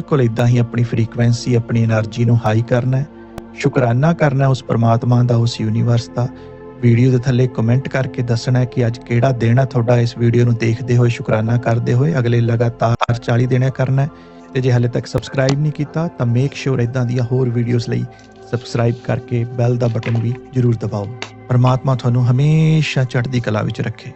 बिल्कुल इदां ही अपनी फ्रीकुएंसी अपनी एनर्जी ਨੂੰ ਹਾਈ ਕਰਨਾ ਹੈ, ਸ਼ੁਕਰਾਨਾ ਕਰਨਾ ਉਸ ਪਰਮਾਤਮਾ ਦਾ, ਉਸ ਯੂਨੀਵਰਸ ਦਾ। ਵੀਡੀਓ ਦੇ ਥੱਲੇ ਕਮੈਂਟ ਕਰਕੇ ਦੱਸਣਾ ਕਿ ਅੱਜ ਕਿਹੜਾ ਦਿਨ ਹੈ ਤੁਹਾਡਾ। ਇਸ ਵੀਡੀਓ ਨੂੰ ਦੇਖਦੇ ਹੋਏ ਸ਼ੁਕਰਾਨਾ ਕਰਦੇ ਹੋਏ ਅਗਲੇ ਲਗਾਤਾਰ 40 ਦਿਨ ਕਰਨਾ ਹੈ। ਤੇ ਜੇ ਹਾਲੇ ਤੱਕ ਸਬਸਕ੍ਰਾਈਬ ਨਹੀਂ ਕੀਤਾ ਤਾਂ ਮੇਕ ਸ਼ੋਰ ਇਦਾਂ ਦੀਆਂ ਹੋਰ ਵੀਡੀਓਜ਼ ਲਈ ਸਬਸਕ੍ਰਾਈਬ ਕਰਕੇ ਬੈਲ ਦਾ ਬਟਨ ਵੀ ਜ਼ਰੂਰ ਦਬਾਓ। ਪਰਮਾਤਮਾ ਤੁਹਾਨੂੰ ਹਮੇਸ਼ਾ ਚੜ੍ਹਦੀ ਕਲਾ ਵਿੱਚ ਰੱਖੇ।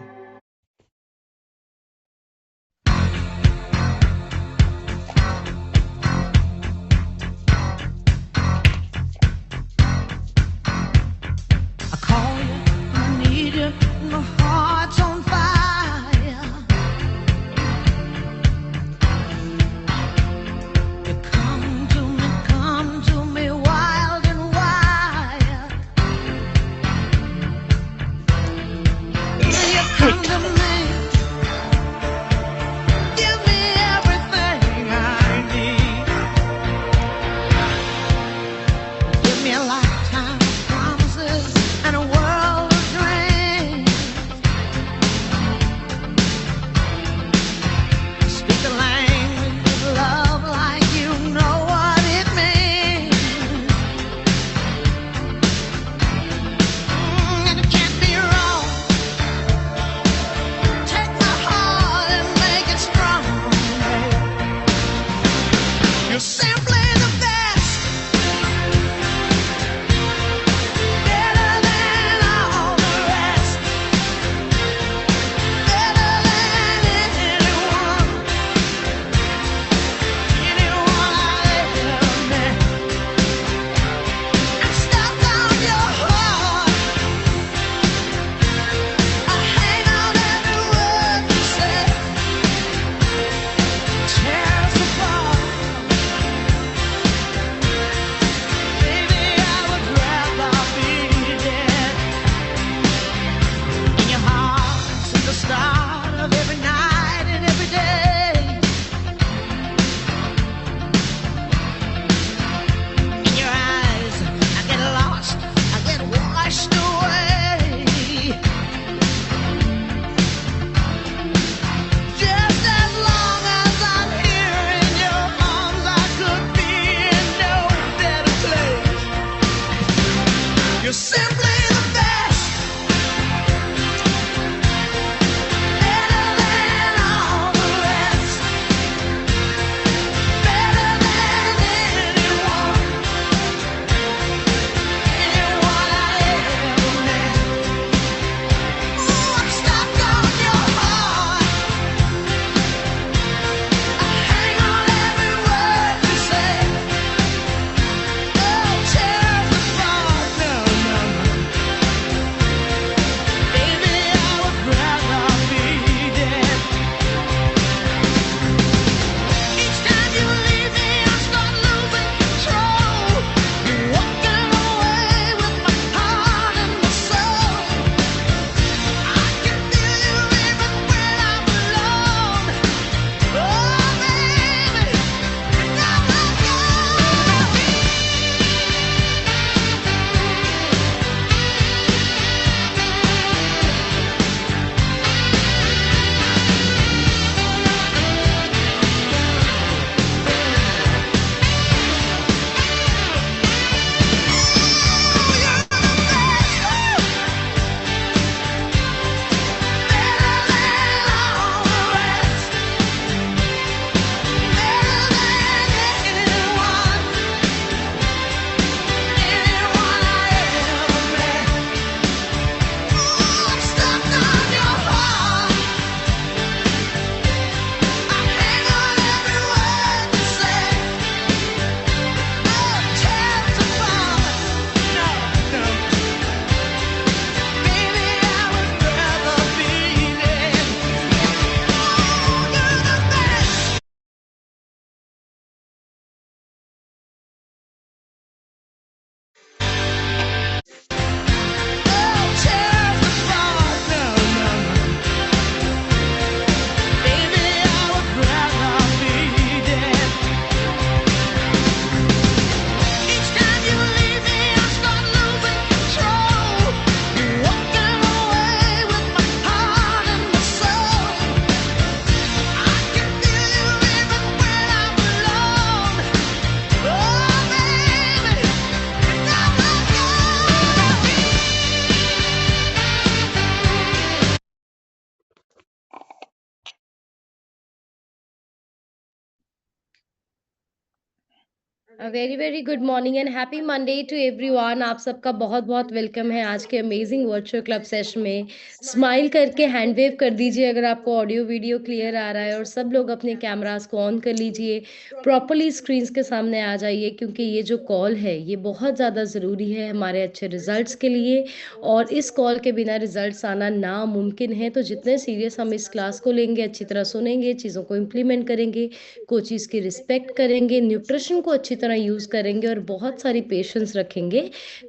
Very very good morning and happy Monday to everyone. आप सबका बहुत बहुत वेलकम है आज के अमेजिंग वर्चुअल क्लब सेशन में। स्माइल करके हैंड वेव कर दीजिए अगर आपको ऑडियो वीडियो क्लियर आ रहा है, और सब लोग अपने कैमरास को ऑन कर लीजिए, प्रॉपरली स्क्रीन्स के सामने आ जाइए, क्योंकि ये जो कॉल है ये बहुत ज़्यादा ज़रूरी है हमारे अच्छे रिजल्ट्स के लिए। और इस कॉल के बिना रिजल्ट्स आना नामुमकिन है। तो जितने सीरियस हम इस क्लास को लेंगे, अच्छी तरह सुनेंगे, चीज़ों को इम्प्लीमेंट करेंगे, कोचिज़ की रिस्पेक्ट करेंगे, न्यूट्रिशन को अच्छी तरह यूज़ करेंगे और बहुत सारी पेशेंस रखेंगे,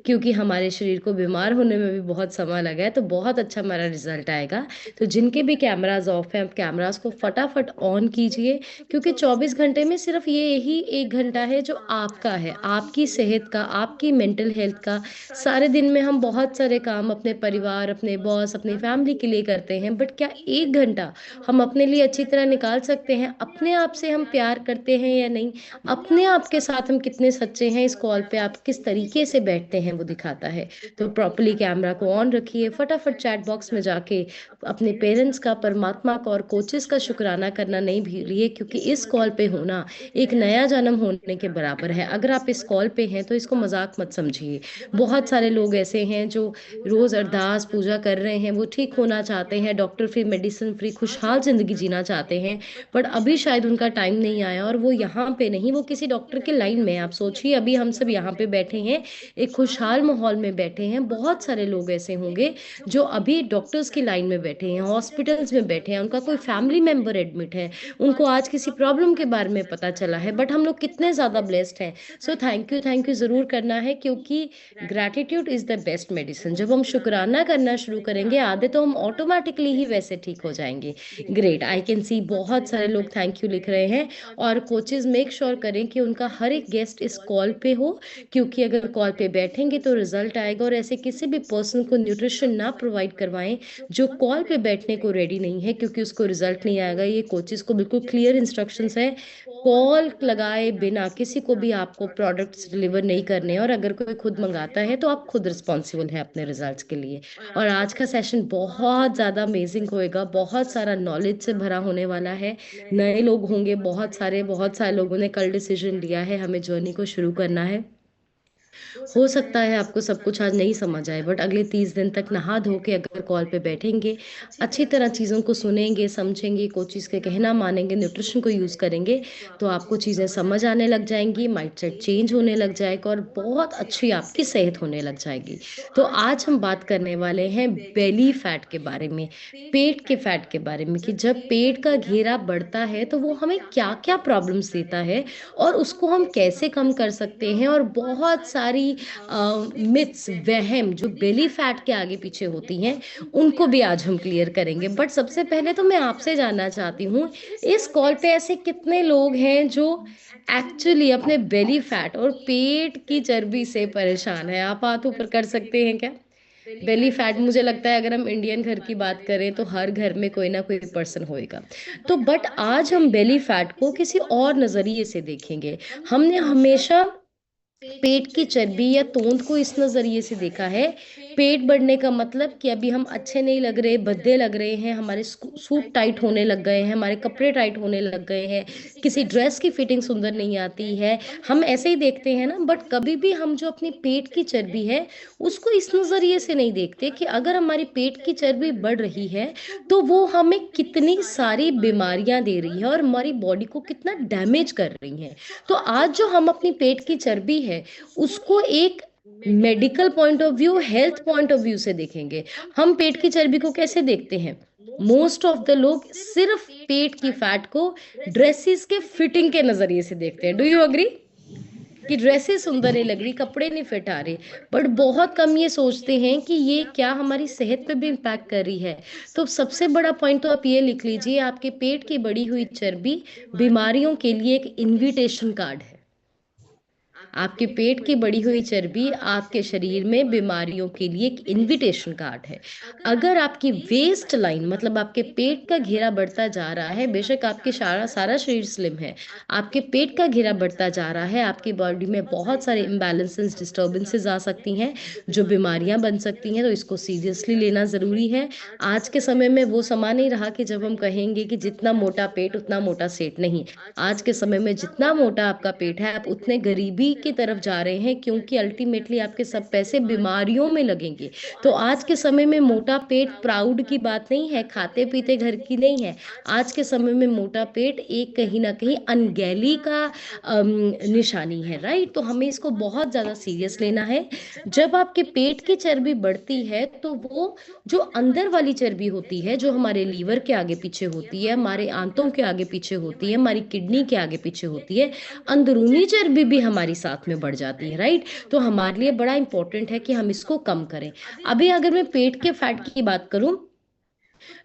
क्योंकि हमारे शरीर को बीमार होने में भी बहुत समय लगा है, तो बहुत अच्छा हमारा रिजल्ट आएगा। तो जिनके भी कैमराज ऑफ हैं, आप कैमराज को फटाफट ऑन कीजिए, क्योंकि 24 घंटे में सिर्फ ये यही 1 घंटा है जो आपका है, आपकी सेहत का, आपकी मेंटल हेल्थ का। सारे दिन में हम बहुत सारे काम अपने परिवार, अपने बॉस, अपनी फैमिली के लिए करते हैं, बट क्या 1 घंटा हम अपने लिए अच्छी तरह निकाल सकते हैं? अपने आप से हम प्यार करते हैं या नहीं? अपने आप के साथ हम कितने सच्चे हैं? इस कॉल पे आप किस तरीके से बैठते हैं वो दिखाता है। तो प्रॉपरली कैमरा को ऑन रखिए, फटाफट चैट बॉक्स में जाके अपने पेरेंट्स का, परमात्मा का और कोचेस का शुक्राना करना नहीं भूलिए, क्योंकि इस कॉल पे होना एक नया जन्म होने के बराबर है। अगर आप इस कॉल पे हैं तो इसको मजाक मत समझिए। बहुत सारे लोग ऐसे हैं जो रोज अरदास पूजा कर रहे हैं, वो ठीक होना चाहते हैं, डॉक्टर फ्री, मेडिसिन फ्री, खुशहाल जिंदगी जीना चाहते हैं, बट अभी शायद उनका टाइम नहीं आया और वो यहाँ पे नहीं, वो किसी डॉक्टर के लाइन में है। आप सोचिए, अभी हम सब यहाँ पे बैठे हैं, एक खुशहाल माहौल में बैठे हैं। बहुत सारे लोग ऐसे होंगे जो अभी डॉक्टर्स की लाइन में बैठे हैं, हॉस्पिटल्स में बैठे हैं, उनका कोई फैमिली मेंबर एडमिट है, उनको आज किसी प्रॉब्लम के बारे में पता चला है, बट हम लोग कितने ज़्यादा ब्लेस्ड हैं। सो थैंक यू ज़रूर करना है, क्योंकि gratitude is the best medicine. जब हम शुक्राना करना शुरू करेंगे आधे, तो हम ऑटोमेटिकली ही वैसे ठीक हो जाएंगे। ग्रेट, आई कैन सी बहुत सारे लोग थैंक यू लिख रहे हैं। और कोचेज मेक श्योर करें कि उनका हर एक गेस्ट इस कॉल पे हो, क्योंकि अगर कॉल पे बैठेंगे तो रिजल्ट आएगा। और ऐसे किसी भी पर्सन को न्यूट्रिशन ना प्रोवाइड करवाएं जो कॉल पे बैठने को रेडी नहीं है, क्योंकि उसको रिजल्ट नहीं आएगा। ये कोचेज को बिल्कुल क्लियर इंस्ट्रक्शंस है, कॉल लगाए बिना किसी को भी आपको प्रोडक्ट्स डिलीवर नहीं करने। और अगर कोई खुद मंगाता है तो आप खुद रिस्पॉन्सिबल हैं अपने रिजल्ट्स के लिए। और आज का सेशन बहुत ज़्यादा अमेजिंग होएगा, बहुत सारा नॉलेज से भरा होने वाला है। नए लोग होंगे बहुत सारे लोगों ने कल डिसीजन लिया है हमें जर्नी को शुरू करना है। हो सकता है आपको सब कुछ आज नहीं समझ आए, बट अगले 30 दिन तक नहा धो के अगर कॉल पे बैठेंगे, अच्छी तरह चीज़ों को सुनेंगे, समझेंगे, कोचिज़ के कहना मानेंगे, न्यूट्रिशन को यूज़ करेंगे, तो आपको चीज़ें समझ आने लग जाएंगी, माइंडसेट चेंज होने लग जाएगा और बहुत अच्छी आपकी सेहत होने लग जाएगी। तो आज हम बात करने वाले हैं बेली फैट के बारे में, पेट के फैट के बारे में, कि जब पेट का घेरा बढ़ता है तो वो हमें क्या क्या प्रॉब्लम्स देता है और उसको हम कैसे कम कर सकते हैं। और बहुत सारी मिथ्स, वहम जो बेली फैट के आगे पीछे होती हैं, उनको भी आज हम क्लियर करेंगे। बट सबसे पहले तो मैं आपसे जानना चाहती हूँ, इस कॉल पे ऐसे कितने लोग हैं जो एक्चुअली अपने बेली फैट और पेट की चर्बी से परेशान है? आप हाथ ऊपर कर सकते हैं क्या? बेली फैट, मुझे लगता है अगर हम इंडियन घर की बात करें तो हर घर में कोई ना कोई पर्सन होएगा। तो बट आज हम बेली फैट को किसी और नजरिए से देखेंगे। हमने हमेशा पेट की चर्बी या तोंद को इस नजरिए से देखा है, पेट बढ़ने का मतलब कि अभी हम अच्छे नहीं लग रहे, भद्दे लग रहे हैं, हमारे सूट टाइट होने लग गए हैं, हमारे कपड़े टाइट होने लग गए हैं, किसी ड्रेस की फिटिंग सुंदर नहीं आती है, हम ऐसे ही देखते हैं ना। बट कभी भी हम जो अपनी पेट की चर्बी है उसको इस नजरिए से नहीं देखते कि अगर हमारी पेट की चर्बी बढ़ रही है तो वो हमें कितनी सारी बीमारियां दे रही है और हमारी बॉडी को कितना डैमेज कर रही है। तो आज जो हम अपनी पेट की चर्बी है उसको एक medical point of view, health point of view से देखेंगे। हम पेट की चर्बी को कैसे देखते हैं? मोस्ट ऑफ द लोग सिर्फ पेट की फैट को ड्रेसेस के फिटिंग के नजरिए से देखते हैं। डू यू अग्री कि ड्रेसेस सुंदर नहीं लग रही, कपड़े नहीं फिट आ रहे? बट बहुत कम ये सोचते हैं कि ये क्या हमारी सेहत पे भी इम्पैक्ट कर रही है। तो सबसे बड़ा पॉइंट तो आप ये लिख लीजिए, आपके पेट की बढ़ी हुई चर्बी बीमारियों के लिए एक इनविटेशन कार्ड है। आपके पेट की बढ़ी हुई चर्बी आपके शरीर में बीमारियों के लिए एक इनविटेशन कार्ड है। अगर आपकी वेस्ट लाइन मतलब आपके पेट का घेरा बढ़ता जा रहा है, बेशक आपके सारा सारा शरीर स्लिम है, आपके पेट का घेरा बढ़ता जा रहा है, आपकी बॉडी में बहुत सारे इम्बैलेंसेस डिस्टर्बेंसेस आ सकती हैं जो बीमारियां बन सकती हैं, तो इसको सीरियसली लेना ज़रूरी है। आज के समय में वो समय नहीं रहा कि जब हम कहेंगे कि जितना मोटा पेट उतना मोटा सेठ, नहीं। आज के समय में जितना मोटा आपका पेट है आप उतने गरीबी की तरफ जा रहे हैं, क्योंकि अल्टीमेटली आपके सब पैसे बीमारियों में लगेंगे। तो आज के समय में मोटा पेट प्राउड की बात नहीं है, खाते पीते घर की नहीं है। आज के समय में मोटा पेट एक कहीं ना कहीं अनगैली का निशानी है, राइट? तो हमें इसको बहुत ज़्यादा सीरियस लेना है। जब आपके पेट की चर्बी बढ़ती है तो वो जो अंदर वाली चर्बी होती है, जो हमारे लीवर के आगे पीछे होती है, हमारे आंतों के आगे पीछे होती है, हमारी किडनी के आगे पीछे होती है, अंदरूनी चर्बी भी हमारी साथ में बढ़ जाती है, राइट? तो हमारे लिए बड़ा इंपॉर्टेंट है कि हम इसको कम करें। अभी अगर मैं पेट के फैट की बात करूं,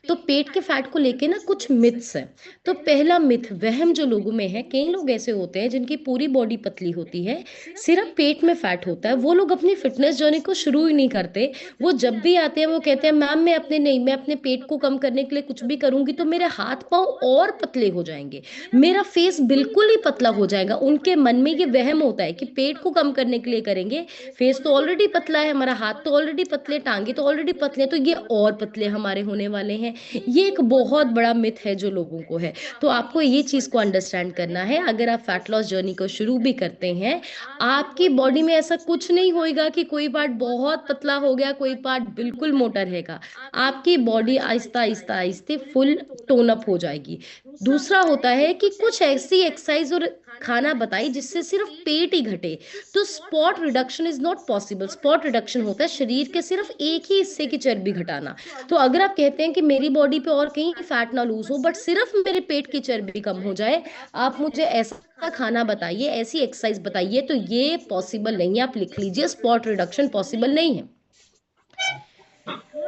तो पेट के फैट को लेके ना कुछ मिथ्स हैं। तो पहला मिथ, वहम जो लोगों में है, कई लोग ऐसे होते हैं जिनकी पूरी बॉडी पतली होती है, सिर्फ पेट में फैट होता है, वो लोग अपनी फिटनेस जर्नी को शुरू ही नहीं करते। वो जब भी आते हैं वो कहते हैं मैम मैं अपने पेट को कम करने के लिए कुछ भी करूंगी तो मेरे हाथ पांव और पतले हो जाएंगे, मेरा फेस बिल्कुल ही पतला हो जाएगा। उनके मन में ये वहम होता है कि पेट को कम करने के लिए करेंगे, फेस तो ऑलरेडी पतला है हमारा, हाथ तो ऑलरेडी पतले, टांगे तो ऑलरेडी पतले, तो ये और पतले हमारे होने वाले हैं। ये एक बहुत बड़ा मिथ है जो लोगों को है। तो आपको ये चीज को अंडरस्टैंड करना है। अगर आप फैट लॉस जर्नी को शुरू भी करते हैं, आपकी बॉडी में ऐसा कुछ नहीं होएगा कि कोई पार्ट बहुत पतला हो गया, कोई पार्ट बिल्कुल मोटा रहेगा। आपकी बॉडी आहिस्ता आहिस्ता आहिस्ते फुल टोन अप हो जाएगी। दूसरा होता है कि कुछ ऐसी एक्सरसाइज और खाना बताई जिससे सिर्फ पेट ही घटे। तो spot reduction is not possible. Spot reduction होता है शरीर के सिर्फ एक ही हिस्से की चर्बी घटाना। तो अगर आप कहते हैं कि मेरी बॉडी पे और कहीं फैट ना लूज हो बट सिर्फ मेरे पेट की चर्बी कम हो जाए, आप मुझे ऐसा खाना बताइए, ऐसी एक्सरसाइज बताइए, तो ये पॉसिबल नहीं है। आप लिख लीजिए, स्पॉट रिडक्शन पॉसिबल नहीं है।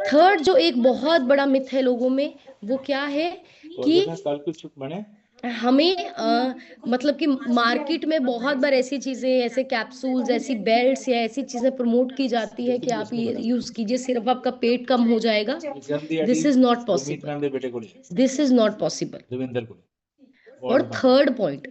थर्ड जो एक बहुत बड़ा मिथ है लोगों में, वो क्या है कि हमें मतलब कि मार्केट में बहुत बार ऐसी चीजें, ऐसे कैप्सूल्स, ऐसी बेल्ट्स या ऐसी चीजें प्रमोट की जाती है कि आप ये यूज कीजिए, सिर्फ आपका पेट कम हो जाएगा। This is not possible, this is not possible. और थर्ड पॉइंट,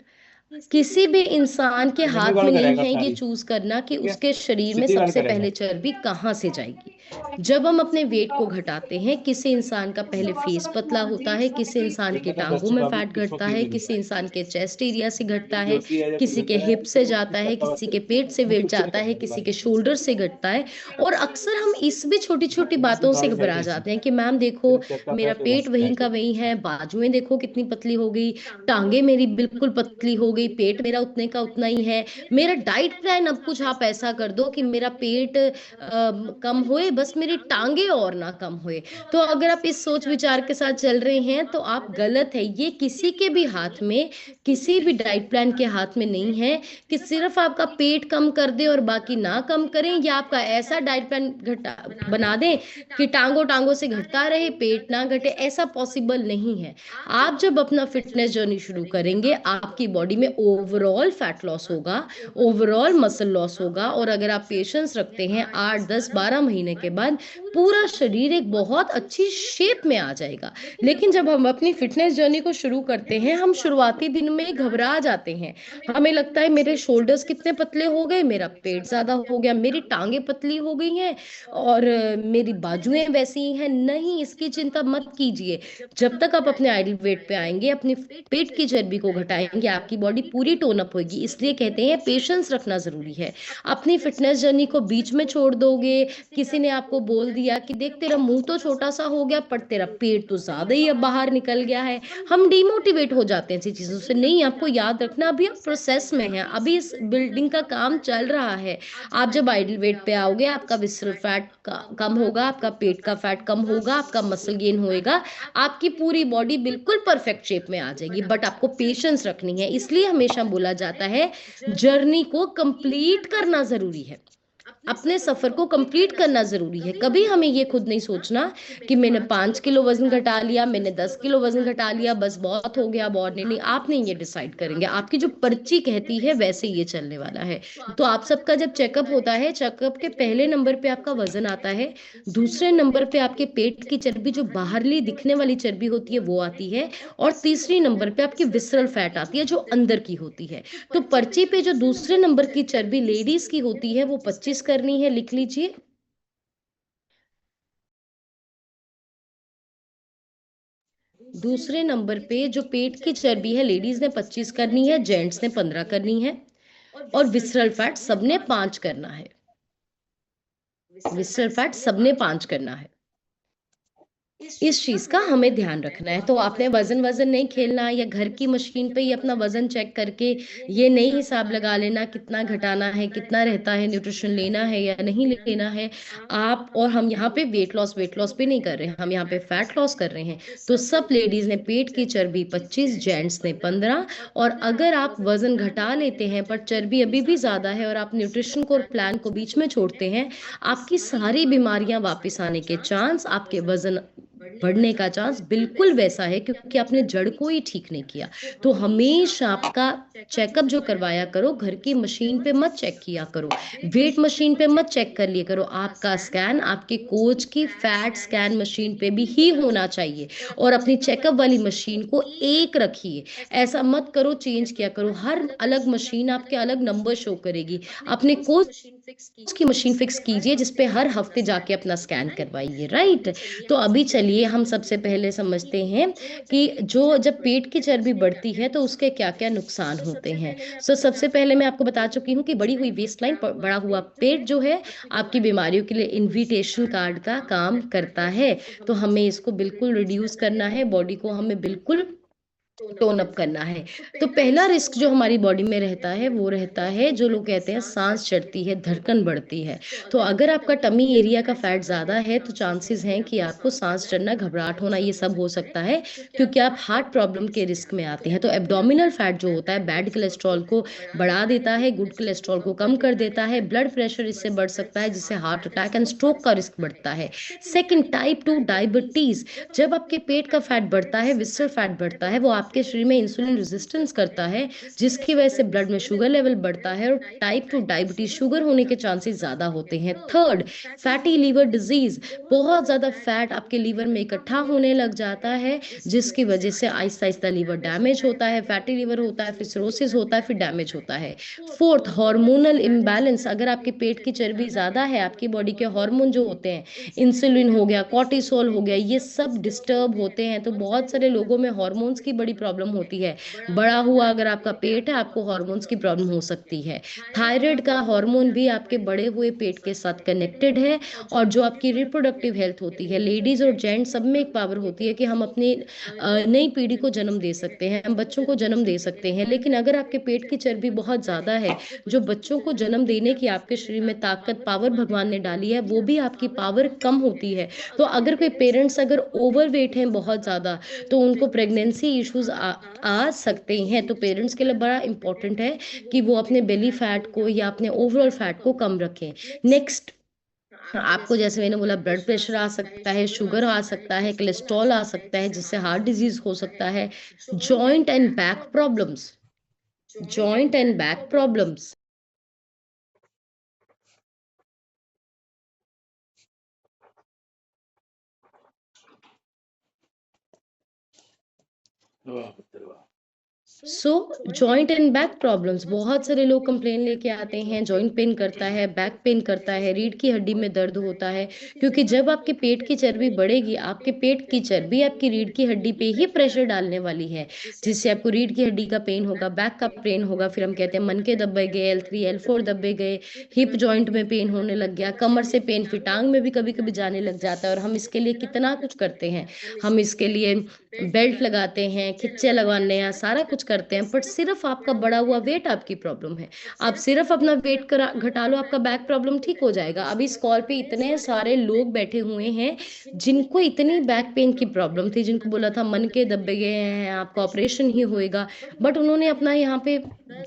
किसी भी इंसान के हाथ में नहीं है ये चूज करना कि उसके शरीर में सबसे पहले चर्बी कहाँ से जाएगी। जब हम अपने वेट को घटाते हैं, किसी इंसान का पहले फेस पतला होता है, किसी इंसान के टांगों में फैट घटता है, किसी इंसान के चेस्ट एरिया से घटता है, किसी के हिप से जाता है, किसी के पेट से वेट जाता है, किसी के शोल्डर से घटता है। और अक्सर हम इस भी छोटी छोटी बातों से घबरा जाते हैं कि मैम देखो मेरा पेट वहीं का वहीं है, बाजुएं देखो कितनी पतली हो गई, टांगे मेरी बिल्कुल पतली हो गई, पेट मेरा उतने का उतना ही है, मेरा डाइट प्लान अब कुछ आप ऐसा कर दो कि मेरा पेट कम होए, बस मेरी टांगे और ना कम होए। तो अगर आप इस सोच विचार के साथ चल रहे हैं तो आप गलत है। ये किसी के भी हाथ में, किसी भी डाइट प्लान के हाथ में नहीं है कि सिर्फ आपका पेट कम कर दे और बाकी ना कम करें, या आपका ऐसा डाइट प्लान घटा बना दें कि टांगों टांगों से घटता रहे, पेट ना घटे। ऐसा पॉसिबल नहीं है। आप जब अपना फिटनेस जर्नी शुरू करेंगे, आपकी बॉडी में ओवरऑल फैट लॉस होगा, ओवरऑल मसल लॉस होगा, और अगर आप पेशेंस रखते हैं 8 10 12 महीने के बाद पूरा शरीर एक बहुत अच्छी शेप में आ जाएगा। लेकिन जब हम अपनी फिटनेस जर्नी को शुरू करते हैं, हम शुरुआती दिन में घबरा जाते हैं। हमें लगता है मेरे शोल्डर्स कितने पतले हो गए, मेरा पेट ज्यादा हो गया, मेरी टांगे पतली हो गई हैं, और मेरी बाजुएं वैसी ही हैं। नहीं, इसकी चिंता मत कीजिए। जब तक आप अपने आइडल वेट पे आएंगे, अपनी पेट की चर्बी को घटाएंगे, आपकी बॉडी पूरी टोन अप होगी। इसलिए कहते हैं पेशेंस रखना जरूरी है। अपनी फिटनेस जर्नी को बीच में छोड़ दोगे, किसी ने आपको बोल दिया कि देख तेरा मुंह तो छोटा सा हो गया पर तेरा पेट तो ज्यादा ही अब बाहर निकल गया है, हम डिमोटिवेट हो जाते हैं ऐसी चीजों से। नहीं, आपको याद रखना अभी आप प्रोसेस में हैं, अभी इस बिल्डिंग का काम चल रहा है। आप जब आइडल वेट पे आओगे, आपका विसरल फैट कम होगा, आपका पेट का फैट कम होगा, आपका मसल गेन होएगा, आपकी पूरी बॉडी बिल्कुल परफेक्ट शेप में आ जाएगी। बट आपको पेशेंस रखनी है। इसलिए हमेशा बोला जाता है जर्नी को कंप्लीट करना जरूरी है। अपने सफर को कंप्लीट करना जरूरी है। कभी हमें ये खुद नहीं सोचना कि मैंने 5 किलो वजन घटा लिया, मैंने 10 किलो वजन घटा लिया, बस बहुत हो गया, बहुत नहीं। नहीं, आप नहीं ये डिसाइड करेंगे, आपकी जो पर्ची कहती है वैसे ये चलने वाला है। तो आप सबका जब चेकअप होता है, चेकअप के पहले नंबर पे आपका वजन आता है, दूसरे नंबर पे आपके पेट की चर्बी जो बाहरली दिखने वाली चर्बी होती है वो आती है, और तीसरी नंबर पे आपकी विसरल फैट आती है जो अंदर की होती है। तो पर्ची पे जो दूसरे नंबर की चर्बी लेडीज की होती है वो 25 करनी है, लिख लीजिए। दूसरे नंबर पे जो पेट की चर्बी है लेडीज ने 25 करनी है, जेंट्स ने 15 करनी है, और विसरल फैट सबने 5 करना है। विसरल फैट सबने 5 करना है। इस चीज का हमें ध्यान रखना है। तो आपने वजन वजन नहीं खेलना, या घर की मशीन पे ही अपना वजन चेक करके ये नहीं हिसाब लगा लेना कितना घटाना है, कितना रहता है, न्यूट्रिशन लेना है या नहीं लेना है। आप और हम यहाँ पे वेट लॉस पे नहीं कर रहे हैं, हम यहाँ पे फैट लॉस कर रहे हैं। तो सब लेडीज ने पेट की चर्बी 25, जेंट्स ने 15। और अगर आप वजन घटा लेते हैं पर चर्बी अभी भी ज्यादा है और आप न्यूट्रिशन को और प्लान को बीच में छोड़ते हैं, आपकी सारी बीमारियां वापस आने के चांस, आपके वजन बढ़ने का चांस बिल्कुल वैसा है, क्योंकि आपने जड़ को ही ठीक नहीं किया। तो हमेशा आपका चेकअप जो करवाया करो, घर की मशीन पे मत चेक किया करो, वेट मशीन पे मत चेक कर लिया करो। आपका स्कैन आपके कोच की फैट स्कैन मशीन पे भी ही होना चाहिए, और अपनी चेकअप वाली मशीन को एक रखिए। ऐसा मत करो चेंज किया करो, हर अलग मशीन आपके अलग नंबर शो करेगी। अपने कोच की मशीन फिक्स कीजिए जिसपे हर हफ्ते जाके अपना स्कैन करवाइए, राइट। तो अभी चलिए हम सबसे पहले समझते हैं कि जो जब पेट की चर्बी बढ़ती है तो उसके क्या क्या नुकसान होते हैं। सबसे पहले मैं आपको बता चुकी हूँ कि बढ़ी हुई वेस्ट लाइन, बढ़ा हुआ पेट जो है आपकी बीमारियों के लिए इनविटेशन कार्ड का काम करता है। तो हमें इसको बिल्कुल रिड्यूस करना है, बॉडी को हमें बिल्कुल टोन अप करना है। तो पहला रिस्क जो हमारी बॉडी में रहता है वो रहता है, जो लोग कहते हैं सांस चढ़ती है, धड़कन बढ़ती है। तो अगर आपका टमी एरिया का फैट ज्यादा है तो चांसेस हैं कि आपको सांस चढ़ना, घबराहट होना, ये सब हो सकता है, क्योंकि आप हार्ट प्रॉब्लम के रिस्क में आते हैं। तो एब्डोमिनल फैट जो होता है बैड कोलेस्ट्रॉल को बढ़ा देता है, गुड कोलेस्ट्रॉल को कम कर देता है। ब्लड प्रेशर इससे बढ़ सकता है, जिससे हार्ट अटैक एंड स्ट्रोक का रिस्क बढ़ता है। Second, type 2 diabetes. जब आपके पेट का फैट बढ़ता है, विसरल फैट बढ़ता है, वो आपके शरीर में इंसुलिन रेजिस्टेंस करता है, जिसकी वजह से ब्लड में शुगर लेवल बढ़ता है, और टाइप 2 डायबिटीज, शुगर होने के चांसेस ज्यादा होते हैं। Third, fatty liver disease. बहुत ज्यादा फैट आपके लीवर में इकट्ठा होने लग जाता है, जिसकी वजह से आहिस्ता आहिस्ता लीवर डैमेज होता है, फैटी लीवर होता है, फिर सिरोसिस होता है, फिर डैमेज होता है। Fourth, hormonal imbalance. अगर आपके पेट की चर्बी ज्यादा है, आपकी बॉडी के हार्मोन जो होते हैं, इंसुलिन हो गया, कॉर्टिसोल हो गया, ये सब डिस्टर्ब होते हैं। तो बहुत सारे लोगों में हार्मोन्स की बड़ी प्रॉब्लम होती है। बड़ा हुआ अगर आपका पेट है, आपको हार्मोन्स की प्रॉब्लम हो सकती है। थायराइड का हार्मोन भी आपके बड़े हुए पेट के साथ कनेक्टेड है। और जो आपकी रिप्रोडक्टिव हेल्थ होती है, लेडीज और जेंट्स सब में एक पावर होती है कि हम अपनी नई पीढ़ी को जन्म दे सकते हैं, हम बच्चों को जन्म दे सकते हैं। लेकिन अगर आपके पेट की चर्बी बहुत ज्यादा है, जो बच्चों को जन्म देने की आपके शरीर में ताकत, पावर भगवान ने डाली है, वो भी आपकी पावर कम होती है। तो अगर कोई पेरेंट्स अगर ओवरवेट हैं बहुत ज्यादा, तो उनको प्रेगनेंसी इश्यूज आ सकते हैं। तो पेरेंट्स के लिए बड़ा इंपॉर्टेंट है कि वो अपने बेली फैट को या अपने ओवरऑल फैट को कम रखें। नेक्स्ट, आपको जैसे मैंने बोला, ब्लड प्रेशर आ सकता है, शुगर आ सकता है, कोलेस्ट्रॉल आ सकता है, जिससे हार्ट डिजीज हो सकता है। Joint and back problems, joint and back problems. Joint and back problems, बहुत सारे लोग कंप्लेन लेके आते हैं, जॉइंट पेन करता है, बैक पेन करता है, रीढ़ की हड्डी में दर्द होता है। क्योंकि जब आपके पेट की चर्बी बढ़ेगी, आपके पेट की चर्बी आपकी रीढ़ की हड्डी पे ही प्रेशर डालने वाली है, जिससे आपको रीढ़ की हड्डी का पेन होगा, बैक का पेन होगा, फिर हम कहते हैं मन के दबे गए, L3 L4 दबे गए, हिप जॉइंट में पेन होने लग गया, कमर से पेन, फिर टांग में भी कभी कभी जाने लग जाता है। और हम इसके लिए कितना कुछ करते हैं, हम इसके लिए बेल्ट लगाते हैं, खिच्चे लगवाने हैं, सारा कुछ करते हैं, बट सिर्फ आपका बढ़ा हुआ वेट आपकी प्रॉब्लम है। आप सिर्फ अपना वेट घटा लो, आपका बैक प्रॉब्लम ठीक हो जाएगा। अभी इस कॉल पे इतने सारे लोग बैठे हुए हैं जिनको इतनी बैक पेन की प्रॉब्लम थी, जिनको बोला था मन के दबे गए हैं, आपका ऑपरेशन ही होएगा, बट उन्होंने अपना यहाँ पे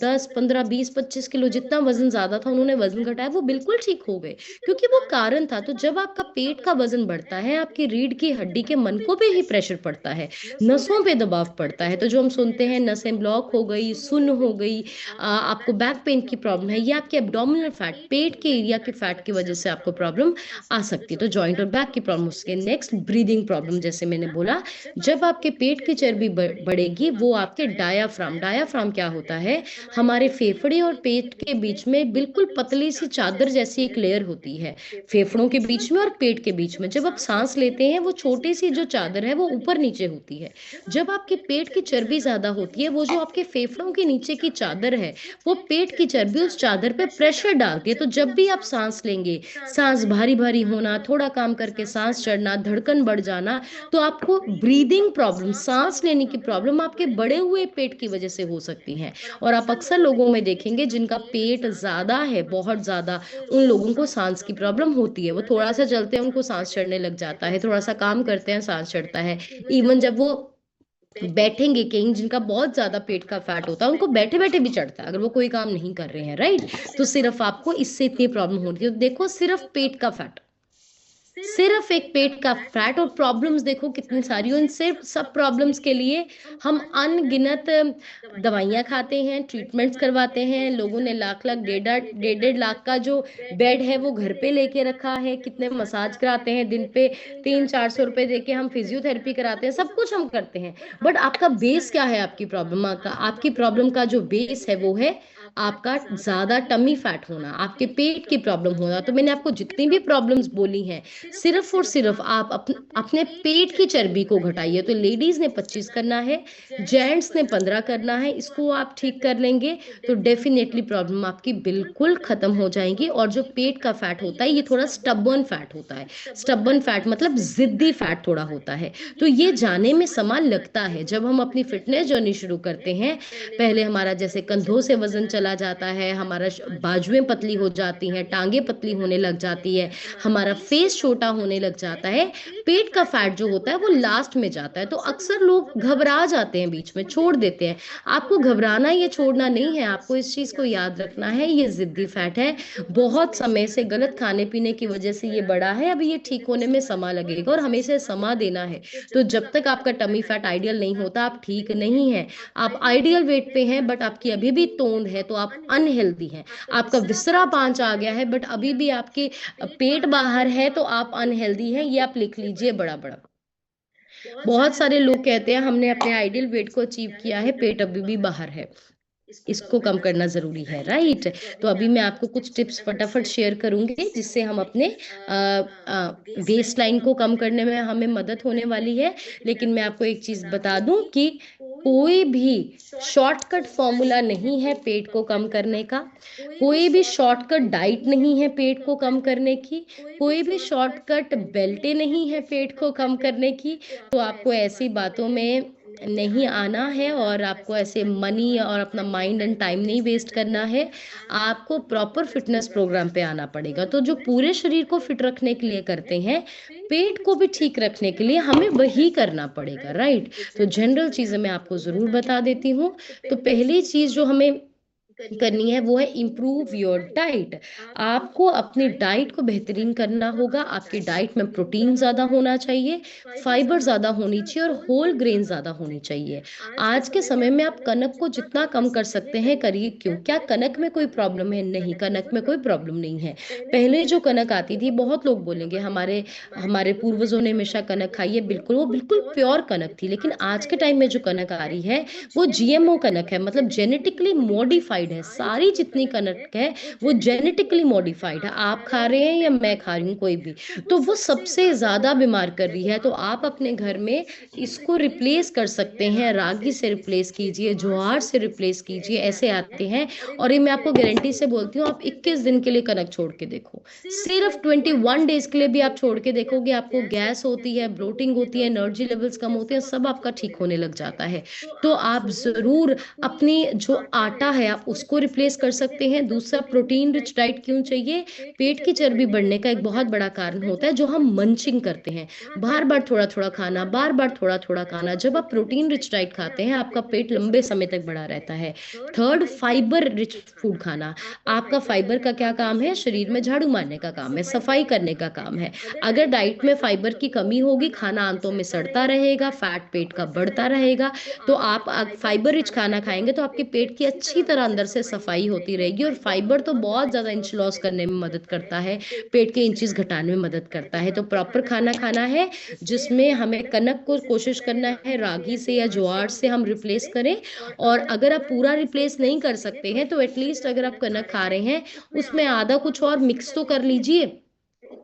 10 15 20 25 किलो जितना वजन ज्यादा था उन्होंने वजन घटाया, वो बिल्कुल ठीक हो गए, क्योंकि वो कारण था। तो जब आपका पेट का वजन बढ़ता है, आपकी रीढ़ की हड्डी के मनकों पे ही प्रेशर पड़ता है, नसों पे दबाव पड़ता है। तो जो हम सुनते हैं नसें ब्लॉक हो गई, सुन्न हो गई, आपको बैक पेन की प्रॉब्लम है, ये आपके एब्डोमिनल फैट, पेट के एरिया के फैट की वजह से आपको प्रॉब्लम आ सकती है। तो जॉइंट और बैक की प्रॉब्लम, उसके नेक्स्ट ब्रीदिंग प्रॉब्लम, जैसे मैंने बोला, जब आपके पेट की चर्बी बढ़ेगी, वो आपके डायाफ्राम, डायाफ्राम क्या होता है, हमारे फेफड़े और पेट के बीच में बिल्कुल पतली सी चादर जैसी एक लेयर होती है, फेफड़ों के बीच में और पेट के बीच में। जब आप सांस लेते हैं, वो छोटी सी जो चादर है वो ऊपर नीचे होती है। जब आपके पेट की चर्बी ज्यादा होती है, वो जो आपके फेफड़ों के नीचे की चादर है, वो पेट की चर्बी उस चादर पे प्रेशर डालती है। तो जब भी आप सांस लेंगे, सांस भारी भारी होना, थोड़ा काम करके सांस चढ़ना, धड़कन बढ़ जाना, तो आपको ब्रीदिंग प्रॉब्लम, सांस लेने की प्रॉब्लम आपके बढ़े हुए पेट की वजह से हो सकती है। और आप अक्सर लोगों में देखेंगे जिनका पेट ज्यादा है, बहुत ज्यादा, उन लोगों को सांस की प्रॉब्लम होती है। वो थोड़ा सा चलते हैं उनको सांस चढ़ने लग जाता है, थोड़ा सा काम करते हैं सांस चढ़ता है। इवन जब वो बैठेंगे कहीं, जिनका बहुत ज्यादा पेट का फैट होता है, उनको बैठे बैठे भी चढ़ता है, अगर वो कोई काम नहीं कर रहे हैं, राइट। तो सिर्फ आपको इससे इतनी प्रॉब्लम होती है। तो देखो, सिर्फ पेट का फैट, सिर्फ एक पेट का फैट, और प्रॉब्लम्स देखो कितनी सारी। उन सिर्फ सब प्रॉब्लम्स के लिए हम अनगिनत दवाइयाँ खाते हैं, ट्रीटमेंट्स करवाते हैं। लोगों ने लाख लाख, डेढ़ डेढ़ लाख का जो बेड है वो घर पे लेके रखा है। कितने मसाज कराते हैं, दिन पे 300 400 रुपए देके हम फिजियोथेरेपी कराते हैं, सब कुछ हम करते हैं। बट आपका बेस क्या है, आपकी प्रॉब्लम का, आपकी प्रॉब्लम का जो बेस है वो है आपका ज्यादा टमी फैट होना, आपके पेट की प्रॉब्लम होना। तो मैंने आपको जितनी भी प्रॉब्लम्स बोली हैं, सिर्फ और सिर्फ आप अपने पेट की चर्बी को घटाइए। तो लेडीज ने 25 करना है, जेंट्स ने 15 करना है। इसको आप ठीक कर लेंगे तो डेफिनेटली प्रॉब्लम आपकी बिल्कुल खत्म हो जाएगी। और जो पेट का फैट होता है, ये थोड़ा स्टबर्न फैट होता है। स्टबर्न फैट मतलब जिद्दी फैट थोड़ा होता है। तो ये जाने में समय लगता है। जब हम अपनी फिटनेस जर्नी शुरू करते हैं, पहले हमारा जैसे कंधों से वजन चला जाता है, हमारा बाजुएं पतली हो जाती हैं, टांगे पतली होने लग जाती है, हमारा फेस छोटा होने लग जाता है, पेट का फैट जो होता है वो लास्ट में जाता है। तो अक्सर लोग घबरा जाते हैं, बीच में छोड़ देते हैं। आपको घबराना, ये छोड़ना नहीं है, आपको इस चीज को याद रखना है, ये जिद्दी फैट है, बहुत समय से गलत खाने पीने की वजह से ये बढ़ा है। अभी ये ठीक होने में समय लगेगा और हमें इसे समय देना है। तो जब तक आपका टमी फैट आइडियल नहीं होता, आप ठीक नहीं है। आप आइडियल वेट पे हैं बट आपकी अभी भी तोंद है, तो आप अनहेल्दी हैं। आपका विसरा पांच आ गया है बट अभी भी आपके पेट बाहर है, तो आप अनहेल्दी हैं। ये आप लिख लीजिए बड़ा बड़ा। बहुत सारे लोग कहते हैं हमने अपने आइडियल वेट को अचीव किया है, पेट अभी भी बाहर है। इसको कम करना जरूरी है, राइट। तो अभी मैं आपको कुछ टिप्स फटाफट शेयर करूंगी जिससे हम अपने वेस्ट लाइन को कम करने में हमें मदद होने वाली है। लेकिन मैं आपको एक चीज बता दूं कि कोई भी शॉर्टकट फॉर्मूला नहीं है पेट को कम करने का, कोई भी शॉर्टकट डाइट नहीं है पेट को कम करने की, कोई भी शॉर्टकट बेल्टे नहीं है पेट को कम करने की। तो आपको ऐसी बातों में नहीं आना है और आपको ऐसे मनी और अपना माइंड एंड टाइम नहीं वेस्ट करना है। आपको प्रॉपर फिटनेस प्रोग्राम पे आना पड़ेगा। तो जो पूरे शरीर को फिट रखने के लिए करते हैं, पेट को भी ठीक रखने के लिए हमें वही करना पड़ेगा, राइट। तो जनरल चीजें मैं आपको जरूर बता देती हूँ। तो पहली चीज जो हमें करनी है वो है इम्प्रूव योर डाइट। आपको अपनी डाइट को बेहतरीन करना होगा। आपकी डाइट में प्रोटीन ज्यादा होना चाहिए, फाइबर ज्यादा होनी चाहिए और होल ग्रेन ज्यादा होनी चाहिए। आज के समय में आप कनक को जितना कम कर सकते हैं करिए। क्यों, क्या कनक में कोई प्रॉब्लम है? नहीं, कनक में कोई प्रॉब्लम नहीं है। पहले जो कनक आती थी, बहुत लोग बोलेंगे हमारे हमारे पूर्वजों ने हमेशा कनक खाई है, बिल्कुल वो बिल्कुल प्योर कनक थी। लेकिन आज के टाइम में जो कनक आ रही है वो जीएमओ कनक है, मतलब जेनेटिकली मॉडिफाइड मॉडिफाइड है, सारी जितनी कनक है वो जेनेटिकली मॉडिफाइड है। आप खा रहे हैं या मैं खा रही हूँ कोई भी, तो वो सबसे ज्यादा बीमार कर रही है। तो आप अपने घर में इसको रिप्लेस कर सकते हैं, रागी से रिप्लेस कीजिए, ज्वार से रिप्लेस कीजिए, ऐसे आते हैं। और ये मैं आपको गारंटी से बोलती हूँ, आप 21 दिन के लिए कनक छोड़ के देखो, सिर्फ 21 डेज के लिए भी आप छोड़ के देखोगे, आपको गैस होती है, ब्लोटिंग होती है, एनर्जी लेवल्स कम होते हैं, सब आपका ठीक होने लग जाता है। तो आप जरूर अपनी जो आटा है आप उसको रिप्लेस कर सकते हैं। दूसरा, प्रोटीन रिच डाइट क्यों चाहिए? पेट की चर्बी बढ़ने का एक बहुत बड़ा कारण होता है जो हम मंचिंग करते हैं, बार बार थोड़ा थोड़ा खाना, बार बार थोड़ा थोड़ा खाना। जब आप प्रोटीन रिच डाइट खाते हैं आपका पेट लंबे समय तक बड़ा रहता है। थर्ड, फाइबर रिच फूड खाना। आपका फाइबर का क्या काम है? शरीर में झाड़ू मारने का काम है, सफाई करने का काम है। अगर डाइट में फाइबर की कमी होगी, खाना आंतों में सड़ता रहेगा, फैट पेट का बढ़ता रहेगा। तो आप फाइबर रिच खाना खाएंगे तो आपके पेट की अच्छी तरह अंदर से सफाई होती रहेगी। और फाइबर तो बहुत ज्यादा इंच लॉस करने में मदद करता है, पेट के इंचेस घटाने में मदद करता है। तो प्रॉपर खाना खाना है जिसमें हमें कनक को कोशिश करना है रागी से या ज्वार से हम रिप्लेस करें। और अगर आप पूरा रिप्लेस नहीं कर सकते हैं तो एटलीस्ट अगर आप कनक खा रहे हैं उसमें आधा कुछ और मिक्स तो कर लीजिए,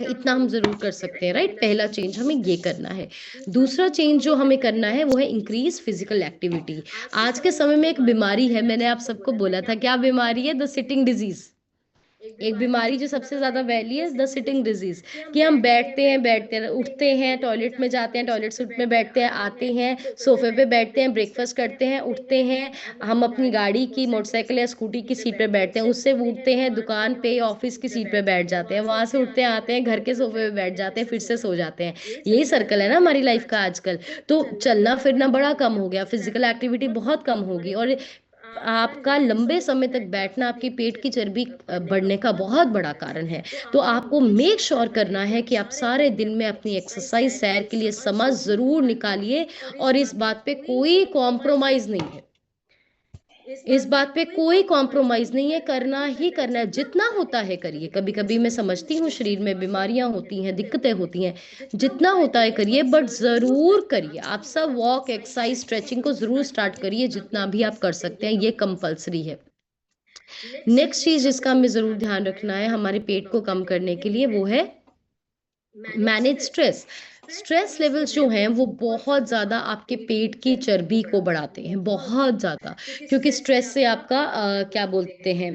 इतना हम जरूर कर सकते हैं, राइट। पहला चेंज हमें ये करना है। दूसरा चेंज जो हमें करना है वो है इंक्रीज फिजिकल एक्टिविटी। आज के समय में एक बीमारी है, मैंने आप सबको बोला था, क्या बीमारी है? The sitting disease. एक बीमारी जो सबसे ज्यादा फैली है, द सिटिंग डिजीज, कि हम बैठते हैं उठते हैं, टॉयलेट में जाते हैं, टॉयलेट सीट में बैठते हैं, आते हैं सोफे पे बैठते हैं, ब्रेकफास्ट करते हैं, उठते हैं, हम अपनी गाड़ी की, मोटरसाइकिल या स्कूटी की सीट पे बैठते हैं, उससे उठते हैं दुकान पे, ऑफिस की सीट पे बैठ जाते हैं, वहां से उठते हैं, आते हैं घर के सोफे पे बैठ जाते हैं, फिर से सो जाते हैं। यही सर्कल है ना हमारी लाइफ का आजकल। तो चलना फिरना बड़ा कम हो गया, फिजिकल एक्टिविटी बहुत कम होगी, और आपका लंबे समय तक बैठना आपकी पेट की चर्बी बढ़ने का बहुत बड़ा कारण है। तो आपको मेक श्योर करना है कि आप सारे दिन में अपनी एक्सरसाइज, सैर के लिए समय जरूर निकालिए। और इस बात पे कोई कॉम्प्रोमाइज नहीं है, इस बात पे कोई कॉम्प्रोमाइज नहीं है, करना ही करना है, जितना होता है करिए। कभी कभी मैं समझती हूँ शरीर में बीमारियां होती हैं, दिक्कतें होती हैं, जितना होता है करिए, बट जरूर करिए। आप सब वॉक, एक्सरसाइज, स्ट्रेचिंग को जरूर स्टार्ट करिए, जितना भी आप कर सकते हैं, ये कंपलसरी है। नेक्स्ट चीज जिसका हमें जरूर ध्यान रखना है हमारे पेट को कम करने के लिए, वो है मैनेज स्ट्रेस। स्ट्रेस लेवल्स जो हैं वो बहुत ज़्यादा आपके पेट की चर्बी को बढ़ाते हैं, बहुत ज़्यादा। क्योंकि स्ट्रेस से आपका क्या बोलते हैं,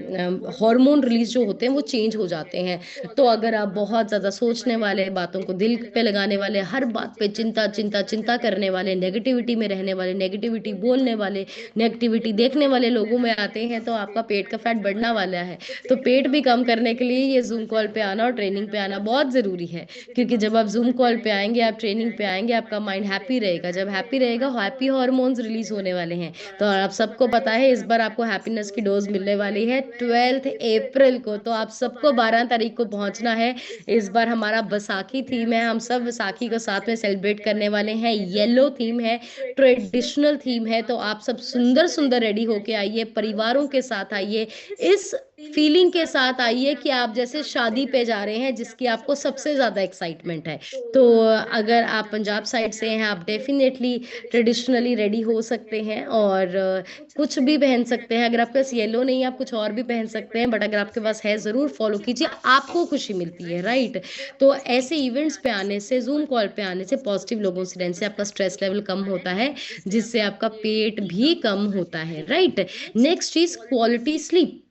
हार्मोन रिलीज जो होते हैं वो चेंज हो जाते हैं। तो अगर आप बहुत ज़्यादा सोचने वाले, बातों को दिल पे लगाने वाले, हर बात पे चिंता चिंता चिंता करने वाले, नेगेटिविटी में रहने वाले, नेगेटिविटी बोलने वाले, नेगेटिविटी देखने वाले लोगों में आते हैं, तो आपका पेट का फैट बढ़ने वाला है। तो पेट भी कम करने के लिए ये जूम कॉल पे आना और ट्रेनिंग पे आना बहुत ज़रूरी है। क्योंकि जब आप जूम कॉल पे आएंगे, आप ट्रेनिंग पे आएंगे, आपका माइंड हैप्पी रहेगा, जब हैप्पी रहेगा हैप्पी हार्मोन्स रिलीज होने वाले हैं। तो आप सबको पता है इस बार आपको हैप्पीनेस की डोज मिलने वाली है 12 अप्रैल को, तो आप सबको 12 तारीख को पहुंचना है। इस बार हमारा बैसाखी थीम है, हम सब बैसाखी को साथ में सेलिब्रेट करने वाले हैं। येलो थीम है, ट्रेडिशनल थीम है, तो आप सब सुंदर सुंदर रेडी होके आइए, परिवारों के साथ आइए, इस फीलिंग के साथ आइए कि आप जैसे शादी पे जा रहे हैं जिसकी आपको सबसे ज्यादा एक्साइटमेंट है। तो अगर आप पंजाब साइड से हैं, आप डेफिनेटली ट्रेडिशनली रेडी हो सकते हैं, और कुछ भी पहन सकते हैं। अगर आपके पास येलो नहीं है आप कुछ और भी पहन सकते हैं, बट अगर आपके पास है जरूर फॉलो कीजिए, आपको खुशी मिलती है, राइट। तो ऐसे इवेंट्स पे आने से, जूम कॉल पे आने से, पॉजिटिव लोगों से रहने से आपका स्ट्रेस लेवल कम होता है, जिससे आपका पेट भी कम होता है, राइट। नेक्स्ट चीज, क्वालिटी स्लीप।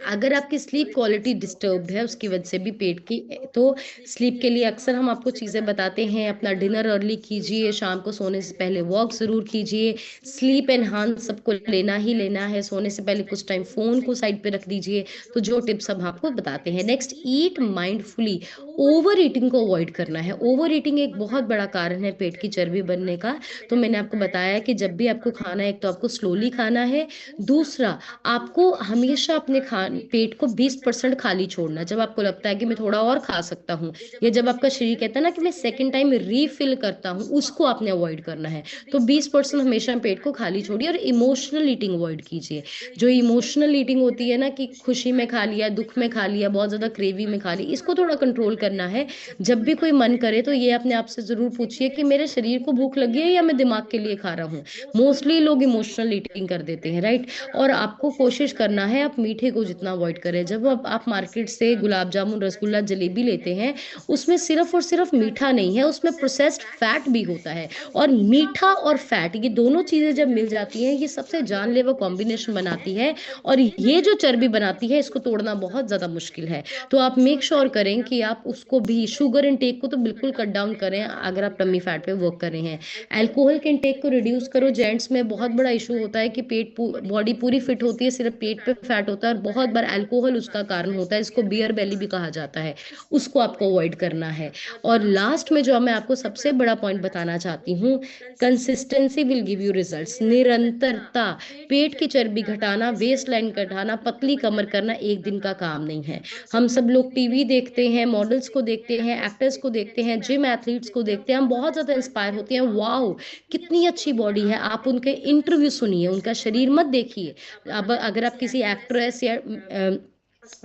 अगर आपकी स्लीप क्वालिटी डिस्टर्ब्ड है उसकी वजह से भी पेट की, तो स्लीप के लिए अक्सर हम आपको चीज़ें बताते हैं, अपना डिनर अर्ली कीजिए, शाम को सोने से पहले वॉक ज़रूर कीजिए, स्लीप एनहांस सबको लेना ही लेना है, सोने से पहले कुछ टाइम फ़ोन को साइड पे रख दीजिए। तो जो टिप्स हम आपको बताते हैं। नेक्स्ट, ईट माइंडफुली। ओवर ईटिंग को अवॉइड करना है। ओवर ईटिंग एक बहुत बड़ा कारण है पेट की चर्बी बनने का। तो मैंने आपको बताया कि जब भी आपको खाना है, एक तो आपको स्लोली खाना है, दूसरा आपको हमेशा अपने पेट को 20% खाली छोड़ना। जब आपको लगता है कि मैं थोड़ा और खा सकता हूँ, या जब आपका शरीर कहता है ना कि मैं सेकंड टाइम रीफिल करता हूँ, उसको आपने अवॉइड करना है। तो 20% हमेशा पेट को खाली छोड़िए। और इमोशनल ईटिंग अवॉइड कीजिए। जो इमोशनल ईटिंग होती है ना, कि खुशी में खा लिया, दुख में खा लिया, बहुत ज्यादा क्रेवी में खा ली, इसको थोड़ा कंट्रोल करना है, जब भी कोई मन करे तो ये अपने आप से ज़रूर पूछिए कि मेरे शरीर को भूख लगी है या मैं दिमाग के लिए खा रहा हूँ। मोस्टली लोग इमोशनल ईटिंग कर देते हैं, राइट? और आपको कोशिश करना है आप मीठे को जितना अवॉइड करें। जब आप मार्केट से गुलाब जामुन, रसगुल्ला, जलेबी लेते हैं, उसमें सिर्फ़ और सिर्फ़ मीठा नहीं है, उसमें प्रोसेस्ड फैट भी होता है। और मीठा और फैट ये दोनों चीज़ें जब मिल जाती हैं, ये सबसे जानलेवा कॉम्बिनेशन बनाती है और ये जो चर्बी बनाती है, इसको तोड़ना बहुत ज़्यादा मुश्किल है। तो आप मेक श्योर करें कि आप उसको भी शुगर इनटेक को तो बिल्कुल कट डाउन करें अगर आप टमी फैट पे वर्क कर रहे हैं। अल्कोहल के इनटेक को रिड्यूस करो। जेंट्स में बहुत बड़ा इशू होता है कि बॉडी पूरी फिट होती है, सिर्फ पेट पे फैट होता है और बहुत बार अल्कोहल उसका कारण होता है। इसको बियर बेली भी कहा जाता है, उसको आपको अवॉइड करना है। और लास्ट में जो मैं आपको सबसे बड़ा पॉइंट बताना चाहती हूँ, consistency will give you results. निरंतरता। पेट की चर्बी घटाना, वेस्ट लाइन घटाना, पतली कमर करना एक दिन का काम नहीं है। हम सब लोग टीवी देखते हैं, मॉडल्स को देखते हैं, एक्टर्स को देखते हैं, जिम एथलीट्स को देखते हैं, हम बहुत ज़्यादा इंस्पायर होते हैं, वाओ कितनी अच्छी बॉडी है। आप उनके इंटरव्यू सुनिए, उनका शरीर मत देखिए। अब अगर आप किसी एक्ट्रेस या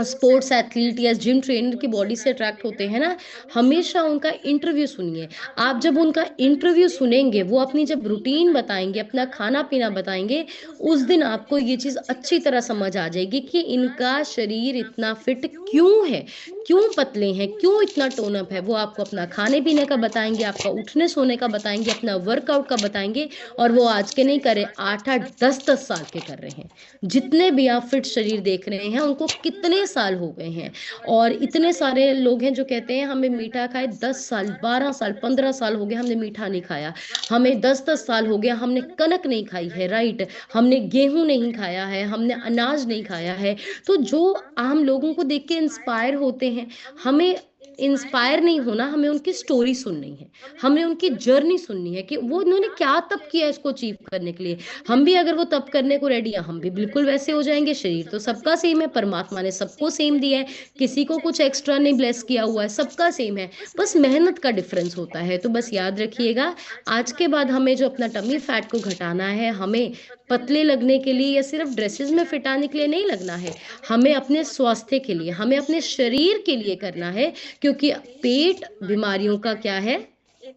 स्पोर्ट्स एथलीट या जिम ट्रेनर की बॉडी से अट्रैक्ट होते हैं ना, हमेशा उनका इंटरव्यू सुनिए। आप जब उनका इंटरव्यू सुनेंगे, वो अपनी जब रूटीन बताएंगे, अपना खाना पीना बताएंगे, उस दिन आपको ये चीज़ अच्छी तरह समझ आ जाएगी कि इनका शरीर इतना फिट क्यों है, क्यों पतले हैं, क्यों इतना टोनअप है। वो आपको अपना खाने पीने का बताएंगे, आपका उठने सोने का बताएंगे, अपना वर्कआउट का बताएंगे। और वो आज के नहीं करे, 8-8 10-10 साल के कर रहे हैं। जितने भी आप फिट शरीर देख रहे हैं, उनको कितने साल हो गए हैं। और इतने सारे लोग हैं जो कहते हैं हमें मीठा खाए 10 साल, 12 साल, 15 साल हो गए हमने मीठा नहीं खाया, हमें 10-10 साल हो गया हमने कनक नहीं खाई है, राइट? हमने गेहूं नहीं खाया है, हमने अनाज नहीं खाया है। तो जो आम लोगों को देख के इंस्पायर होते हैं, हमें इंस्पायर नहीं होना, हमें उनकी स्टोरी सुननी है, हमें उनकी जर्नी सुननी है कि वो उन्होंने क्या तब किया इसको अचीव करने के लिए। हम भी अगर वो तप करने को रेडी है, हम भी बिल्कुल वैसे हो जाएंगे। शरीर तो सबका सेम है, परमात्मा ने सबको सेम दिया है, किसी को कुछ एक्स्ट्रा नहीं ब्लेस किया हुआ है, सबका सेम है, बस मेहनत का डिफरेंस होता है। तो बस याद रखिएगा, आज के बाद हमें जो अपना टमी फैट को घटाना है, हमें पतले लगने के लिए या सिर्फ ड्रेसेस में फिट आने के लिए नहीं लगना है, हमें अपने स्वास्थ्य के लिए, हमें अपने शरीर के लिए करना है। क्योंकि पेट बीमारियों का क्या है,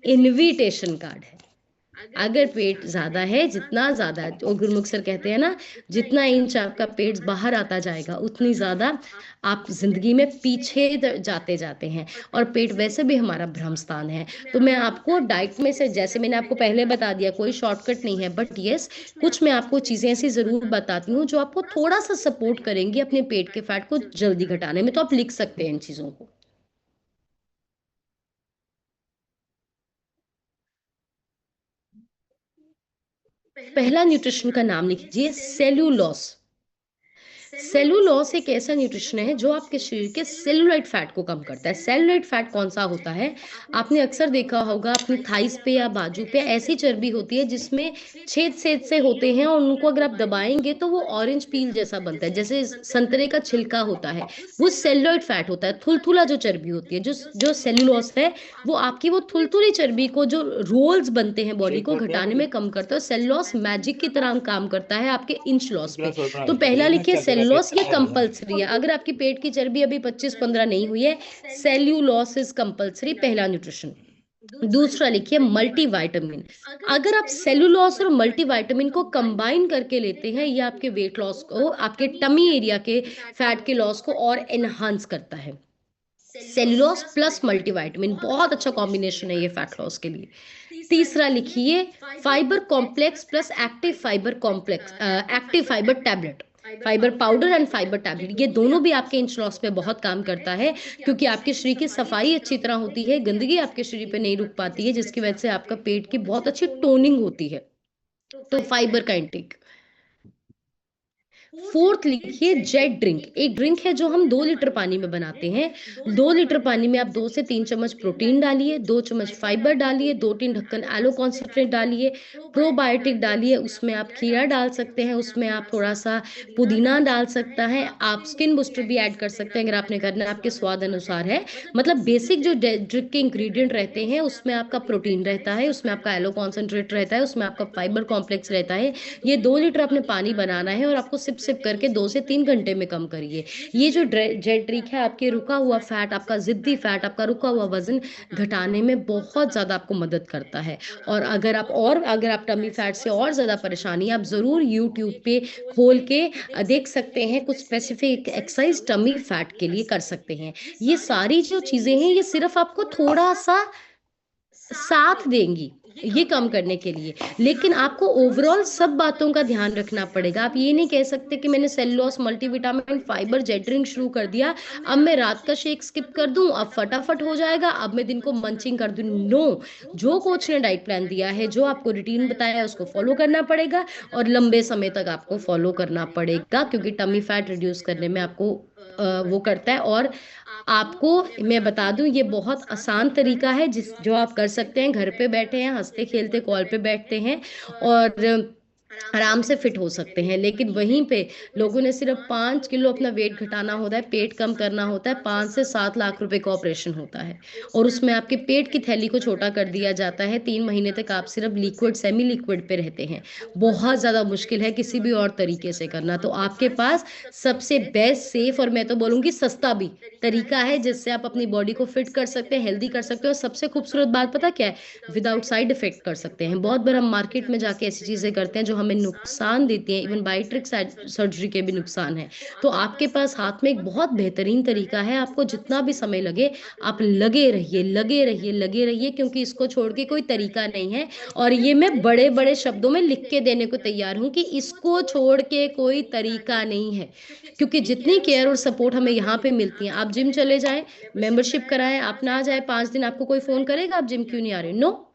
इनविटेशन कार्ड है। अगर पेट ज्यादा है, जितना ज्यादा वो गुरमुख सर कहते हैं ना, जितना इंच आपका पेट बाहर आता जाएगा, उतनी ज्यादा आप जिंदगी में पीछे जाते जाते हैं। और पेट वैसे भी हमारा भ्रम स्थान है। तो मैं आपको डाइट में से, जैसे मैंने आपको पहले बता दिया, कोई शॉर्टकट नहीं है, बट यस, कुछ मैं आपको चीजें ऐसी जरूर बताती हूँ जो आपको थोड़ा सा सपोर्ट करेंगी अपने पेट के फैट को जल्दी घटाने में। तो आप लिख सकते हैं इन चीजों को। पहला न्यूट्रिशन का नाम लिखिए, सेल्यूलोस। सेलुलोज एक ऐसा न्यूट्रिशन है जो आपके शरीर के सेलुलाइट फैट को कम करता है। सेलुलाइट फैट कौन सा होता है? आपने अक्सर देखा होगा अपनी थाइस पे या बाजू पे ऐसी चर्बी होती है जिसमें छेद छेद से होते हैं, और उनको अगर आप दबाएंगे तो वो ऑरेंज पील जैसा बनता है, जैसे संतरे का छिलका होता है। वो सेलुलाइट फैट होता है, थुलथुला जो चर्बी होती है। जो जो सेलुलोज है, वो आपकी वो थुलथुली चर्बी को, जो रोल्स बनते हैं बॉडी को घटाने में, कम करता है। सेलुलोज मैजिक की तरह काम करता है आपके इंच लॉस पे। तो पहला लिखिए सेलुलोस, ये कंपलसरी है। अगर आपकी पेट की चर्बी अभी 25-15 नहीं हुई है, सेल्यूलोस इज कंपलसरी, पहला न्यूट्रिशन। दूसरा लिखिए मल्टीविटामिन। अगर आप सेलुलोस और मल्टीविटामिन को कंबाइन करके लेते हैं, ये आपके वेट लॉस को, आपके टमी एरिया के फैट के लॉस को और एनहांस करता है। सेलुलोस प्लस मल्टीविटामिन बहुत अच्छा कॉम्बिनेशन है ये फैट लॉस के लिए। तीसरा लिखिए fibre complex plus active fibre complex, active fibre tablet. Fibre powder and fibre tablet, ये दोनों भी आपके इंच लॉस पे बहुत काम करता है, क्योंकि आपके शरीर की सफाई अच्छी तरह होती है, गंदगी आपके शरीर पे नहीं रुक पाती है, जिसकी वजह से आपका पेट की बहुत अच्छी टोनिंग होती है। तो फाइबर का इंटेक। फोर्थ लिखिए जेट ड्रिंक। एक ड्रिंक है जो हम 2 लीटर पानी में बनाते हैं। 2 लीटर पानी में आप 2 से 3 चम्मच प्रोटीन डालिए, 2 चम्मच फाइबर डालिए, 2-3 ढक्कन एलो कॉन्सेंट्रेट डालिए, प्रोबायोटिक डालिए, उसमें आप खीरा डाल सकते हैं, उसमें आप थोड़ा सा पुदीना डाल सकता है, आप स्किन बूस्टर भी ऐड कर सकते हैं अगर आपने करना है, आपके स्वाद अनुसार है। मतलब बेसिक जो ड्रिंक के इंग्रेडिएंट रहते हैं, उसमें आपका प्रोटीन रहता है, उसमें आपका एलो कॉन्सेंट्रेट रहता है, उसमें आपका फाइबर कॉम्प्लेक्स रहता है। ये 2 लीटर आपने पानी बनाना है और आपको सिर्फ सिप करके 2 से 3 घंटे में कम करिए। ये जो जेट ट्रिक है आपके रुका हुआ फैट, आपका ज़िद्दी फैट, आपका रुका हुआ वज़न घटाने में बहुत ज़्यादा आपको मदद करता है। और अगर आप टमी फैट से और ज़्यादा परेशानी है, आप ज़रूर यूट्यूब पे खोल के देख सकते हैं, कुछ स्पेसिफिक एक्सरसाइज टमी फैट के लिए कर सकते हैं। ये सारी जो चीज़ें हैं, ये सिर्फ़ आपको थोड़ा-सा साथ देंगी ये कम करने के लिए, लेकिन आपको ओवरऑल सब बातों का ध्यान रखना पड़ेगा। आप ये नहीं कह सकते कि मैंने cellulose, multivitamin, fibre, jet drink शुरू कर दिया, अब मैं रात का शेक स्किप कर दूँ, अब फटाफट हो जाएगा, अब मैं दिन को मंचिंग कर दूँ। नो, जो कोच ने डाइट प्लान दिया है, जो आपको रूटीन बताया है, उसको फॉलो करना पड़ेगा और लंबे समय तक आपको फॉलो करना पड़ेगा, क्योंकि टमी फैट रिड्यूस करने में आपको वो करता है। और आपको मैं बता दूँ, ये बहुत आसान तरीका है जो आप कर सकते हैं। घर पे बैठे हैं, हँसते-खेलते कॉल पे बैठते हैं और आराम से फिट हो सकते हैं। लेकिन वहीं पे लोगों ने सिर्फ़ 5 किलो अपना वेट घटाना होता है, पेट कम करना होता है, 5 से 7 लाख रुपए का ऑपरेशन होता है और उसमें आपके पेट की थैली को छोटा कर दिया जाता है। 3 महीने तक आप सिर्फ़ लिक्विड, सेमी लिक्विड पे रहते हैं। बहुत ज़्यादा मुश्किल है किसी भी और तरीके से करना। तो आपके पास सबसे बेस्ट, सेफ और मैं तो बोलूँगी सस्ता भी तरीका है, जिससे आप अपनी बॉडी को फिट कर सकते हैं, हेल्दी कर सकते हो और सबसे खूबसूरत बात पता क्या है? विदाउट साइड इफ़ेक्ट कर सकते हैं। बहुत बार हम मार्केट में जाके ऐसी चीज़ें करते हैं जो हमें नुकसान देती हैं, इवन बायोट्रिक सर्जरी के भी नुकसान हैं। तो आपके पास हाथ में एक बहुत बेहतरीन तरीका है, आपको जितना भी समय लगे, आप लगे रहिए, लगे रहिए, लगे रहिए, क्योंकि इसको छोड़ के कोई तरीका नहीं है। और ये मैं बड़े-बड़े शब्दों में लिख के देने को तैयार हूँ कि इसको छोड़ के कोई तरीका नहीं है। क्योंकि जितनी केयर और सपोर्ट हमें यहाँ पे मिलती है, आप जिम चले जाएँ, मेंबरशिप कराएँ, आप ना जाएँ 5 दिन, आपको कोई फ़ोन करेगा आप जिम क्यों नहीं आ रहे? नो।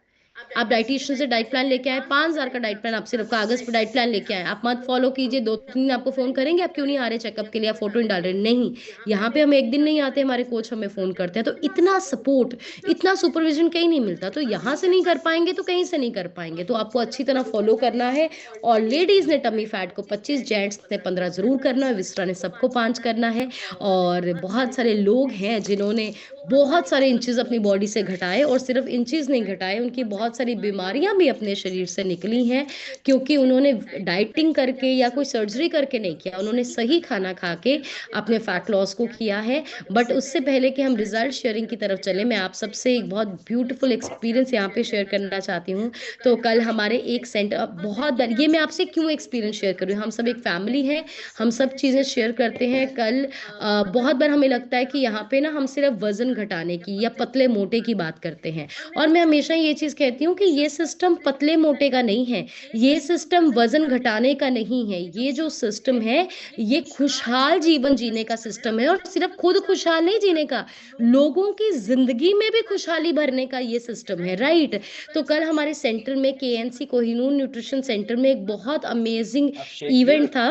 आप डायटीशियन से डाइट प्लान लेके आए, 5000 का डाइट प्लान, आप सिर्फ कागज़ पे डाइट प्लान लेके आए। आप मत फ़ॉलो कीजिए, 2-3 दिन आपको फ़ोन करेंगे, आप क्यों नहीं आ रहे चेकअप के लिए, आप फ़ोटो नहीं डाल रहे। नहीं, यहाँ पे हम 1 दिन नहीं आते, हमारे कोच हमें फ़ोन करते हैं। तो इतना सपोर्ट, इतना सुपरविज़न कहीं नहीं मिलता। तो यहाँ से नहीं कर पाएँगे तो कहीं से नहीं कर पाएँगे। तो आपको अच्छी तरह फ़ॉलो करना है। और लेडीज़ ने टमी फैट को 25, जेंट्स ने 15 ज़रूर करना है, विस्ट्रा ने सबको 5 करना है। और बहुत सारे लोग हैं जिन्होंने बहुत सारे इंचेज़ अपनी बॉडी से घटाए और सिर्फ़ इंचेज़ नहीं घटाए, उनकी बहुत सारी बीमारियाँ भी अपने शरीर से निकली हैं, क्योंकि उन्होंने डाइटिंग करके या कोई सर्जरी करके नहीं किया, उन्होंने सही खाना खा के अपने फैट लॉस को किया है। बट उससे पहले कि हम रिज़ल्ट शेयरिंग की तरफ चलें, मैं आप सबसे एक बहुत ब्यूटीफुल एक्सपीरियंस यहाँ पे शेयर करना चाहती हूँ। तो कल हमारे एक सेंटर बहुत बार, ये मैं आपसे क्यों एक्सपीरियंस शेयर कर रही हूँ, हम सब एक फैमिली हैं, हम सब चीज़ें शेयर करते हैं। कल बहुत बार हमें लगता है कि यहाँ पे ना हम सिर्फ वज़न घटाने की या पतले-मोटे की बात करते हैं, और मैं हमेशा ये चीज़ कहती हूँ कि ये सिस्टम पतले-मोटे का नहीं है, ये सिस्टम वज़न घटाने का नहीं है। ये जो सिस्टम है, ये खुशहाल जीवन जीने का सिस्टम है, और सिर्फ खुद खुशहाल नहीं जीने का, लोगों की ज़िंदगी में भी खुशहाली भरने का ये सिस्टम है, राइट? तो कल हमारे सेंटर में, केएनसी कोहिनूर न्यूट्रिशन सेंटर में, एक बहुत अमेज़िंग इवेंट था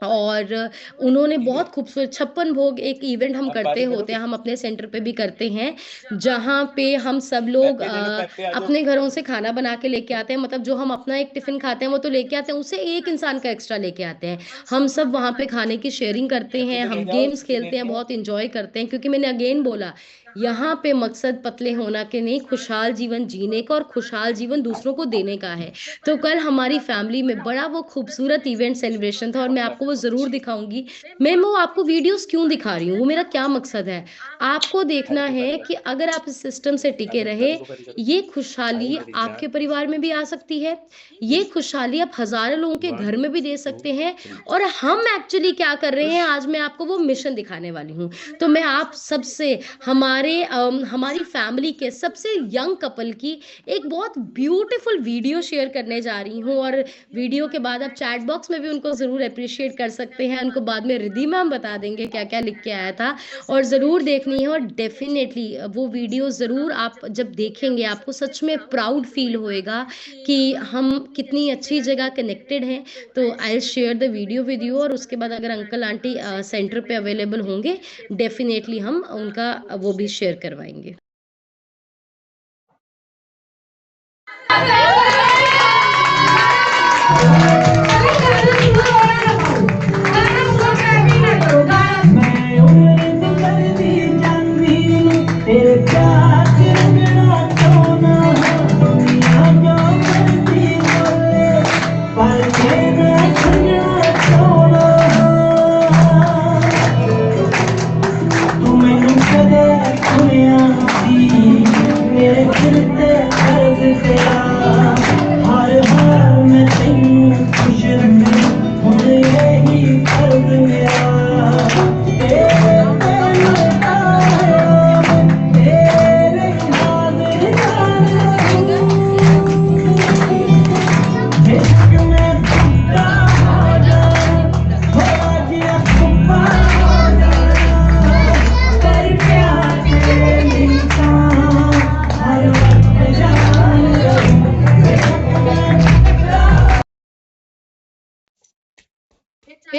और उन्होंने बहुत खूबसूरत 56 भोग एक इवेंट हम करते होते हैं, हम अपने सेंटर पे भी करते हैं, जहाँ पे हम सब लोग अपने घरों से खाना बना के लेके आते हैं, मतलब जो हम अपना एक टिफ़िन खाते हैं वो तो लेके आते हैं, उससे एक इंसान का एक्स्ट्रा लेके आते हैं। हम सब वहाँ पे खाने की शेयरिंग करते हैं, हम गेम्स खेलते हैं, बहुत एन्जॉय करते हैं, क्योंकि मैंने अगेन बोला, यहाँ पे मकसद पतले होना के नहीं, खुशहाल जीवन जीने का और खुशहाल जीवन दूसरों को देने का है। तो कल हमारी फैमिली में बड़ा वो खूबसूरत इवेंट सेलिब्रेशन था और मैं आपको वो ज़रूर दिखाऊँगी। मैं वो आपको वीडियोज़ क्यों दिखा रही हूँ, वो मेरा क्या मकसद है? आपको देखना है कि अगर आप इस सिस्टम से टिके रहे, ये खुशहाली आपके परिवार में भी आ सकती है, ये खुशहाली आप हज़ारों लोगों के घर में भी दे सकते हैं। और हम एक्चुअली क्या कर रहे हैं, आज मैं आपको वो मिशन दिखाने वाली हूँ। तो मैं आप सबसे, हमारी फैमिली के सबसे यंग कपल की एक बहुत ब्यूटीफुल वीडियो शेयर करने जा रही हूँ, और वीडियो के बाद आप चैट बॉक्स में भी उनको ज़रूर एप्रिशिएट कर सकते हैं। उनको बाद में रिद्धि मैम बता देंगे क्या-क्या लिख के आया था, और ज़रूर देखनी है। और डेफ़िनेटली वो वीडियो ज़रूर आप जब देखेंगे, आपको सच में प्राउड फ़ील होएगा कि हम कितनी अच्छी जगह कनेक्टेड हैं। तो I will share the video with you, और उसके बाद अगर अंकल आंटी सेंटर पे अवेलेबल होंगे, डेफ़िनेटली हम उनका वो भी शेयर करवाएँगे।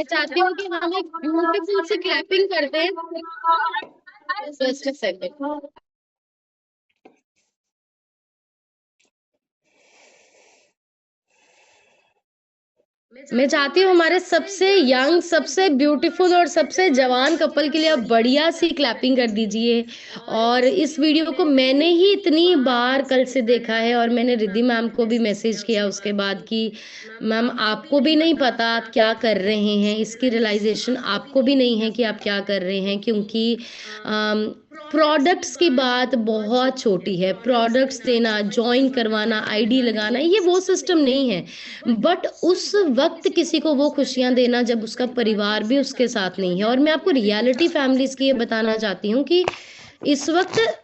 चाहती हूँ कि हम एक ब्यूटीफुल सी क्लैपिंग करते हैं। Just a second. मैं चाहती हूँ हमारे सबसे यंग, सबसे ब्यूटीफुल और सबसे जवान कपल के लिए आप बढ़िया सी क्लैपिंग कर दीजिए। और इस वीडियो को मैंने ही इतनी बार कल से देखा है और मैंने रिद्धि मैम को भी मैसेज किया उसके बाद कि मैम आपको भी नहीं पता आप क्या कर रहे हैं, इसकी रियलाइजेशन आपको भी नहीं है कि आप क्या कर रहे हैं, क्योंकि प्रोडक्ट्स की बात बहुत छोटी है। प्रोडक्ट्स देना, ज्वाइन करवाना, आईडी लगाना, ये वो सिस्टम नहीं है। बट उस वक्त किसी को वो खुशियां देना जब उसका परिवार भी उसके साथ नहीं है। और मैं आपको रियलिटी फैमिलीज की ये बताना चाहती हूँ कि इस वक्त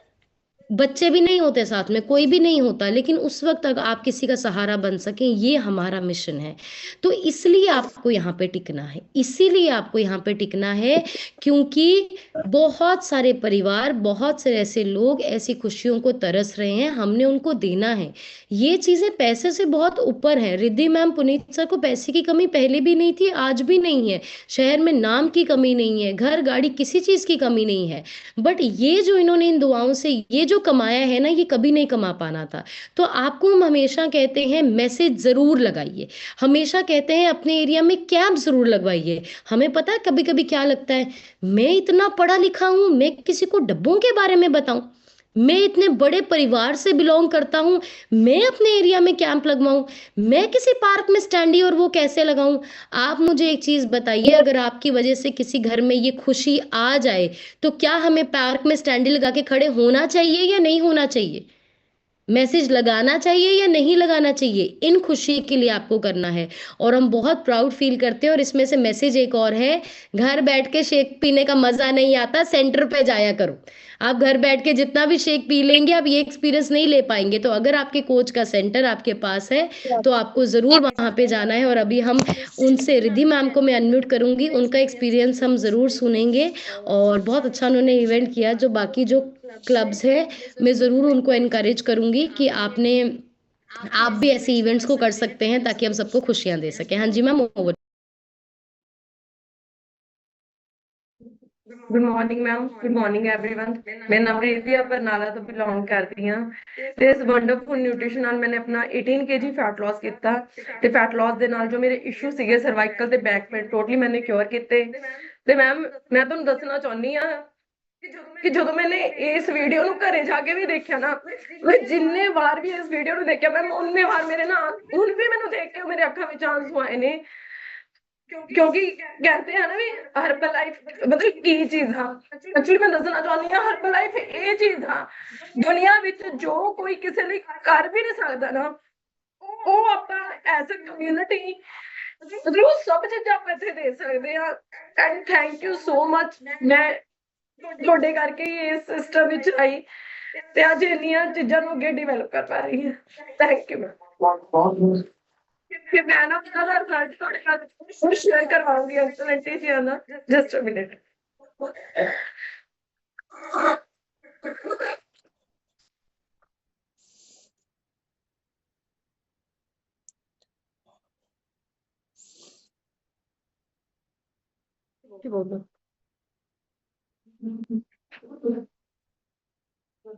बच्चे भी नहीं होते साथ में, कोई भी नहीं होता, लेकिन उस वक्त अगर आप किसी का सहारा बन सकें, ये हमारा मिशन है। तो इसलिए आपको यहाँ पे टिकना है, इसीलिए आपको यहाँ पे टिकना है, क्योंकि बहुत सारे परिवार, बहुत से ऐसे लोग ऐसी खुशियों को तरस रहे हैं, हमने उनको देना है। ये चीजें पैसे से बहुत ऊपर है। रिद्धि मैम, पुनीत सर को पैसे की कमी पहले भी नहीं थी, आज भी नहीं है। शहर में नाम की कमी नहीं है, घर गाड़ी किसी चीज की कमी नहीं है। बट ये जो इन्होंने इन दुआओं से ये जो कमाया है ना, ये कभी नहीं कमा पाना था। तो आपको हम हमेशा कहते हैं मैसेज जरूर लगाइए, हमेशा कहते हैं अपने एरिया में कैंप जरूर लगवाइए। हमें पता है कभी कभी क्या लगता है, मैं इतना पढ़ा लिखा हूं, मैं किसी को डब्बों के बारे में बताऊं, मैं इतने बड़े परिवार से बिलोंग करता हूं, मैं अपने एरिया में कैंप लगवाऊं, मैं किसी पार्क में स्टैंडी और वो कैसे लगाऊं। आप मुझे एक चीज बताइए, अगर आपकी वजह से किसी घर में ये खुशी आ जाए, तो क्या हमें पार्क में स्टैंडी लगा के खड़े होना चाहिए या नहीं होना चाहिए? मैसेज लगाना चाहिए या नहीं लगाना चाहिए? इन खुशी के लिए आपको करना है। और हम बहुत प्राउड फील करते हैं। और इसमें से मैसेज एक और है, घर बैठ के शेक पीने का मजा नहीं आता, सेंटर पे जाया करो। आप घर बैठ के जितना भी शेक पी लेंगे, आप ये एक्सपीरियंस नहीं ले पाएंगे। तो अगर आपके कोच का सेंटर आपके पास है, तो आपको जरूर वहां पे जाना है। और अभी हम उनसे, रिद्धि मैम को मैं अनम्यूट करूंगी, उनका एक्सपीरियंस हम जरूर सुनेंगे। और बहुत अच्छा उन्होंने इवेंट किया। जो बाकी जो क्लब्स है, मैं ज़रूर उनको एनकरेज करूंगी कि आप भी ऐसे इवेंट्स को कर सकते हैं, ताकि हम सबको खुशियां दे सकें। हाँ जी ma'am, over. Good morning ma'am, good morning everyone. मैं नवरीत भी बरनाला तो बिलोंग करती हाँ। ਤੇ ਇਸ ਵੰਡਰਫੁਲ ਨਿਊਟ੍ਰੀਸ਼ਨ ਨਾਲ मैंने अपना 18 kg फैट लॉस ਕੀਤਾ ਤੇ फैट लॉस ਦੇ ਨਾਲ ਜੋ ਮੇਰੇ ਇਸ਼ੂ ਸੀਗੇ ਸਰਵਾਈਕਲ ਤੇ ਬੈਕ ਪੇਨ, ਟੋਟਲੀ मैंने क्योर ਕੀਤੇ। ਤੇ ਮੈਮ ਮੈਂ ਤੁਹਾਨੂੰ ਦੱਸਣਾ ਚਾਹੁੰਦੀ ਆ ਕਿ ਜਦੋਂ मैंने ਇਸ ਵੀਡੀਓ ਨੂੰ ਘਰੇ ਜਾ ਕੇ ਵੀ ਦੇਖਿਆ ਨਾ, ਮੈਂ ਜਿੰਨੇ ਵਾਰ ਵੀ ਇਸ ਵੀਡੀਓ ਨੂੰ ਦੇਖਿਆ ਮੈਮ, ਉਹਨੇ ਵਾਰ ਮੇਰੇ ਨਾਲ ਹੁਣ ਵੀ ਮੈਨੂੰ ਦੇਖ ਕੇ ਮੇਰੇ ਅੱਖਾਂ ਵਿੱਚ ਆਂਸੂ ਆਏ ਨੇ। क्योंकि कहते हैं ना भी हर्बल लाइफ मतलब की चीज हाँ। एक्चुअली मैं दसना चाहती हूँ, हर्बल लाइफ ये चीज हाँ, दुनिया विच जो कोई किसी लिए कर भी नहीं सकता ना, वो आप एज अ कम्यूनिटी मतलब वो सब चीज़ आप इत्थे दे सकते हैं। And thank you so much. मैं ਤੁਹਾਡੇ ਕਰਕੇ ਹੀ ਇਸ ਸਿਸਟਮ ਵਿੱਚ ਆਈ ਤੇ ਅੱਜ ਇੰਨੀਆਂ ਚੀਜ਼ਾਂ ਨੂੰ ਅੱਗੇ ਡਿਵੈਲਪ ਕਰ ਪਾ ਰਹੀ ਹਾਂ। Thank you ma'am. फिर मैं ना अपना रिजल्ट थोड़े साथ शेयर करवाऊंगी एक्सलेंटली जी ना। Just a minute.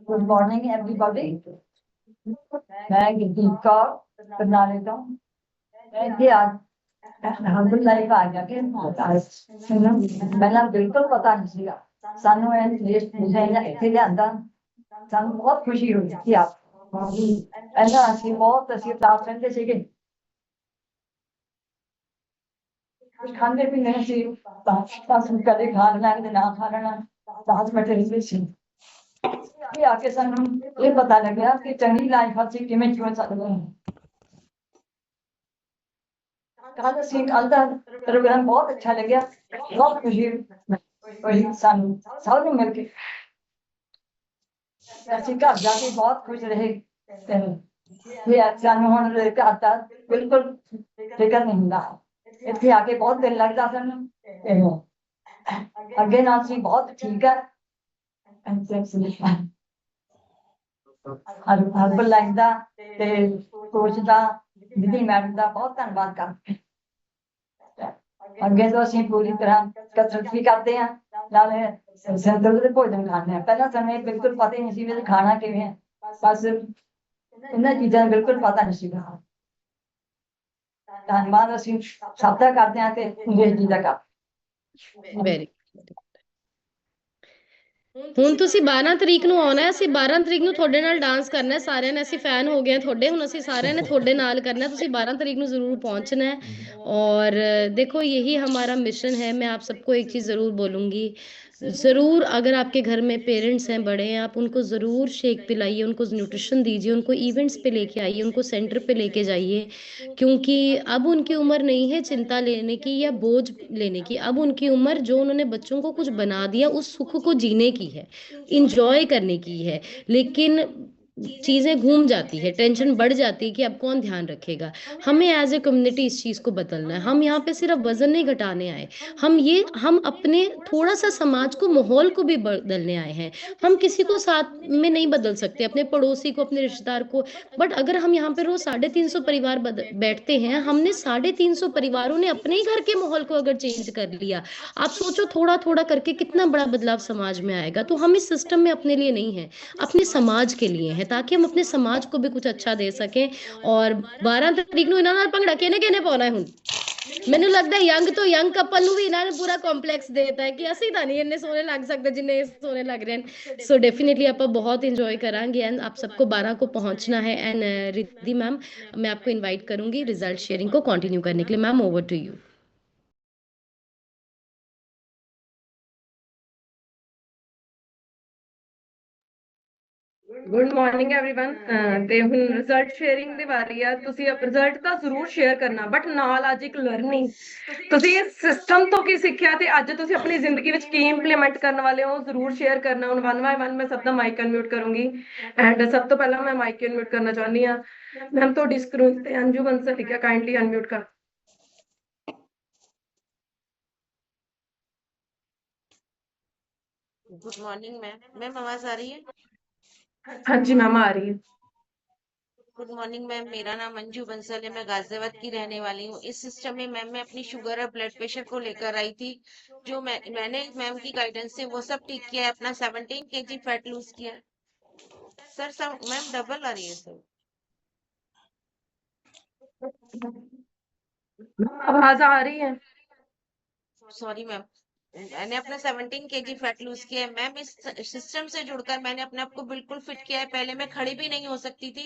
Good morning everybody. मैं गुरदीप कौर बरनाले तो मैं आज हर्बल लाइफ आ गया कि पहला बिल्कुल पता नहीं सीगा सानू इत्थे लिआंदा, सानू बहुत खुशी हुई कि आप पहला असीं बहुत असीं उदास रहिंदे सीगे, कुछ खांदे भी नहीं सी, बस कदे खा लेना कदे ना खा लेना, 10 मिनट रहिंदे सी। आके सानू ये पता लग्या कि चंगी लाइफ असीं किवें जीवन सकदे हां। कल का प्रोग्राम बहुत अच्छा लग्या, बहुत खुशी हुई सानू सब नूं मिल के। असीं घर जाके बहुत खुश रहे। ये सानू हुण घर दा बिल्कुल फिक्र नहीं हुंदा, इत्थे आके बहुत दिल लगदा सानू। अगे नाल असीं बहुत ठीक है। हर्बल लाइफ दा ते कोच दा, दीदी मैडम दा बहुत धन्नवाद करते। ਅੱਗੇ ਤੋਂ ਅਸੀਂ ਪੂਰੀ ਤਰ੍ਹਾਂ ਕਸਰਤ ਵੀ ਕਰਦੇ ਹਾਂ, ਨਾਲੇ ਸੰਤੁਲਿਤ ਭੋਜਨ ਖਾਂਦੇ ਹਾਂ। ਪਹਿਲਾਂ ਸਮੇਂ ਬਿਲਕੁਲ ਪਤਾ ਹੀ ਨਹੀਂ ਸੀ ਵੀ ਖਾਣਾ ਕਿਵੇਂ ਹੈ, ਬਸ ਇਹਨਾਂ ਚੀਜ਼ਾਂ ਦਾ ਬਿਲਕੁਲ ਪਤਾ ਨਹੀਂ ਸੀਗਾ। ਧੰਨਵਾਦ, ਅਸੀਂ ਸਭ ਦਾ ਕਰਦੇ ਹਾਂ ਤੇ ਇਹ ਚੀਜ਼ਾਂ ਕਰਦੇ। ਵੈਰੀ ਹੁਣ ਤੁਸੀਂ 12 ਤਰੀਕ ਨੂੰ ਆਉਣਾ ਹੈ, ਅਸੀਂ 12 ਤਰੀਕ ਨੂੰ ਤੁਹਾਡੇ ਨਾਲ ਡਾਂਸ ਕਰਨਾ ਹੈ ਸਾਰਿਆਂ ਨੇ। ਅਸੀਂ ਫੈਨ ਹੋ ਗਏ ਹਾਂ ਤੁਹਾਡੇ, ਹੁਣ ਅਸੀਂ ਸਾਰਿਆਂ ने ਤੁਹਾਡੇ ਨਾਲ करना है। ਤੁਸੀਂ 12 तरीक ਨੂੰ ਜ਼ਰੂਰ पहुंचना है। और देखो यही हमारा मिशन है। मैं आप सबको एक चीज़ ज़रूर बोलूँगी, ज़रूर अगर आपके घर में पेरेंट्स हैं, बड़े हैं, आप उनको ज़रूर शेक पिलाइए, उनको न्यूट्रिशन दीजिए, उनको इवेंट्स पे लेके आइए, उनको सेंटर पे लेके जाइए, क्योंकि अब उनकी उम्र नहीं है चिंता लेने की या बोझ लेने की। अब उनकी उम्र जो उन्होंने बच्चों को कुछ बना दिया उस सुख को जीने की है, इंजॉय करने की है। लेकिन चीज़ें घूम जाती है, टेंशन बढ़ जाती है कि अब कौन ध्यान रखेगा। हमें एज ए कम्युनिटी इस चीज़ को बदलना है। हम यहाँ पे सिर्फ वजन नहीं घटाने आए, हम अपने थोड़ा सा समाज को, माहौल को भी बदलने आए हैं। हम किसी को साथ में नहीं बदल सकते, अपने पड़ोसी को, अपने रिश्तेदार को, बट अगर हम यहाँ पे रोज 350 परिवार बैठते हैं, हमने 350 परिवारों ने अपने ही घर के माहौल को अगर चेंज कर लिया, आप सोचो थोड़ा थोड़ा करके कितना बड़ा बदलाव समाज में आएगा। तो हम इस सिस्टम में अपने लिए नहीं है, अपने समाज के लिए है, ताकि हम अपने समाज को भी कुछ अच्छा दे सकें। और 12 तरीक ਨੂੰ ਇਹਨਾਂ ਨਾਲ ਭੰਗੜਾ ਕਿਹਨੇ ਪਾਉਣਾ ਹੈ। ਹੁਣ ਮੈਨੂੰ ਲੱਗਦਾ ਯੰਗ ਤੋਂ ਯੰਗ ਕਪਲ ਨੂੰ ਵੀ ਇਹਨਾਂ ਨੇ ਪੂਰਾ ਕੰਪਲੈਕਸ ਦੇ ਦਿੱਤਾ ਹੈ ਕਿ ਅਸੀਂ ਤਾਂ ਨਹੀਂ ਇੰਨੇ ਸੋਹਣੇ ਲੱਗ ਸਕਦੇ ਜਿੰਨੇ ਇਹ ਸੋਹਣੇ ਲੱਗ ਰਹੇ ਹਨ। ਸੋ डेफिनेटली ਆਪਾਂ बहुत इंजॉय करेंगे एंड आप सबको 12 को पहुंचना है। एंड रिद्धि मैम, मैं आपको इनवाइट करूंगी रिजल्ट शेयरिंग को कंटिन्यू करने के लिए। Ma'am over to you. Good morning everyone. ਤੇ ਹੁਣ ਰਿਜ਼ਲਟ ਸ਼ੇਅਰਿੰਗ ਦੀ ਵਾਰੀ ਆ। ਤੁਸੀਂ ਰਿਜ਼ਲਟ ਤਾਂ ਜ਼ਰੂਰ ਸ਼ੇਅਰ ਕਰਨਾ, ਬਟ ਨਾਲ ਅੱਜ ਇੱਕ ਲਰਨਿੰਗ, ਤੁਸੀਂ ਇਸ ਸਿਸਟਮ ਤੋਂ ਕੀ ਸਿੱਖਿਆ ਤੇ ਅੱਜ ਤੁਸੀਂ ਆਪਣੀ ਜ਼ਿੰਦਗੀ ਵਿੱਚ ਕੀ ਇੰਪਲੀਮੈਂਟ ਕਰਨ ਵਾਲੇ ਹੋ, ਜ਼ਰੂਰ ਸ਼ੇਅਰ ਕਰਨਾ। ਹੁਣ 1 ਬਾय 1 ਮੈਂ ਸਭ ਦਾ ਮਾਈਕ ਅਨਮਿਊਟ ਕਰੂੰਗੀ। ਐਂਡ ਸਭ ਤੋਂ ਪਹਿਲਾਂ ਮੈਂ ਮਾਈਕ ਅਨਮਿਊਟ ਕਰਨਾ ਚਾਹੁੰਦੀ ਹਾਂ ਮੈਮ ਤੁਹਾਡੀ ਸਕਰੀਨ ਤੇ ਅੰਜੂ ਬੰਸਲ ਲਿਖਿਆ, ਕਾਈਂਡਲੀ ਅਨਮਿਊਟ ਕਰ। Good morning ma'am. मैम आवाज आ रही है? हाँ जी मैम आ रही है। गुड मॉर्निंग मैम, मेरा नाम अंजू बंसल है, मैं गाजियाबाद की रहने वाली हूँ। इस सिस्टम में मैम मैं अपनी शुगर और ब्लड प्रेशर को लेकर आई थी, जो मैंने मैम की गाइडेंस से वो सब ठीक किया है। अपना 17 kg फैट लूज किया है। सर सब मैम डबल आ रही है सर। आवाज आ रही है? सॉरी मैम, मैंने अपना 17 kg फैट लूज किया है। मैम इस सिस्टम से जुड़कर मैंने अपने आप को बिल्कुल फिट किया है। पहले मैं खड़ी भी नहीं हो सकती थी,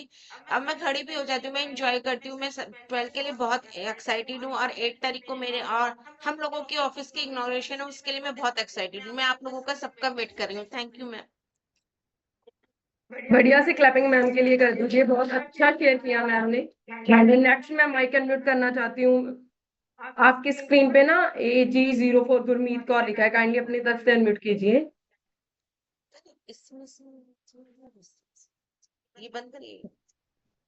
अब मैं खड़ी भी हो जाती हूँ। मैं इंजॉय करती हूँ। मैं 12 के लिए बहुत एक्साइटेड हूँ और 8 तारीख को मेरे और हम लोगों के ऑफिस की इनॉग्रेशन है, उसके लिए मैं बहुत एक्साइटेड हूँ। मैं आप लोगों का सबका वेट कर रही हूँ। Thank you ma'am. बढ़िया से क्लैपिंग मैम के लिए कर दीजिए, बहुत अच्छा शेयर किया मैम ने। नेक्स्ट मैं माइक अनम्यूट करना चाहती हूँ। आपकी स्क्रीन पे ना AG04 गुरमीत कौर लिखा है, काइंडली अपनी तरफ से अनम्यूट कीजिए। इसमें ये बंद करिए।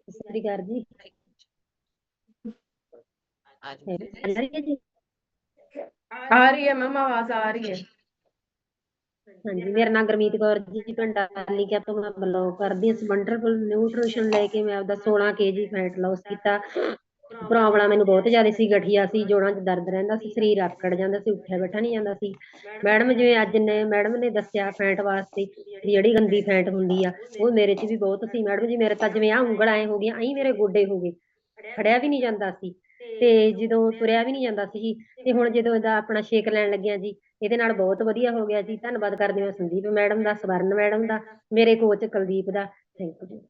ਸਤਿਕਾਰ ਜੀ। आज ਚੱਲ ਰਹੀ ਹੈ ਜੀ? आ रही है मैम, आवाज आ रही है। ਹਾਂਜੀ, ਮੇਰਾ ਨਾਮ ਗੁਰਮੀਤ ਕੌਰ ਜੀ, ਪਿੰਡ ਆਲੀਕਿਆ ਤੋਂ ਮੈਂ ਬਿਲੋਂਗ ਕਰਦੀ ਹਾਂ। ਵੰਡਰਫੁਲ ਨਿਊਟ੍ਰੀਸ਼ਨ ਲੈ ਕੇ ਮੈਂ ਆਪਦਾ 16 kg ਫੈਟ ਲਾਸ ਕੀਤਾ। ਪ੍ਰੋਬਲਮ ਮੈਨੂੰ ਬਹੁਤ ਜ਼ਿਆਦਾ ਸੀ, ਗਠੀਆ ਸੀ, ਜੋੜਾਂ 'ਚ ਦਰਦ ਰਹਿੰਦਾ ਸੀ, ਸਰੀਰ ਆਕੜ ਜਾਂਦਾ ਸੀ, ਉੱਠਿਆ ਬੈਠਾ ਨਹੀਂ ਜਾਂਦਾ ਸੀ। ਮੈਡਮ ਜਿਵੇਂ ਅੱਜ ਨੇ ਮੈਡਮ ਨੇ ਦੱਸਿਆ ਫੈਟ ਵਾਸਤੇ ਵੀ ਜਿਹੜੀ ਗੰਦੀ ਫੈਟ ਹੁੰਦੀ ਆ ਉਹ ਮੇਰੇ 'ਚ ਵੀ ਬਹੁਤ ਸੀ। ਮੈਡਮ ਜੀ ਮੇਰੇ ਤਾਂ ਜਿਵੇਂ ਆਹ ਉਂਗਲਾਂ ਐ ਹੋ ਗਈਆਂ, ਐਂ ਮੇਰੇ ਗੋਡੇ ਹੋ ਗਏ, ਖੜਿਆ ਵੀ ਨਹੀਂ ਜਾਂਦਾ ਸੀ ਤੇ ਜਦੋਂ ਤੁਰਿਆ ਵੀ ਨਹੀਂ ਜਾਂਦਾ ਸੀ। ਤੇ ਹੁਣ ਜਦੋਂ ਇਹਦਾ ਆਪਣਾ ਸ਼ੇਕ ਲੈਣ ਲੱਗਿਆ ਜੀ, ਇਹਦੇ ਨਾਲ ਬਹੁਤ ਵਧੀਆ ਹੋ ਗਿਆ ਜੀ। ਧੰਨਵਾਦ ਕਰਦੀ ਹਾਂ ਸੰਦੀਪ ਮੈਡਮ ਦਾ, ਸਵਰਨ ਮੈਡਮ ਦਾ, ਮੇਰੇ coach Kuldeep the. Thank you ਜੀ।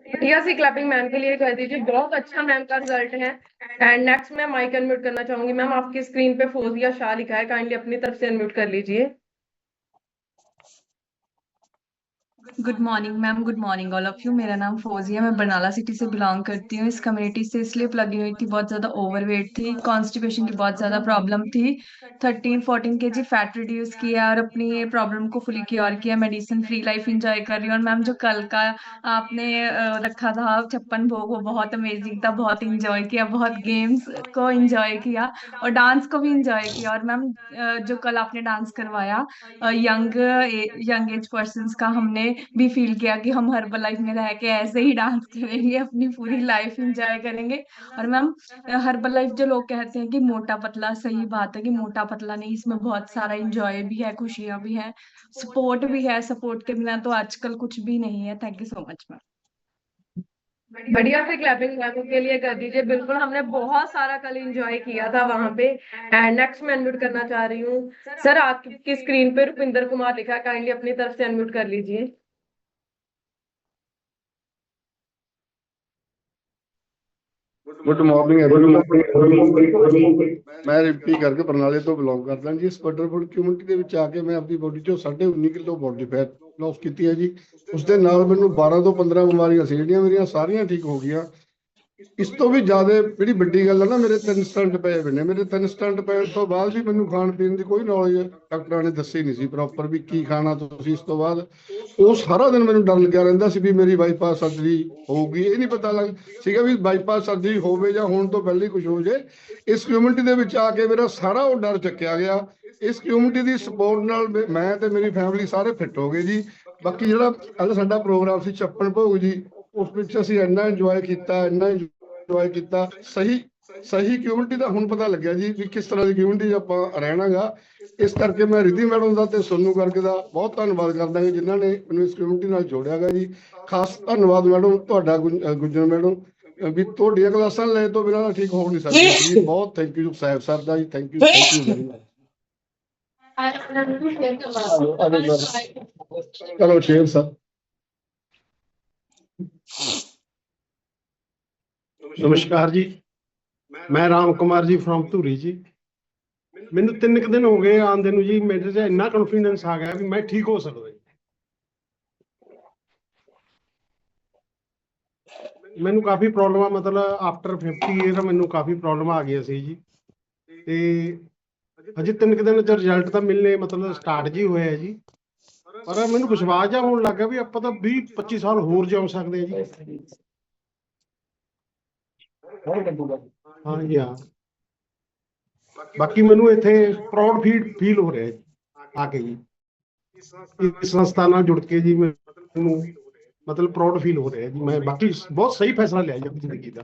बढ़िया सी क्लैपिंग मैम के लिए कर दीजिए, बहुत अच्छा मैम का रिजल्ट है। एंड नेक्स्ट मैं माइक अनम्यूट करना चाहूंगी। मैम आपकी स्क्रीन पे फौजिया शाह लिखा है, काइंडली अपनी तरफ से अनम्यूट कर लीजिए। Good morning ma'am, good morning all of you. मेरा नाम फौजिया, मैं बरनाला सिटी से बिलोंग करती हूँ। इस कम्युनिटी से इसलिए लगी हुई थी, बहुत ज़्यादा ओवरवेट थी, कॉन्स्टिपेशन की बहुत ज़्यादा प्रॉब्लम थी। 13-14 kg फैट रिड्यूस किया और अपनी ये प्रॉब्लम को फुली क्योर किया। मेडिसिन फ्री लाइफ इंजॉय कर रही हूँ। और मैम जो कल का आपने रखा था 56 भोग, वो बहुत अमेजिंग था, बहुत इंजॉय किया, बहुत गेम्स को इंजॉय किया और डांस को भी इंजॉय किया। और मैम जो कल आपने डांस करवाया यंग एज पर्सन का, हमने भी फील किया कि हम हर्बल लाइफ में रह के ऐसे ही डांस करेंगे, अपनी पूरी लाइफ एंजॉय करेंगे। और मैम हर्बल लाइफ जो लोग कहते हैं कि मोटा पतला, सही बात है कि मोटा पतला नहीं, इसमें बहुत सारा एंजॉय भी है, खुशियां भी है, सपोर्ट भी है। सपोर्ट के बिना तो आजकल कुछ भी नहीं है। Thank you so much ma'am. बढ़िया से क्लैपिंग मैम के लिए कर दीजिए। बिल्कुल, हमने बहुत सारा कल एंजॉय किया था वहां पे। एंड नेक्स्ट मैं अनम्यूट करना चाह रही हूँ सर, आपकी स्क्रीन पे रुपिंदर कुमार लिखा है, काइंडली अपनी तरफ से अनम्यूट कर लीजिए। ਗੁੱਡ ਮਾਰਨਿੰਗ ਮੈਂ ਰਿਪੀ ਕਰਕੇ ਬਰਨਾਲੇ ਤੋਂ ਬਿਲੋਂਗ ਕਰਦਾ ਜੀ। ਇਸ ਬਟਰਫੁੱਲ ਕਮਿਊਨਿਟੀ ਦੇ ਵਿੱਚ ਆ ਕੇ ਮੈਂ ਆਪਣੀ ਬੋਡੀ ਚੋਂ 19.5 ਕਿਲੋ ਬੋਡੀ ਫੈਟ ਲਾਸ ਕੀਤੀ ਹੈ ਜੀ। ਉਸ ਦੇ ਨਾਲ ਮੈਨੂੰ 12 ਤੋਂ 15 ਬਿਮਾਰੀਆਂ ਸੀ ਜਿਹੜੀਆਂ ਮੇਰੀਆਂ ਸਾਰੀਆਂ ਠੀਕ ਹੋ ਗਈਆਂ। ਇਸ ਤੋਂ ਵੀ ਜ਼ਿਆਦਾ ਜਿਹੜੀ ਵੱਡੀ ਗੱਲ ਹੈ ਨਾ, ਮੇਰੇ 3 ਸਟੰਟ ਪਏ ਹੋਏ ਨੇ। ਮੇਰੇ 3 ਸਟੰਟ ਪੈਣ ਤੋਂ ਬਾਅਦ ਵੀ ਮੈਨੂੰ ਖਾਣ ਪੀਣ ਦੀ ਕੋਈ ਨੌਲੇਜ ਡਾਕਟਰਾਂ ਨੇ ਦੱਸੀ ਨਹੀਂ ਸੀ ਪ੍ਰੋਪਰ ਵੀ ਕੀ ਖਾਣਾ ਤੁਸੀਂ। ਇਸ ਤੋਂ ਬਾਅਦ ਉਹ ਸਾਰਾ ਦਿਨ ਮੈਨੂੰ ਡਰ ਲੱਗਿਆ ਰਹਿੰਦਾ ਸੀ ਵੀ ਮੇਰੀ ਬਾਈਪਾਸ ਸਰਜਰੀ ਹੋਊਗੀ। ਇਹ ਨਹੀਂ ਪਤਾ ਲੱਗ ਸੀਗਾ ਵੀ ਬਾਈਪਾਸ ਸਰਜਰੀ ਹੋਵੇ ਜਾਂ ਹੋਣ ਤੋਂ ਪਹਿਲਾਂ ਹੀ ਕੁਝ ਹੋ ਜੇ। ਇਸ ਕਮਿਊਨਿਟੀ ਦੇ ਵਿੱਚ ਆ ਕੇ ਮੇਰਾ ਸਾਰਾ ਉਹ ਡਰ ਚੱਕਿਆ ਗਿਆ। ਇਸ ਕਮਿਊਨਿਟੀ ਦੀ ਸਪੋਰਟ ਨਾਲ ਮੈਂ ਤੇ ਮੇਰੀ ਫੈਮਿਲੀ ਸਾਰੇ ਫਿੱਟ ਹੋ ਗਏ ਜੀ। ਬਾਕੀ ਜਿਹੜਾ ਅੱਜ ਸਾਡਾ ਪ੍ਰੋਗਰਾਮ ਸੀ ਚੱਪਣ ਭੋਗ ਜੀ, ਉਸ ਵਿੱਚ ਅਸੀਂ ਇੰਨਾ ਇੰਜੋਏ ਕੀਤਾ। ਸਹੀ ਕਮਿਊਨਿਟੀ ਦਾ ਹੁਣ ਪਤਾ ਲੱਗਿਆ ਜੀ ਵੀ ਕਿਸ ਤਰ੍ਹਾਂ ਦੀ ਕਮਿਊਨਿਟੀ ਆਪਾਂ ਰਹਿਣਾਗਾ। ਇਸ ਕਰਕੇ ਮੈਂ ਰਿਧੀ ਮੈਡਮ ਦਾ ਤੇ ਸੋਨੂ ਕਰਕੇ ਦਾ ਬਹੁਤ ਧੰਨਵਾਦ ਕਰਦਾ ਜੀ, ਜਿਨ੍ਹਾਂ ਨੇ ਮੈਨੂੰ ਇਸ ਕਮਿਊਨਿਟੀ ਨਾਲ ਜੋੜਿਆ ਗਾ ਜੀ। ਖਾਸ ਧੰਨਵਾਦ ਮੈਡਮ ਤੁਹਾਡਾ, ਗੁੱਜਰ ਮੈਡਮ, ਵੀ ਤੁਹਾਡੀਆਂ ਕਲਾਸਾਂ ਲੈ ਤੋਂ ਬਿਨਾਂ ਤਾਂ ਠੀਕ ਹੋ ਨਹੀਂ ਸਕਦੀ ਜੀ। ਬਹੁਤ ਥੈਂਕ ਯੂ ਸਾਹਿਬ ਸਰ ਦਾ ਜੀ। Thank you very much. ਚਲੋ ਸ਼ੇਰ ਸਰ। नमस्कार जी, मैं राम कुमार जी फ्रॉम धूरी जी। मैनू 3 दिन हो गए आंदे नू जी। मेरे से इन्ना कॉन्फिडेंस आ गया भी मैं ठीक हो सकदा जी। मैनू काफ़ी प्रॉब्लम, मतलब आफ्टर 50 ईयर मैनू काफ़ी प्रॉब्लम आ गई सी जी। ते अजे 3 दिन च रिजल्ट तो मिलने मतलब स्टार्ट जी होया जी। पर मैनू विश्वास जा होने लग गया भी आपां तां 20-25 साल होर जिउ सकदे जी। हाँ जी हाँ। बाकी मैनू इत्थे प्राउड फील हो रहा है जी आके जी। इस संस्था नाल जुड़ के जी मैनू मतलब प्राउड फील हो रहा है जी। मैं बाकी बहुत सही फैसला लिया जी अपनी जिंदगी का।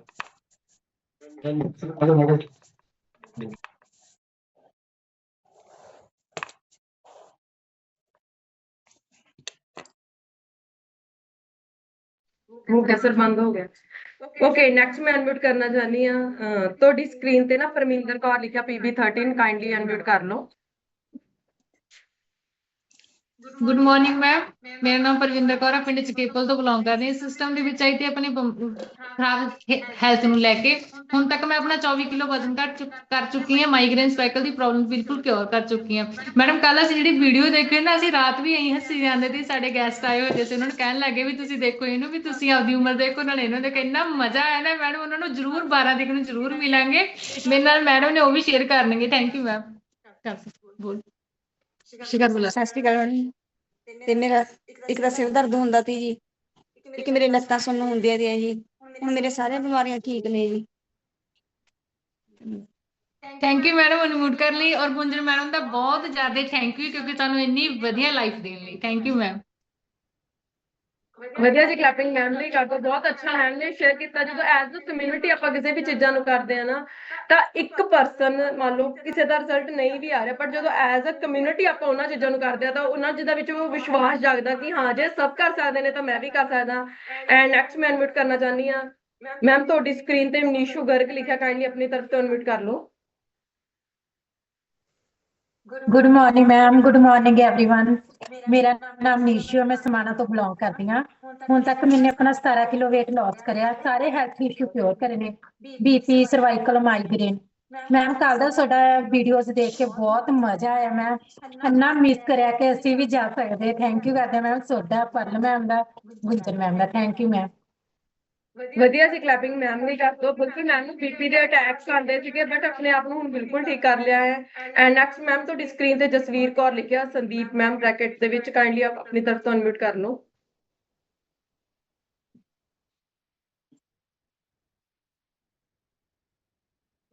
ਹੋ ਗਿਆ ਸਰ, ਬੰਦ ਹੋ ਗਿਆ। ਓਕੇ, ਨੈਕਸਟ ਮੈਂ ਅਨਮਿਊਟ ਕਰਨਾ ਚਾਹਨੀ ਆ। ਤੁਹਾਡੀ ਸਕਰੀਨ ਤੇ ਨਾ ਪਰਮਿੰਦਰ ਕੌਰ ਲਿਖਿਆ PB13, ਕਾਈਂਡਲੀ ਅਨਮਿਊਟ ਕਰ ਲਓ। ਗੁੱਡ ਮਾਰਨਿੰਗ ਮੈਮ, ਮੇਰਾ ਨਾਮ ਪਰਵਿੰਦਰ ਕੌਰ ਆ, ਪਿੰਡ ਚਕੇਪਲ ਤੋਂ ਬਿਲੋਂਗ ਕਰਦੀ ਹਾਂ। ਇਸ ਸਿਸਟਮ ਦੇ ਵਿੱਚ ਆਈ ਤੇ ਆਪਣੀ ਖਰਾਬ ਹੈਲਥ ਨੂੰ ਲੈ ਕੇ ਹੁਣ ਤੱਕ ਮੈਂ ਆਪਣਾ 24 ਕਿਲੋ ਵਜ਼ਨ ਕਰ ਚੁੱਕੀ ਹਾਂ। ਮਾਈਗ੍ਰੇਨ ਸਾਈਕਲ ਦੀ ਪ੍ਰੋਬਲਮ ਬਿਲਕੁਲ ਕਿਉਰ ਕਰ ਚੁੱਕੀ ਹਾਂ। ਮੈਡਮ ਕੱਲ ਅਸੀਂ ਜਿਹੜੀ ਵੀਡੀਓ ਦੇਖੀ ਨਾ, ਅਸੀਂ ਰਾਤ ਵੀ ਇਹੀ ਹੱਸੀ ਜਾਂਦੇ ਸੀ। ਸਾਡੇ ਗੈਸਟ ਆਏ ਹੋਏ ਸੀ, ਉਹਨਾਂ ਨੂੰ ਕਹਿਣ ਲੱਗੇ ਵੀ ਤੁਸੀਂ ਦੇਖੋ ਇਹਨੂੰ, ਵੀ ਤੁਸੀਂ ਆਪਦੀ ਉਮਰ ਦੇਖੋ, ਨਾਲੇ ਇਹਨੂੰ ਦੇਖੋ। ਇੰਨਾ ਮਜ਼ਾ ਆਇਆ ਨਾ ਮੈਡਮ, ਉਹਨਾਂ ਨੂੰ ਜ਼ਰੂਰ 12 ਤਰੀਕ ਨੂੰ ਜ਼ਰੂਰ ਮਿਲਾਂਗੇ। ਮੇਰੇ ਨਾਲ ਮੈਡਮ ਨੇ ਉਹ ਵੀ ਸ਼ੇਅਰ ਕਰਨਗੇ। Thank you ma'am. ਬੋਲ ਸਤਿ ਸ਼੍ਰੀ ਅਕਾਲ ਮੈਡਮ। ਤੇ ਮੇਰਾ ਇੱਕ ਤਾਂ ਸਿਰ ਦਰਦ ਹੁੰਦਾ ਸੀ ਜੀ, ਇੱਕ ਮੇਰੇ ਲੱਤਾਂ ਸੁੰਨ ਹੁੰਦੀਆਂ ਦੀਆਂ ਜੀ। ਹੁਣ ਮੇਰੇ ਸਾਰੀਆਂ ਬਿਮਾਰੀਆਂ ਠੀਕ ਨੇ ਜੀ। ਥੈਂਕ ਯੂ ਮੈਡਮ ਅਨਮਿਊਟ ਕਰਨ ਲਈ। ਔਰ ਗੁੰਜਨ ਮੈਡਮ ਦਾ ਬਹੁਤ ਜ਼ਿਆਦਾ ਥੈਂਕ ਯੂ, ਕਿਉਂਕਿ ਤੁਹਾਨੂੰ ਇੰਨੀ ਵਧੀਆ ਲਾਈਫ ਦੇਣ ਲਈ। Thank you ma'am. ਵਧੀਆ ਜੀ, ਕਲੈਪਿੰਗ ਮੈਮ ਲਈ ਕਰ ਦੋ। ਬਹੁਤ ਅੱਛਾ ਮੈਮ ਨੇ ਸ਼ੇਅਰ ਕੀਤਾ। ਜਦੋਂ ਐਜ਼ ਅ ਕਮਿਊਨਿਟੀ ਆਪਾਂ ਕਿਸੇ ਵੀ ਚੀਜ਼ਾਂ ਨੂੰ ਕਰਦੇ ਆ ਨਾ, ਤਾਂ ਇੱਕ ਪਰਸਨ ਮੰਨ ਲਓ ਕਿਸੇ ਦਾ ਰਿਜ਼ਲਟ ਨਹੀਂ ਵੀ ਆ ਰਿਹਾ, ਪਰ ਜਦੋਂ ਐਜ਼ ਅ ਕਮਿਊਨਿਟੀ ਆਪਾਂ ਉਹਨਾਂ ਚੀਜ਼ਾਂ ਨੂੰ ਕਰਦੇ ਆ ਤਾਂ ਉਹਨਾਂ ਚੀਜ਼ਾਂ ਵਿੱਚ ਉਹ ਵਿਸ਼ਵਾਸ ਜਾਗਦਾ ਕਿ ਹਾਂ ਜੇ ਸਭ ਕਰ ਸਕਦੇ ਨੇ ਤਾਂ ਮੈਂ ਵੀ ਕਰ ਸਕਦਾ। ਐਂਡ ਨੈਕਸਟ ਮੈਂ ਅਨਮਿਊਟ ਕਰਨਾ ਚਾਹੁੰਦੀ ਹਾਂ ਮੈਮ, ਤੁਹਾਡੀ ਸਕਰੀਨ ਤੇ ਨੀਸ਼ੂ ਗਰਗ ਲਿਖਿਆ, ਕਾਈਂਡਲੀ ਆਪਣੀ ਤਰਫ ਤੋਂ ਅਨਮਿਊਟ ਕਰ ਲਓ। Good morning ma'am, good morning everyone. ਮੇਰਾ ਨਾਮ ਨੀਸ਼ੂ ਹੈ, ਮੈਂ ਸਮਾਣਾ ਤੋਂ ਬਿਲੋਂਗ ਕਰਦੀ ਹਾਂ। ਹੁਣ ਤੱਕ ਮੈंने ਆਪਣਾ 17 ਕਿਲੋ weight loss ਕਰਿਆ। ਸਾਰੇ ਹੈਲਥ ਇਸ਼ੂ ਕਿਉਰ ਕਰੇ ਨੇ, BP, ਸਰਵਾਈਕਲ, ਮਾਈਗ੍ਰੇਨ। ਮੈਮ ਕੱਲ ਦਾ ਤੁਹਾਡਾ ਵੀਡੀਓਜ਼ ਦੇਖ ਕੇ ਬਹੁਤ ਮਜ਼ਾ ਆਇਆ। ਮੈਂ ਇੰਨਾ ਮਿਸ ਕਰਿਆ ਕਿ ਅਸੀਂ ਵੀ ਜਾ ਸਕਦੇ। ਥੈਂਕ ਯੂ ਕਰਦੇ ਮੈਮ ਤੁਹਾਡਾ, Pearl ma'am the, Gunjan ma'am the. Thank you ma'am. ਵਧੀਆ ਜੀ, ਕਲੈਪਿੰਗ ਮੈਮ ਲਈ ਕਰ ਦੋ। ਬਿਲਕੁਲ ਮੈਮ ਨੂੰ BP ਦੇ ਅਟੈਕਸ ਆਉਂਦੇ ਸੀਗੇ, ਬਟ ਆਪਣੇ ਆਪ ਨੂੰ ਹੁਣ ਬਿਲਕੁਲ ਠੀਕ ਕਰ ਲਿਆ ਹੈ। ਐਂਡ ਨੈਕਸਟ ਮੈਮ, ਤੁਹਾਡੀ ਸਕਰੀਨ ਤੇ ਜਸਵੀਰ ਕੌਰ ਲਿਖਿਆ, ਸੰਦੀਪ ਮੈਮ ਬ੍ਰੈਕਟ ਦੇ ਵਿੱਚ, ਕਾਈਂਡਲੀ ਆਪ ਆਪਣੀ ਤਰਫ ਤੋਂ ਅਨਮਿਊਟ ਕਰ ਲਓ।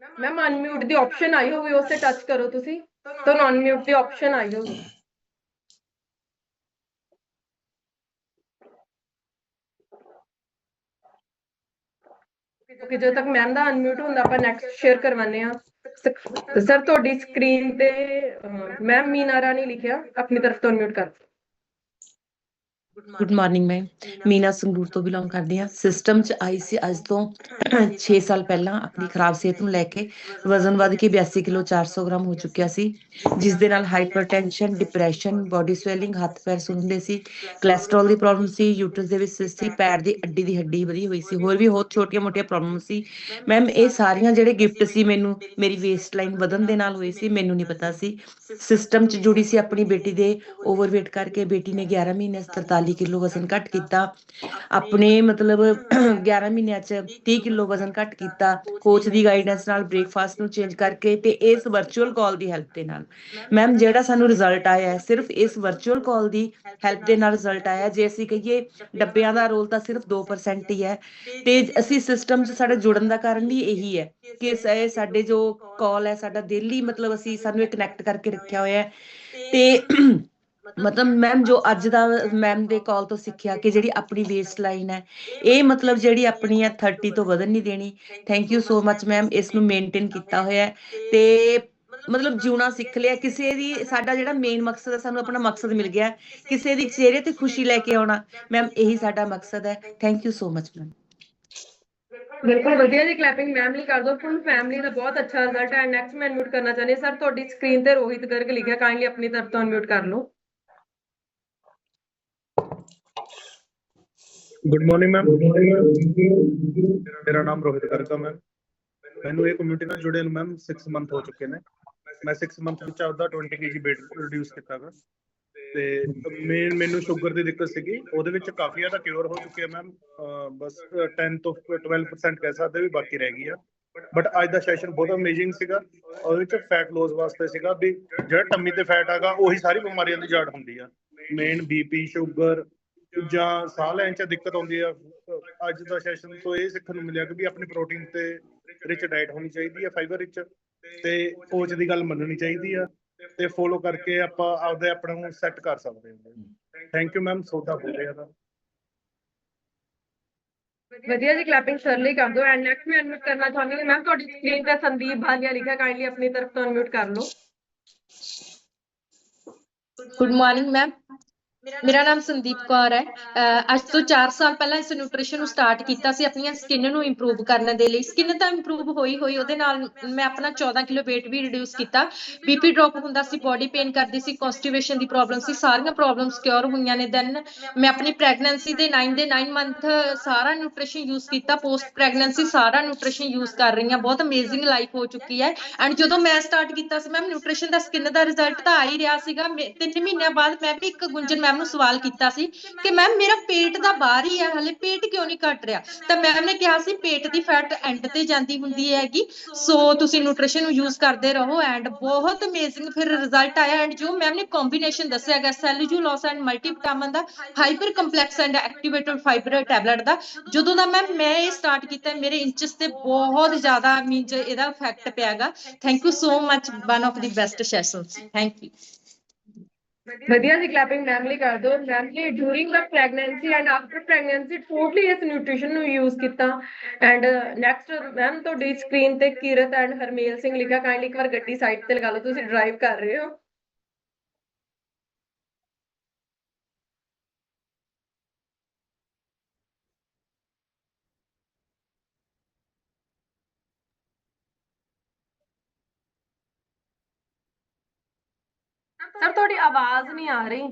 ਮੈਮ ਅਨਮਿਊਟ ਦੀ ਆਪਸ਼ਨ ਆਈ ਹੋਵੇ, ਉਸ ਤੇ ਟੱਚ ਕਰੋ ਤੁਸੀਂ, ਤੁਹਾਨੂੰ ਅਨਮਿਊਟ ਦੀ ਆਪਸ਼ਨ ਆਈ ਹੋਵੇ। ਕਿ ਜਦੋਂ ਤੱਕ ਮੈਮ ਦਾ ਅਨਮਿਊਟ ਹੁੰਦਾ ਆਪਾਂ ਨੈਕਸਟ ਸ਼ੇਅਰ ਕਰਵਾਉਂਦੇ ਆ। ਸਰ ਤੁਹਾਡੀ ਸਕਰੀਨ ਤੇ ਮੈਮ ਮੀਨਾ ਰਾਣੀ ਲਿਖਿਆ, ਆਪਣੀ ਤਰਫ ਤੋਂ ਅਨਮਿਊਟ ਕਰ। Good morning ma'am, Meena Sangrur ਤੋਂ ਬਿਲੋਂਗ ਕਰਦੀ ਹਾਂ। ਸਿਸਟਮ 'ਚ ਆਈ ਸੀ ਅੱਜ ਤੋਂ 6 ਸਾਲ ਪਹਿਲਾਂ। ਆਪਣੀ ਖਰਾਬ ਸਿਹਤ ਨੂੰ ਲੈ ਕੇ ਵਜ਼ਨ ਵੱਧ ਕੇ 82 ਕਿਲੋ 400 ਗ੍ਰਾਮ ਹੋ ਚੁੱਕਿਆ ਸੀ, ਜਿਸ ਦੇ ਨਾਲ ਹਾਈਪਰਟੈਂਸ਼ਨ, ਡਿਪਰੈਸ਼ਨ, ਬੋਡੀ ਸਵੈਲਿੰਗ, ਹੱਥ ਪੈਰ ਸੁੰਨਦੇ ਸੀ, ਕੋਲੈਸਟਰੋਲ ਦੀ ਪ੍ਰੋਬਲਮ ਸੀ, ਯੂਟਰਸ ਦੇ ਵਿੱਚ ਸਿਸਟ ਸੀ, ਪੈਰ ਦੀ ਅੱਡੀ ਦੀ ਹੱਡੀ ਵਧੀ ਹੋਈ ਸੀ, ਹੋਰ ਵੀ ਬਹੁਤ ਛੋਟੀਆਂ ਮੋਟੀਆਂ ਪ੍ਰੋਬਲਮ ਸੀ। ਮੈਮ ਇਹ ਸਾਰੀਆਂ ਜਿਹੜੇ ਗਿਫਟ ਸੀ ਮੈਨੂੰ ਮੇਰੀ ਵੇਸਟ ਲਾਈਨ ਵਧਣ ਦੇ ਨਾਲ ਹੋਈ ਸੀ, ਮੈਨੂੰ ਨਹੀਂ ਪਤਾ ਸੀ। ਸਿਸਟਮ 'ਚ ਜੁੜੀ ਸੀ ਆਪਣੀ ਬੇਟੀ ਦੇ ਓਵਰਵੇਟ ਕਰਕੇ। ਬੇਟੀ ਨੇ 11 ਮਹੀਨੇ 43 ਕਿਲੋ ਵਜ਼ਨ ਘੱਟ ਕੀਤਾ। ਆਪਣੇ ਮਤਲਬ 11 ਮਹੀਨਿਆਂ 'ਚ 30 ਕਿਲੋ ਵਜ਼ਨ ਘੱਟ ਕੀਤਾ, ਕੋਚ ਦੀ ਗਾਈਡੈਂਸ ਨਾਲ, ਬ੍ਰੇਕਫਾਸਟ ਨੂੰ ਚੇਂਜ ਕਰਕੇ ਤੇ ਇਸ ਵਰਚੁਅਲ ਕਾਲ ਦੀ ਹੈਲਪ ਦੇ ਨਾਲ। ਮੈਮ ਜਿਹੜਾ ਸਾਨੂੰ ਰਿਜ਼ਲਟ ਆਇਆ ਹੈ ਸਿਰਫ ਇਸ ਵਰਚੁਅਲ ਕਾਲ ਦੀ ਹੈਲਪ ਦੇ ਨਾਲ ਰਿਜ਼ਲਟ ਆਇਆ। ਜੇ ਅਸੀਂ ਕਹੀਏ ਡੱਬਿਆਂ ਦਾ ਰੋਲ ਤਾਂ ਸਿਰਫ 2% ਹੀ ਹੈ, ਤੇ ਅਸੀਂ ਸਿਸਟਮ 'ਚ ਸਾਡੇ ਜੁੜਨ ਦਾ ਕਾਰਨ ਵੀ ਇਹੀ ਹੈ ਕਿ ਇਹ ਸਾਡੇ ਜੋ ਕਾਲ ਹੈ ਸਾਡਾ ਡੇਲੀ, ਮਤਲਬ ਅਸੀਂ ਸਾਨੂੰ ਇਹ ਕਨੈਕਟ ਕਰਕੇ ਰੱਖਿਆ ਹੋਇਆ ਹੈ। ਤੇ ਮਤਲਬ ਮੈਮ ਜੋ ਅੱਜ ਦਾ ਮੈਮ ਦੇ ਕਾਲ ਤੋਂ ਸਿੱਖਿਆ ਕਿ ਜਿਹੜੀ ਆਪਣੀ ਵੇਸਟ ਲਾਈਨ ਹੈ ਇਹ ਮਤਲਬ ਜਿਹੜੀ ਆਪਣੀ ਹੈ 30 ਤੋਂ ਵਧਣ ਨਹੀਂ ਦੇਣੀ। Thank you so much ma'am, ਇਸ ਨੂੰ ਮੇਨਟੇਨ ਕੀਤਾ ਹੋਇਆ ਤੇ ਮਤਲਬ ਜਿਉਣਾ ਸਿੱਖ ਲਿਆ। ਕਿਸੇ ਦੀ ਸਾਡਾ ਜਿਹੜਾ ਮੇਨ ਮਕਸਦ ਹੈ, ਸਾਨੂੰ ਆਪਣਾ ਮਕਸਦ ਮਿਲ ਗਿਆ, ਕਿਸੇ ਦੀ ਚਿਹਰੇ ਤੇ ਖੁਸ਼ੀ ਲੈ ਕੇ ਆਉਣਾ। ਮੈਮ ਇਹੀ ਸਾਡਾ ਮਕਸਦ ਹੈ। Thank you so much ma'am. ਬਿਲਕੁਲ ਵਧੀਆ ਜੀ, ਕਲੈਪਿੰਗ ਮੈਮ ਲਈ ਕਰ ਦਿਓ। ਫੁੱਲ ਫੈਮਿਲੀ ਦਾ ਬਹੁਤ ਅੱਛਾ ਰਿਜ਼ਲਟ ਹੈ। ਨੈਕਸਟ ਮੈਂ ਅਨਮਿਊਟ ਕਰਨਾ ਚਾਹੁੰਦੀ ਸਰ, ਤੁਹਾਡੀ ਸਕਰੀਨ ਤੇ ਰੋਹਿਤ ਗਰਗ ਲਿਖਿਆ, ਕਾਈਂਡਲੀ ਆਪਣੀ ਤਰਫ ਤੋਂ ਅਨਮਿਊਟ ਕਰ ਲਓ। ਗੁੱਡ ਮਾਰਨਿੰਗ ਮੈਮ, ਮੇਰਾ ਨਾਮ ਰੋਹਿਤ ਗਰਗ ਹੈ ਮੈਮ। ਮੈਨੂੰ ਇਹ ਕਮਿਊਨਿਟੀ ਨਾਲ ਜੁੜੇ ਨੂੰ ਮੈਮ 6 ਮੰਥ ਹੋ ਚੁੱਕੇ ਨੇ। ਮੈਂ 6 ਮੰਥ ਵਿੱਚ ਆਪਦਾ 20 kg weight ਰਿਡਿਊਸ ਕੀਤਾ ਗਾ। ਤੇ ਮੈਨੂੰ ਸ਼ੂਗਰ ਦੀ ਦਿੱਕਤ ਸੀਗੀ, ਉਹਦੇ ਵਿੱਚ ਕਾਫੀ ਜ਼ਿਆਦਾ ਕਿਉਰ ਹੋ ਚੁੱਕੀ ਹੈ ਮੈਮ। ਬਸ 10 ਤੋਂ 12% ਕਹਿ ਸਕਦੇ ਵੀ ਬਾਕੀ ਰਹਿ ਗਈ ਆ। ਬਟ ਅੱਜ ਦਾ ਸੈਸ਼ਨ ਬਹੁਤ ਅਮੇਜ਼ਿੰਗ ਸੀਗਾ। ਉਹਦੇ ਵਿੱਚ ਫੈਟ ਲੋਸ ਵਾਸਤੇ ਸੀਗਾ ਵੀ ਜਿਹੜਾ ਟੰਮੀ ਤੇ ਫੈਟ ਹੈਗਾ ਉਹੀ ਸਾਰੀ ਬਿਮਾਰੀਆਂ ਦੀ ਜੜ ਹੁੰਦੀ ਆ। ਮੇਨ BP, ਸ਼ੂਗਰ ਜਾਂ ਸਾਹ ਲੈਣ 'ਚ ਦਿੱਕਤ ਆਉਂਦੀ ਆ। ਅੱਜ ਦਾ ਸੈਸ਼ਨ ਤੋਂ ਇਹ ਸਿੱਖਣ ਨੂੰ ਮਿਲਿਆ ਕਿ ਵੀ ਆਪਣੀ ਪ੍ਰੋਟੀਨ ਤੇ ਰਿਚ ਡਾਈਟ ਹੋਣੀ ਚਾਹੀਦੀ ਹੈ, ਫਾਈਬਰ ਰਿਚ, ਤੇ ਕੋਚ ਦੀ ਗੱਲ ਮੰਨਣੀ ਚਾਹੀਦੀ ਆ, ਤੇ ਫੋਲੋ ਕਰਕੇ ਆਪਾਂ ਆਪਦੇ ਆਪਣਾ ਨੂੰ ਸੈੱਟ ਕਰ ਸਕਦੇ ਹਾਂ। ਥੈਂਕ ਯੂ ਮੈਮ, ਸੋਦਾ ਹੋ ਰਿਹਾ ਦਾ। ਵਧੀਆ ਜੀ, ਕਲੈਪਿੰਗ ਸਰ ਲਈ ਕਰ ਦਿਓ। ਐਂਡ ਨੈਕਸਟ ਮੈਂ ਅਨਮਿਊਟ ਕਰਨਾ ਚਾਹੁੰਦੀ ਹਾਂ ਮੈਮ, ਤੁਹਾਡੀ ਸਕਰੀਨ ਤੇ ਸੰਦੀਪ ਭਾਲੀਆ ਲਿਖਿਆ, ਕਾਈਂਡਲੀ ਆਪਣੀ ਤਰਫ ਤੋਂ ਅਨਮਿਊਟ ਕਰ ਲਓ। ਗੁੱਡ ਮਾਰਨਿੰਗ ਮੈਮ, ਮੇਰਾ ਨਾਮ ਸੰਦੀਪ ਕੌਰ ਹੈ। ਅੱਜ ਤੋਂ 4 ਸਾਲ ਪਹਿਲਾਂ ਇਸ ਨਿਊਟ੍ਰੀਸ਼ਨ ਨੂੰ ਸਟਾਰਟ ਕੀਤਾ ਸੀ ਆਪਣੀਆਂ ਸਕਿਨ ਨੂੰ ਇੰਪਰੂਵ ਕਰਨ ਦੇ ਲਈ। ਸਕਿਨ ਤਾਂ ਇੰਪਰੂਵ ਹੋਈ ਉਹਦੇ ਨਾਲ ਮੈਂ ਆਪਣਾ 14 ਕਿਲੋ weight ਵੀ ਰਿਡਿਊਸ ਕੀਤਾ। BP ਡ੍ਰੌਪ ਹੁੰਦਾ ਸੀ, ਬੋਡੀ ਪੇਨ ਕਰਦੀ ਸੀ, ਕੌਨਸਟੀਪੇਸ਼ਨ ਦੀ ਪ੍ਰੋਬਲਮ ਸੀ, ਸਾਰੀਆਂ ਪ੍ਰੋਬਲਮਸ ਕਿਉਰ ਹੋਈਆਂ ਨੇ। ਦੈਨ ਮੈਂ ਆਪਣੀ ਪ੍ਰੈਗਨੈਂਸੀ ਦੇ 9 ਮੰਥ ਸਾਰਾ ਨਿਊਟ੍ਰੀਸ਼ਨ ਯੂਜ਼ ਕੀਤਾ। ਪੋਸਟ ਪ੍ਰੈਗਨੈਂਸੀ ਸਾਰਾ ਨਿਊਟ੍ਰੀਸ਼ਨ ਯੂਜ਼ ਕਰ ਰਹੀ ਹਾਂ। ਬਹੁਤ ਅਮੇਜ਼ਿੰਗ ਲਾਈਫ ਹੋ ਚੁੱਕੀ ਹੈ। ਐਂਡ ਜਦੋਂ ਮੈਂ ਸਟਾਰਟ ਕੀਤਾ ਸੀ ਮੈਮ ਨਿਊਟ੍ਰੀਸ਼ਨ ਦਾ, ਸਕਿਨ ਦਾ ਰਿਜ਼ਲਟ ਤਾਂ ਆ ਹੀ ਰਿਹਾ ਸੀਗਾ। 3 ਮਹੀਨਿਆਂ ਬਾਅਦ ਮੈਂ ਵੀ ਇੱਕ ਗੁੰਜਨ ਮੈਮ ਨੂੰ ਸਵਾਲ ਕੀਤਾ ਸੀ ਕਿ ਮੈਮ ਮੇਰਾ ਪੇਟ ਦਾ ਬਾਹਰ ਹੀ ਹੈ, ਹਲੇ ਪੇਟ ਕਿਉਂ ਨਹੀਂ ਘਟ ਰਿਹਾ? ਤਾਂ ਮੈਮ ਨੇ ਕਿਹਾ ਸੀ ਪੇਟ ਦੀ ਫੈਟ ਐਂਡ ਤੇ ਜਾਂਦੀ ਹੁੰਦੀ ਹੈਗੀ, ਸੋ ਤੁਸੀਂ ਨਿਊਟ੍ਰੀਸ਼ਨ ਨੂੰ ਯੂਜ਼ ਕਰਦੇ ਰਹੋ। ਐਂਡ ਬਹੁਤ ਅਮੇਜ਼ਿੰਗ ਫਿਰ ਰਿਜ਼ਲਟ ਆਇਆ। ਐਂਡ ਜੋ ਮੈਮ ਨੇ ਕੰਬੀਨੇਸ਼ਨ ਦੱਸਿਆ ਗਿਆ ਸੈਲੂਜੂ ਲੋਸ ਐਂਡ ਮਲਟੀਵਿਟਾਮਿਨ ਦਾ, hyper complex and activated fibre tablet ਦਾ, ਜਦੋਂ ਦਾ ਮੈਮ ਮੈਂ ਇਹ ਸਟਾਰਟ ਕੀਤਾ ਮੇਰੇ ਇੰਚਸ ਤੇ ਬਹੁਤ ਜ਼ਿਆਦਾ ਮੀਨਸ ਇਹਦਾ ਇਫੈਕਟ ਪਿਆਗਾ। Thank you so much, one of the best sessions. Thank you. ਵਧੀਆ ਜੀ, ਕਲੈਪਿੰਗ ਮੈਮ ਲਈ ਕਰ ਦਿਓ। ਮੈਮ ਲਈ during the pregnancy and after pregnancy totally ਇਸ ਨਿਊਟ੍ਰੀਸ਼ਨ ਨੂੰ ਯੂਜ਼ ਕੀਤਾ। ਐਂਡ ਨੈਕਸਟ ਮੈਮ ਤੁਹਾਡੀ ਸਕਰੀਨ ਤੇ ਕੀਰਤ ਐਂਡ ਹਰਮੇਲ ਸਿੰਘ ਲਿਖਿਆ, ਕਾਈਂਡਲੀ ਇੱਕ ਵਾਰ ਗੱਡੀ ਸਾਈਡ ਤੇ ਲਗਾ ਲਓ, ਤੁਸੀਂ ਡਰਾਈਵ ਕਰ ਰਹੇ ਹੋ। ਸਰ ਤੁਹਾਡੀ ਆਵਾਜ਼ ਨਹੀਂ ਆ ਰਹੀ।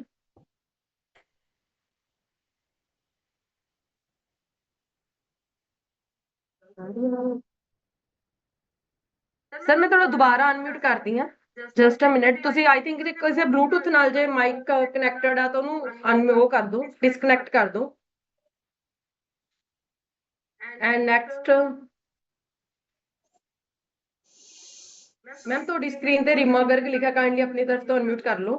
ਸਰ ਮੈਂ ਤੁਹਾਨੂੰ ਦੁਬਾਰਾ ਅਨਮਿਊਟ ਕਰਦੀ ਹਾਂ, ਜਸਟ ਅ ਮਿੰਟ। ਤੁਸੀਂ ਆਈ ਥਿੰਕ ਕਿਸੇ ਬਲੂਟੁੱਥ ਨਾਲ ਜੇ ਮਾਈਕ ਕਨੈਕਟਡ ਆ ਤਾਂ ਉਹਨੂੰ ਉਹ ਕਰ ਦਿਓ, ਡਿਸਕਨੈਕਟ ਕਰ ਦਿਓ। ਐਂਡ ਨੈਕਸਟ ਮੈਮ ਤੁਹਾਡੀ ਸਕਰੀਨ ਤੇ ਰੀਮਾ ਗਰਗ ਲਿਖਿਆ, ਕਾਈਂਡਲੀ ਆਪਣੀ ਤਰਫ ਤੋਂ ਅਨਮਿਊਟ ਕਰ ਲਓ।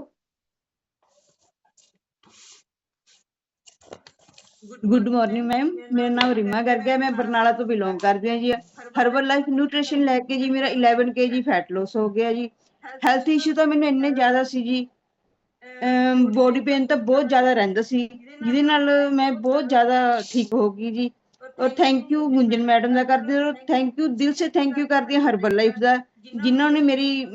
ਗੁੱਡ ਮਾਰਨਿੰਗ ਮੈਮ, ਮੇਰਾ ਨਾਮ ਰੀਮਾ ਗਰਗ ਹੈ। ਮੈਂ ਬਰਨਾਲਾ ਤੋਂ ਬਿਲੋਂਗ ਕਰਦੀ ਹਾਂ ਜੀ। ਹਰਬਲ ਲਾਈਫ ਨਿਊਟ੍ਰੀਸ਼ਨ ਲੈ ਕੇ ਜੀ ਮੇਰਾ 11 kg ਫੈਟ ਲੋਸ ਹੋ ਗਿਆ ਜੀ। ਹੈਲਥ ਇਸ਼ੂ ਤਾਂ ਮੈਨੂੰ ਇੰਨੇ ਜ਼ਿਆਦਾ ਸੀ ਜੀ, ਬੋਡੀ ਪੇਨ ਤਾਂ ਬਹੁਤ ਜ਼ਿਆਦਾ ਰਹਿੰਦਾ ਸੀ, ਜਿਹਦੇ ਨਾਲ ਮੈਂ ਬਹੁਤ ਜ਼ਿਆਦਾ ਠੀਕ ਹੋ ਗਈ ਜੀ। ਔਰ ਥੈਂਕ ਯੂ ਗੁੰਜਨ ਮੈਡਮ ਦਾ ਕਰਦੇ ਔਰ ਥੈਂਕ ਯੂ ਦਿਲ ਸੇ ਥੈਂਕ ਯੂ ਕਰਦੀ ਹਾਂ ਹਰਬਲ ਲਾਈਫ ਦਾ, ਜਿਨ੍ਹਾਂ ਨੇ ਮੇਰੀ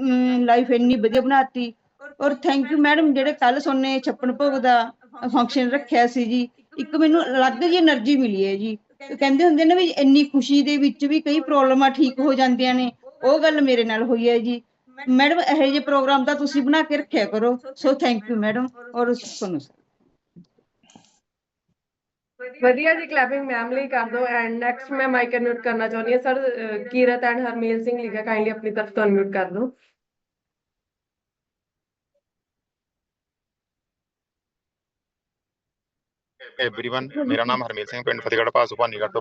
ਲਾਈਫ ਇੰਨੀ ਵਧੀਆ ਬਣਾਤੀ। ਔਰ ਥੈਂਕ ਯੂ ਮੈਡਮ ਜਿਹੜੇ ਕੱਲ ਸੋਨੇ ਛੱਪਣ ਭੋਗ ਦਾ ਫੰਕਸ਼ਨ ਰੱਖਿਆ ਸੀ ਜੀ, ਇੱਕ ਮੈਨੂੰ ਅਲੱਗ ਜਿਹੀ એનર્ਜੀ ਮਿਲੀ ਹੈ ਜੀ। ਕਹਿੰਦੇ ਹੁੰਦੇ ਨੇ ਵੀ ਇੰਨੀ ਖੁਸ਼ੀ ਦੇ ਵਿੱਚ ਵੀ ਕਈ ਪ੍ਰੋਬਲਮਾਂ ਠੀਕ ਹੋ ਜਾਂਦੀਆਂ ਨੇ, ਉਹ ਗੱਲ ਮੇਰੇ ਨਾਲ ਹੋਈ ਹੈ ਜੀ। ਮੈਡਮ ਇਹੋ ਜਿਹੇ ਪ੍ਰੋਗਰਾਮ ਤਾਂ ਤੁਸੀਂ ਬਣਾ ਕੇ ਰੱਖਿਆ ਕਰੋ। So thank you madam. ਔਰ ਤੁਹਾਨੂੰ ਵਧੀਆ ਜੀ, ਕਲੈਪਿੰਗ ਮੈਮ ਲਈ ਕਰ ਦਿਓ। ਐਂਡ ਨੈਕਸਟ ਮੈਂ ਮਾਈਕ ਅਨਮਿਊਟ ਕਰਨਾ ਚਾਹੁੰਦੀ ਹਾਂ sir, Kirat and Harmel Singh ਲਿਖਿਆ, ਕਾਈਂਡਲੀ ਆਪਣੀ ਤਰਫ ਤੋਂ ਅਨਮਿਊਟ ਕਰ ਦਿਓ। एवरीवन, मेरा नाम हरमेल सिंह, पिंड फतेहगढ़ भासू भानीगढ़ ਤੋਂ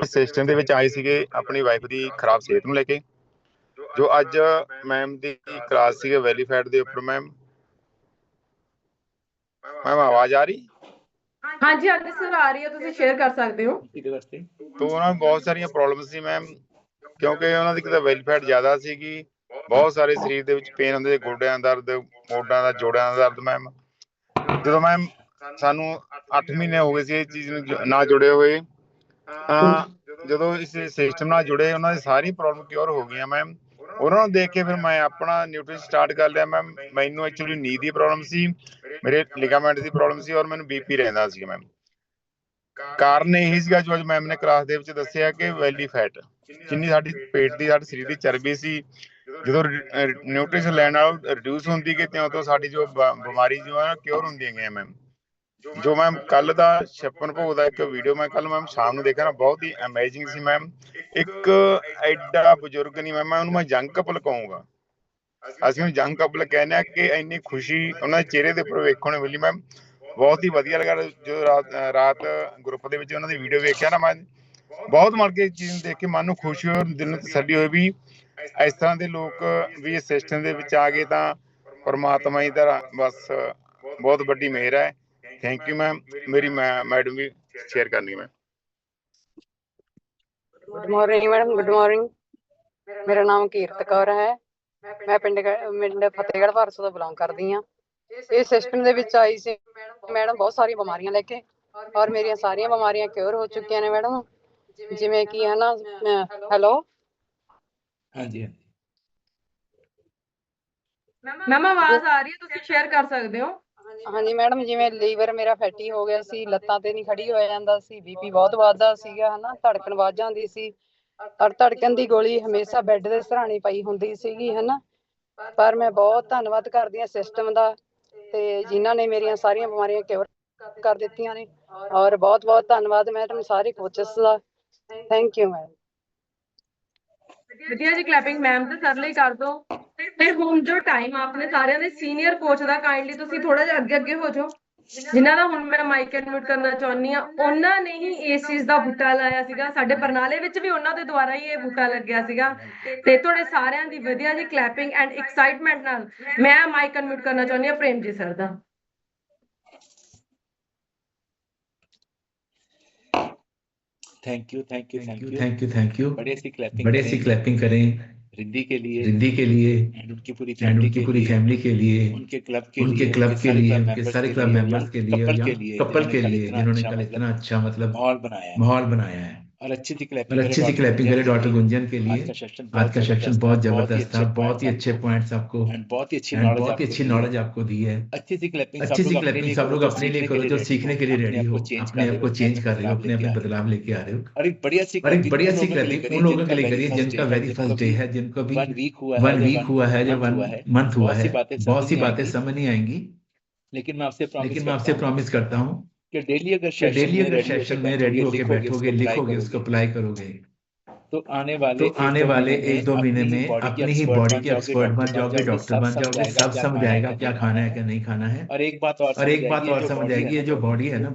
ਸਿਸਟਮ ਦੇ ਵਿੱਚ ਆਏ ਸੀਗੇ ਆਪਣੀ ਵਾਈਫ ਦੀ ਖਰਾਬ ਸਿਹਤ ਨੂੰ ਲੈ ਕੇ, ਜੋ ਅੱਜ ਮੈਮ ਦੀ ਕਲਾਸ ਸੀਗੇ ਵੈਲੀਫਾਈਡ ਦੇ ਉੱਪਰ। ਮੈਮ ਆਵਾਜ਼ ਆ ਰਹੀ? ਹਾਂਜੀ ਹਾਂਜੀ ਸਰ ਆ ਰਹੀ ਹੈ, ਤੁਸੀਂ ਸ਼ੇਅਰ ਕਰ ਸਕਦੇ ਹੋ। ਤੋਂ ਉਹਨਾਂ ਨੂੰ ਬਹੁਤ ਸਾਰੀਆਂ ਪ੍ਰੋਬਲਮਸ ਸੀ ਮੈਮ, ਕਿਉਂਕਿ ਉਹਨਾਂ ਦੀ ਕਿਤੇ ਵੈਲੀਫਾਈਡ ਜ਼ਿਆਦਾ ਸੀਗੀ, ਬਹੁਤ ਸਾਰੇ ਸਰੀਰ ਦੇ ਵਿੱਚ ਪੇਨ ਹੁੰਦੇ, ਗੋਡਿਆਂ ਦਾ ਦਰਦ, ਮੋਢਿਆਂ ਦਾ, ਜੋੜਿਆਂ ਦਾ ਦਰਦ। ਮੈਮ ਜਦੋਂ ਮੈਮ ਸਾਨੂੰ 8 ਮਹੀਨੇ ਹੋ ਗਏ ਸੀ ਇਹ ਚੀਜ਼ ਨੂੰ ਨਾਲ ਜੁੜੇ ਹੋਏ, ਜਦੋਂ ਇਸ ਸਿਸਟਮ ਨਾਲ ਜੁੜੇ ਉਹਨਾਂ ਦੀ ਸਾਰੀ ਪ੍ਰੋਬਲਮ ਕਿਉਰ ਹੋ ਗਈਆਂ। ਮੈਮ ਉਹਨਾਂ ਨੂੰ ਦੇਖ ਕੇ ਫਿਰ ਮੈਂ ਆਪਣਾ ਨਿਊਟ੍ਰੀਸ਼ਨ ਸਟਾਰਟ ਕਰ ਲਿਆ। ਮੈਮ ਮੈਨੂੰ ਐਕਚੁਅਲੀ ਨੀ ਦੀ ਪ੍ਰੋਬਲਮ ਸੀ, ਮੇਰੇ ਲਿਗਾਮੈਂਟ ਦੀ ਪ੍ਰੋਬਲਮ ਸੀ, ਔਰ ਮੈਨੂੰ BP ਰਹਿੰਦਾ ਸੀ। ਮੈਮ ਕਾਰਨ ਇਹੀ ਸੀਗਾ ਜੋ ਅੱਜ ਮੈਮ ਨੇ ਕਲਾਸ ਦੇ ਵਿੱਚ ਦੱਸਿਆ ਕਿ ਵੈਲੀ ਫੈਟ, ਜਿੰਨੀ ਸਾਡੀ ਪੇਟ ਦੀ, ਸਾਡੇ ਸਰੀਰ ਦੀ ਚਰਬੀ ਸੀ, ਜਦੋਂ ਨਿਊਟ੍ਰੀਸ਼ਨ ਲੈਣ ਨਾਲ ਰਿਡਿਊਸ ਹੁੰਦੀ ਗਈ, ਤਿਉਂ ਤੋਂ ਸਾਡੀ ਜੋ ਬਿਮਾਰੀ ਜੋ ਹੈ ਕਿਉਰ ਹੁੰਦੀਆਂ ਗਈਆਂ। ਮੈਮ ਜੋ ਮੈਮ ਕੱਲ ਦਾ ਛੱਪਨ ਭੋਗ ਦਾ ਇੱਕ ਵੀਡੀਓ ਮੈਂ ਕੱਲ ਮੈਮ ਸ਼ਾਮ ਨੂੰ ਦੇਖਿਆ ਨਾ, ਬਹੁਤ ਹੀ ਅਮੇਜ਼ਿੰਗ ਸੀ। ਮੈਮ ਇੱਕ ਐਡਾ ਬਜ਼ੁਰਗ ਨਹੀਂ ਮੈਮ, ਮੈਂ ਉਹਨੂੰ ਮੈਂ ਯੰਗ ਕਪਲ ਕਹੂੰਗਾ, ਅਸੀਂ ਉਹਨੂੰ ਯੰਗ ਕਪਲ ਕਹਿੰਦੇ ਹਾਂ, ਕਿ ਇੰਨੀ ਖੁਸ਼ੀ ਉਹਨਾਂ ਦੇ ਚਿਹਰੇ ਦੇ ਉੱਪਰ ਵੇਖਣ ਨੂੰ ਮਿਲੀ। ਮੈਮ ਬਹੁਤ ਹੀ ਵਧੀਆ ਲੱਗਾ ਜੋ ਰਾਤ ਗਰੁੱਪ ਦੇ ਵਿੱਚ ਉਹਨਾਂ ਦੀ ਵੀਡੀਓ ਵੇਖਿਆ ਨਾ, ਮੈਂ ਬਹੁਤ ਮਨ ਕੇ ਚੀਜ਼ ਨੂੰ ਦੇਖ ਕੇ ਮਨ ਨੂੰ ਖੁਸ਼ੀ ਹੋਈ, ਦਿਲ ਨੂੰ ਤਸੱਲੀ ਹੋਈ ਵੀ ਇਸ ਤਰ੍ਹਾਂ ਦੇ ਲੋਕ ਵੀ ਇਸ ਸਿਸਟਮ ਦੇ ਵਿੱਚ ਆ ਗਏ ਤਾਂ ਪਰਮਾਤਮਾ ਦੀ ਤਰ੍ਹਾਂ ਬਸ ਬਹੁਤ ਵੱਡੀ ਮਿਹਰ ਹੈ। Thank you ma'am. ਮੇਰੀ ਮੈਡਮ ਵੀ ਸ਼ੇਅਰ ਕਰਨੀ। ਮੈਂ good morning madam. Good morning, ਮੇਰਾ ਨਾਮ ਕੀਰਤ ਕੌਰ ਹੈ, ਮੈਂ ਪਿੰਡ ਫਤਿਹਗੜ੍ਹ ਭਾਰਸੂ ਤੋਂ ਬਿਲੋਂਗ ਕਰਦੀ ਹਾਂ। ਇਹ ਸਿਸਟਮ ਦੇ ਵਿੱਚ ਆਈ ਸੀ ਮੈਡਮ ਬਹੁਤ ਸਾਰੀਆਂ ਬਿਮਾਰੀਆਂ ਲੈ ਕੇ, ਔਰ ਮੇਰੀਆਂ ਸਾਰੀਆਂ ਬਿਮਾਰੀਆਂ ਕਿਉਰ ਹੋ ਚੁੱਕੀਆਂ ਨੇ ਮੈਡਮ, ਜਿਵੇਂ ਕਿ ਹੈ ਨਾ। ਹੈਲੋ ਹਾਂਜੀ ਮੈਮ ਆਵਾਜ਼ ਆ ਰਹੀ ਹੈ, ਤੁਸੀਂ ਸ਼ੇਅਰ ਕਰ ਸਕਦੇ ਹੋ। ਹਾਂਜੀ ਮੈਡਮ, ਜਿਵੇਂ ਲੀਵਰ ਮੇਰਾ ਫੈਟੀ ਹੋ ਗਿਆ ਸੀ, ਲੱਤਾਂ ਤੇ ਨਹੀਂ ਖੜੀ ਹੋਇਆ ਜਾਂਦਾ ਸੀ, BP ਬਹੁਤ ਵੱਧਦਾ ਸੀਗਾ, ਹਨਾ, ਧੜਕਣ ਵੱਧ ਜਾਂਦੀ ਸੀ, ਔਰ ਧੜਕਣ ਦੀ ਗੋਲੀ ਹਮੇਸ਼ਾ ਬੈੱਡ ਦੇ ਸਰਾਣੇ ਪਈ ਹੁੰਦੀ ਸੀਗੀ, ਹਨਾ। ਪਰ ਮੈਂ ਬਹੁਤ ਧੰਨਵਾਦ ਕਰਦੀ ਹਾਂ ਸਿਸਟਮ ਦਾ, ਤੇ ਜਿਨ੍ਹਾਂ ਨੇ ਮੇਰੀਆਂ ਸਾਰੀਆਂ ਬਿਮਾਰੀਆਂ ਕਿਉਰ ਕਰ ਦਿੱਤੀਆਂ ਨੇ, ਔਰ ਬਹੁਤ ਬਹੁਤ ਧੰਨਵਾਦ ਮੈਡਮ ਸਾਰੇ coaches the. Thank you madam. ਵਧੀਆ ਜੀ, ਕਲੈਪਿੰਗ ਮੈਮ ਤੇ ਸਰ ਲਈ ਕਰ ਦੋ। ਤੇ ਹੁਣ ਜੋ ਟਾਈਮ ਆਪਣੇ ਸਾਰਿਆਂ ਦੇ ਸੀਨੀਅਰ ਕੋਚ ਦਾ, ਕਾਈਂਡਲੀ ਤੁਸੀਂ ਥੋੜਾ ਜਿਹਾ ਅੱਗੇ ਹੋ ਜਾਓ, ਜਿਨ੍ਹਾਂ ਦਾ ਹੁਣ ਮੈਂ ਮਾਈਕ ਅਨਮਿਊਟ ਕਰਨਾ ਚਾਹੁੰਦੀ ਹਾਂ। ਉਹਨਾਂ ਨੇ ਹੀ ਇਸ ਚੀਜ਼ ਦਾ ਬੂਟਾ ਲਾਇਆ ਸੀਗਾ, ਸਾਡੇ ਬਰਨਾਲੇ ਵਿੱਚ ਵੀ ਉਹਨਾਂ ਦੇ ਦੁਆਰਾ ਹੀ ਇਹ ਬੂਟਾ ਲੱਗਿਆ ਸੀਗਾ। ਤੇ ਤੁਹਾਡੇ ਸਾਰਿਆਂ ਦੀ ਵਧੀਆ ਜੀ ਕਲੈਪਿੰਗ ਐਂਡ ਐਕਸਾਈਟਮੈਂਟ ਨਾਲ ਮੈਂ ਮਾਈਕ ਅਨਮਿਊਟ ਕਰਨਾ ਚਾਹੁੰਦੀ ਹਾਂ Prem ji sir the. Thank you thank you thank you thank you thank you. बड़े सी क्लैपिंग करें रिद्धि के लिए एंड उनकी पूरी फैमिली के लिए, उनके क्लब के लिए, उनके सारे क्लब मेंबर्स के लिए, कपल के लिए जिन्होंने कल इतना अच्छा मतलब माहौल बनाया है। और अच्छी सी क्लैपिंग करें डॉक्टर गुंजन के लिए। आज का सेशन बहुत जबरदस्त था, बहुत ही अच्छे पॉइंट्स आपको, बहुत ही अच्छी नॉलेज आपको दी है। अच्छी सी क्लैपिंग सब लोग अपने लिए करो, जो सीखने के लिए रेडी हो, अपने आप को चेंज कर रहे हो, अपने अपने बदलाव लेके आ रहे हो। और एक बढ़िया सी क्लैपिंग उन लोगों के लिए करिए जिनका वेरी फर्स्ट डे है, जिनको भी 1 वीक हुआ है या 1 मंथ हुआ है। बहुत सी बातें समझ नहीं आएंगी, लेकिन मैं आपसे प्रॉमिस करता हूँ कि डेली अगर सेशन में रेडी होके बैठोगे, लिखोगे, उसको अप्लाई करोगे, तो आने वाले 1-2 महीने में अपनी ही बॉडी के एक्सपर्ट बन जाओगे, डॉक्टर बन जाओगे, सब समझ आएगा क्या खाना है क्या नहीं खाना है। और एक बात और समझ आएगी, ये जो बॉडी है ना,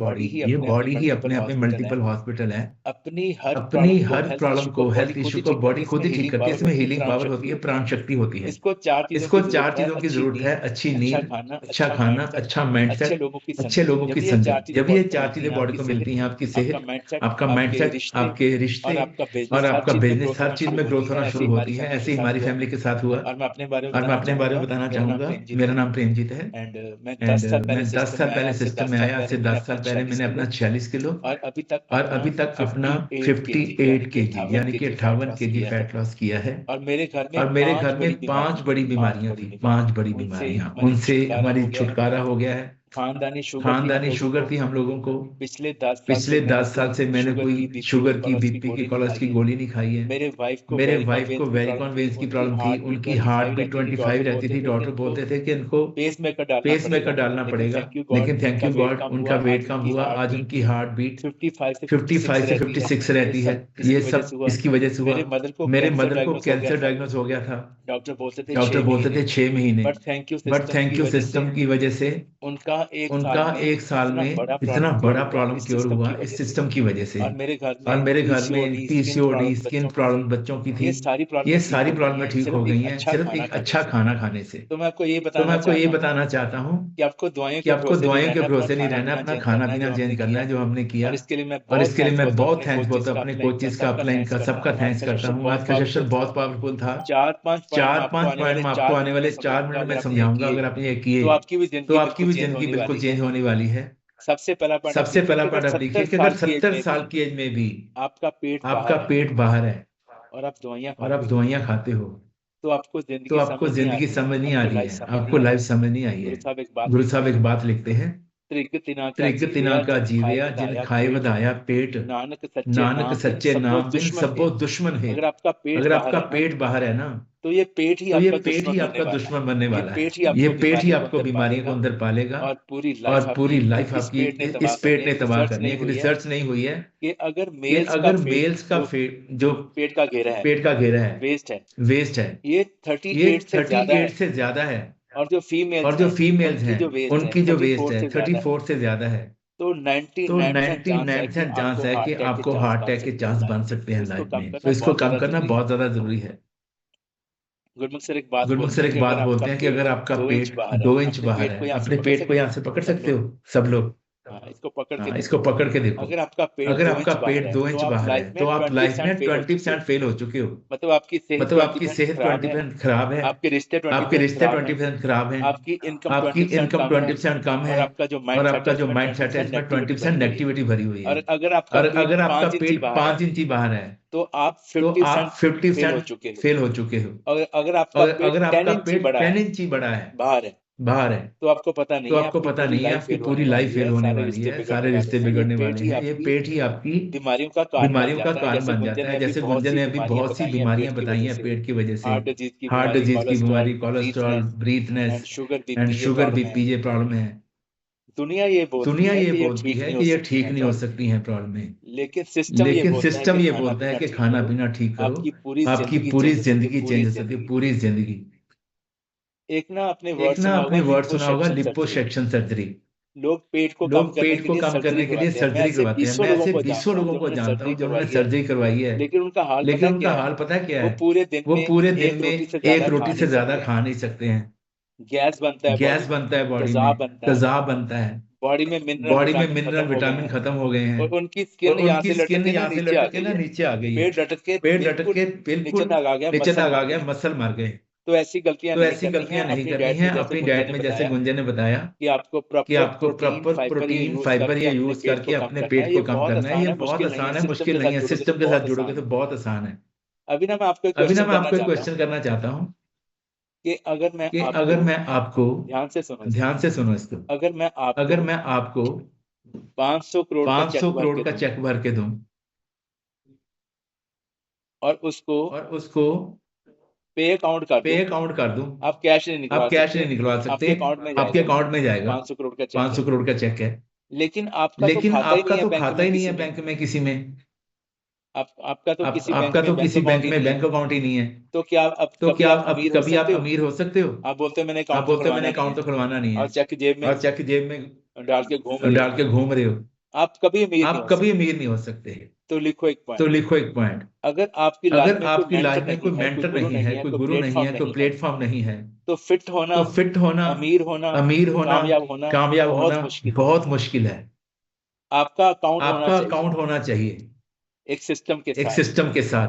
ये बॉडी ही अपने आप में मल्टीपल हॉस्पिटल है। अपनी हर प्रॉब्लम को, हेल्थ इश्यू को बॉडी खुद ही ठीक करती है। इसमें हीलिंग पावर होती है, प्राण शक्ति होती है। इसको 4 चीजों की जरूरत है, अच्छी नींद, अच्छा खाना, अच्छा माइंडसेट, अच्छे लोगों की संगत। जब ये 4 चीजें बॉडी को मिलती हैं, आपकी सेहत, आपका माइंडसेट, आपके रिश्ते और आपका आपका बिजनेस हर चीज में ग्रोथ होना शुरू होती है। ऐसे ही हमारी फैमिली के साथ हुआ। और मैं अपने बारे में और मैं अपने बारे में बताना चाहूंगा। मेरा नाम प्रेमजीत है एंड मैं एंड 10 साल मैं पहले 10 साल पहले सिस्टम में आया। आज से 10 साल पहले मैंने अपना 46 किलो और अभी तक और अभी तक अपना 58 केजी यानी कि 58 केजी फैट लॉस किया है। और मेरे घर में और मेरे घर में 5 बड़ी बीमारियां थी, 5 बड़ी बीमारियां, उनसे हमारी छुटकारा हो गया है। खानदानी शुगर खानदानी शुगर थी हम लोगों को। पिछले 10 पिछले 10 साल से मैंने कोई शुगर की, बीपी की, कोलेस्ट्रॉल की गोली नहीं खाई है। मेरे वाइफ को वेरिकॉन वेन्स की प्रॉब्लम थी। उनकी हार्ट बीट 25 रहती थी। डॉक्टर बोलते थे कि इनको पेस मेकर डालना पड़ेगा, लेकिन थैंक यू गॉड उनका वेट कम हुआ। आज उनकी हार्ट बीट 55 से 56 रहती है। ये सब इसकी वजह से हुआ। मेरे मदर को कैंसर डायग्नोज हो गया था। डॉक्टर बोलते थे 6 महीने। बट थैंक यू सिस्टम की वजह से उनका उनका एक साल में इतना बड़ा प्रॉब्लम क्योर हुआ इस सिस्टम की वजह से। और मेरे घर में पीसीओडी, स्किन प्रॉब्लम बच्चों की थी। ये सारी प्रॉब्लम ठीक हो गई हैं सिर्फ एक अच्छा खाना खाने से। तो मैं आपको ये बताना चाहता हूँ कि आपको दवाइयों के भरोसे नहीं रहना, अपना खाना पीना चेंज करना है जो हमने किया। और इसके लिए मैं बहुत थैंक्स बोलता हूँ अपने कोचेस का, अपलाइन का, सबका थैंक्स करता हूँ। आज का सेशन बहुत पावरफुल था। 4-5 पॉइंट मैं आपको आने वाले 4 मिनट में समझाऊंगा। अगर आपने ये किए तो आपकी भी जिंदगी बिल्कुल चेंज होने वाली है। सबसे पहला पार्ट आप देखिए कि अगर 70 साल की एज में भी आपका पेट बाहर है और आप दवाइयां खाते हो तो आपको जिंदगी समझ नहीं आ रही है, आपको लाइफ समझ नहीं आई है। गुरु साहब एक बात लिखते हैं, त्रिग तिना का जीवया जिन खाए वधाया पेट, नानक सच्चे नाम बिन सबो दुश्मन है। अगर आपका पेट बाहर है ना तो ये पेट ही आपका दुश्मन बनने वाला है। ये पेट ही आपको बीमारियों को अंदर पालेगा और पूरी लाइफ आपकी इस पेट ने तबाह करनी है। रिसर्च नहीं हुई है कि अगर मेल्स का जो पेट का घेरा है वेस्ट है ये 38 से ज्यादा है। और जो फीमेल्स हैं उनकी जो वेस्ट है 34 से ज्यादा है। तो 99% चांस है कि आपको हार्ट अटैक के चांस बन सकते हैं लाइफ में। तो इसको कम करना बहुत ज्यादा जरूरी है। गुरमुख सर एक बात बोलते हैं कि अगर आपका पेट 2 इंच बाहर है, अपने पेट को यहाँ से पकड़ सकते हो सब लोग। इसको पकड़ के देखो। अगर आपका पेट 2 इंच बाहर है तो आप लाइफ में 20% फेल हो चुके हो। मतलब आपकी सेहत 20% खराब है, आपके रिश्ते 20% खराब है, आपकी इनकम 20% कम है, और आपका जो माइंड सेट है इसमें 20% नेगेटिविटी भरी हुई है। और अगर आपका पेट 5 इंच बाहर है तो आप 50% फेल हो चुके हो। और अगर आपका पेट 10 इंच बड़ा है बाहर है तो आपको पता नहीं है आपकी पूरी लाइफ फेल होने वाली है, सारे रिश्ते बिगड़ने वाले हैं। ये पेट ही आपकी बीमारियों का कारण बन जाता है। जैसे गुंजन ने अभी बहुत सी बीमारियां बताई हैं पेट की वजह से। हार्ट डिजीज की बीमारी, कोलेस्ट्रॉल, ब्रीथनेस एंड शुगर बीपी ये प्रॉब्लम है। दुनिया ये बोलती है कि ये ठीक नहीं हो सकती हैं प्रॉब्लम, लेकिन सिस्टम ये बोलता है कि खाना पीना ठीक करो, आपकी पूरी जिंदगी चेंज हो सकती है, पूरी जिंदगी। एक ना आपने वर्ड सुना होगा लिपोसक्शन सर्जरी। लोग पेट को कम करने के लिए सर्जरी करवाते हैं। मैं ऐसे 20 लोगों को जानता हूँ जिन्होंने सर्जरी करवाई है, लेकिन उनका हाल पता है क्या है? वो पूरे दिन में एक रोटी से ज्यादा खा नहीं सकते हैं। गैस बनता है बॉडी में, तेजाब बनता है बॉडी में मिनरल विटामिन खत्म हो गए हैं, और उनकी स्किन यहाँ से लटक के नीचे आ गई, पेट लटक के बिल्कुल नीचे तक आ गया, मसल मर गए। तो ऐसी गलतियां नहीं करनी है। अपनी डाइट में जैसे गुंजन ने बताया कि आपको प्रॉपर प्रोटीन फाइबर ये यूज करके अपने पेट को कम करना है। ये बहुत आसान है, मुश्किल नहीं है। सिस्टम के साथ जुड़ोगे तो बहुत आसान है। अभी ना मैं आपको एक क्वेश्चन करना चाहता हूँ कि अगर मैं आपको ध्यान से सुनो इसको, अगर मैं आपको 500 करोड़ का चेक भर के दूं और उसको पे अकाउंट कर दूं, आप कैश नहीं निकलवा सकते, आपके अकाउंट में जाएगा। 500 करोड़ का चेक है, लेकिन आपका तो खाता ही नहीं है बैंक में किसी में। आपका तो किसी बैंक में बैंक अकाउंट ही नहीं है। तो क्या आप कभी आप अमीर हो सकते हो? आप बोलते हैं मैंने अकाउंट तो खुलवाना नहीं है, और चेक जेब में डाल के घूम रहे हो। आप कभी अमीर नहीं हो सकते। तो लिखो एक पॉइंट, अगर आपकी लाइफ में कोई मेंटर नहीं है, कोई गुरु नहीं है, कोई प्लेटफॉर्म नहीं है, तो फिट होना, अमीर होना, कामयाब होना बहुत मुश्किल है। आपका अकाउंट होना चाहिए एक सिस्टम के साथ।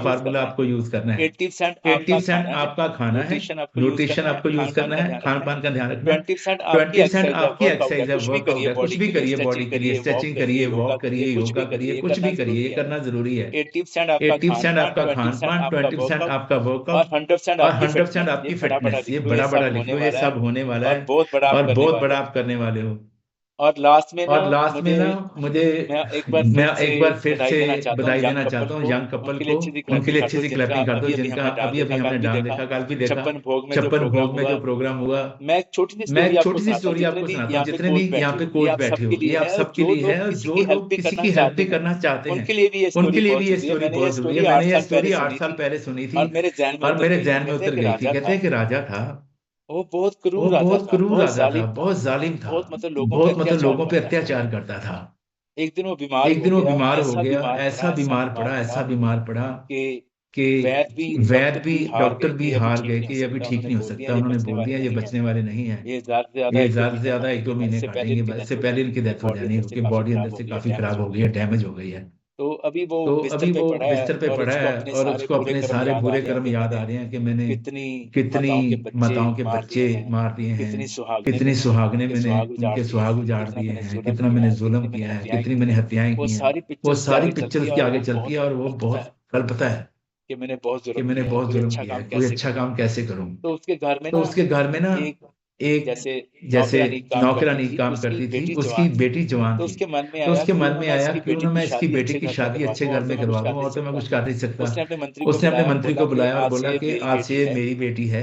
फार्मूला आपको यूज करना है। 80% आपका खाना है, न्यूट्रिशन आपको यूज करना है, खान पान का ध्यान रखना है। 20% आपकी एक्सरसाइज है, वर्कआउट है, कुछ भी करिए बॉडी के लिए, स्ट्रेचिंग करिए, वॉक करिए, योगा करिए, कुछ भी करिए, ये करना जरूरी है। 80% आपका खान पान, 20% आपका वर्कआउट और 100% आपकी फिटनेस। ये बड़ा बड़ा लिखो, ये सब होने वाला है और बहुत बड़ा आप करने वाले हो। और लास्ट में ना मुझे मैं एक बार फिर से बधाई देना चाहता हूँ यंग कपल को, उनके लिए अच्छी सी क्लैपिंग कर दो, जिनका अभी हमने डांस देखा, कल भी देखा, छप्पन भोग में जो प्रोग्राम हुआ। मैं एक छोटी सी स्टोरी आपको सुनाता हूँ। जितने भी यहाँ पे कोच बैठे हो, ये आप सबके लिए है, और जो लोग किसी की हेल्प भी करना चाहते हैं उनके लिए भी ये स्टोरी बहुत जरूरी है। मैंने ये स्टोरी 8 साल पहले सुनी थी और मेरे ध्यान में उतर गई थी। कहते हैं कि राजा था, वो बहुत क्रूर राजा था, बहुत जालिम था, बहुत लोगों पे अत्याचार करता था। एक दिन वो बीमार हो गया, ऐसा बीमार पड़ा कि वैद्य भी डॉक्टर भी हार गए कि अभी ठीक नहीं हो सकता। उन्होंने बोल दिया ये बचने वाले नहीं है, ये ज्यादा से ज्यादा 1-2 महीने काटेंगे, इससे पहले इनकी डेथ हो जानी है, क्योंकि बॉडी अंदर से काफी खराब हो गई है, डैमेज हो गई है। तो अभी वो बिस्तर पे पड़ा है और उसको अपने सारे बुरे कर्म याद आ रहे हैं कि मैंने कितनी माताओं के बच्चे मार दिए हैं, कितनी सुहागने मैंने उनके सुहाग उजाड़ दिए हैं, कितना मैंने जुल्म किया है, कितनी मैंने हत्याएं की हैं। वो सारी पिक्चर्स की आगे चलती है और वो बहुत कल्पता है कि मैंने बहुत जुल्म किया है, कोई अच्छा काम कैसे करूं। तो उसके घर में ना एक जैसे नौकरानी काम करती थी, उसकी बेटी जवान थी। तो उसके मन में आया क्यों ना मैं इसकी बेटी की शादी अच्छे घर में करवा दूं, और तो मैं कुछ कर नहीं सकता। उसने अपने मंत्री को बुलाया और बोला कि आज से मेरी बेटी है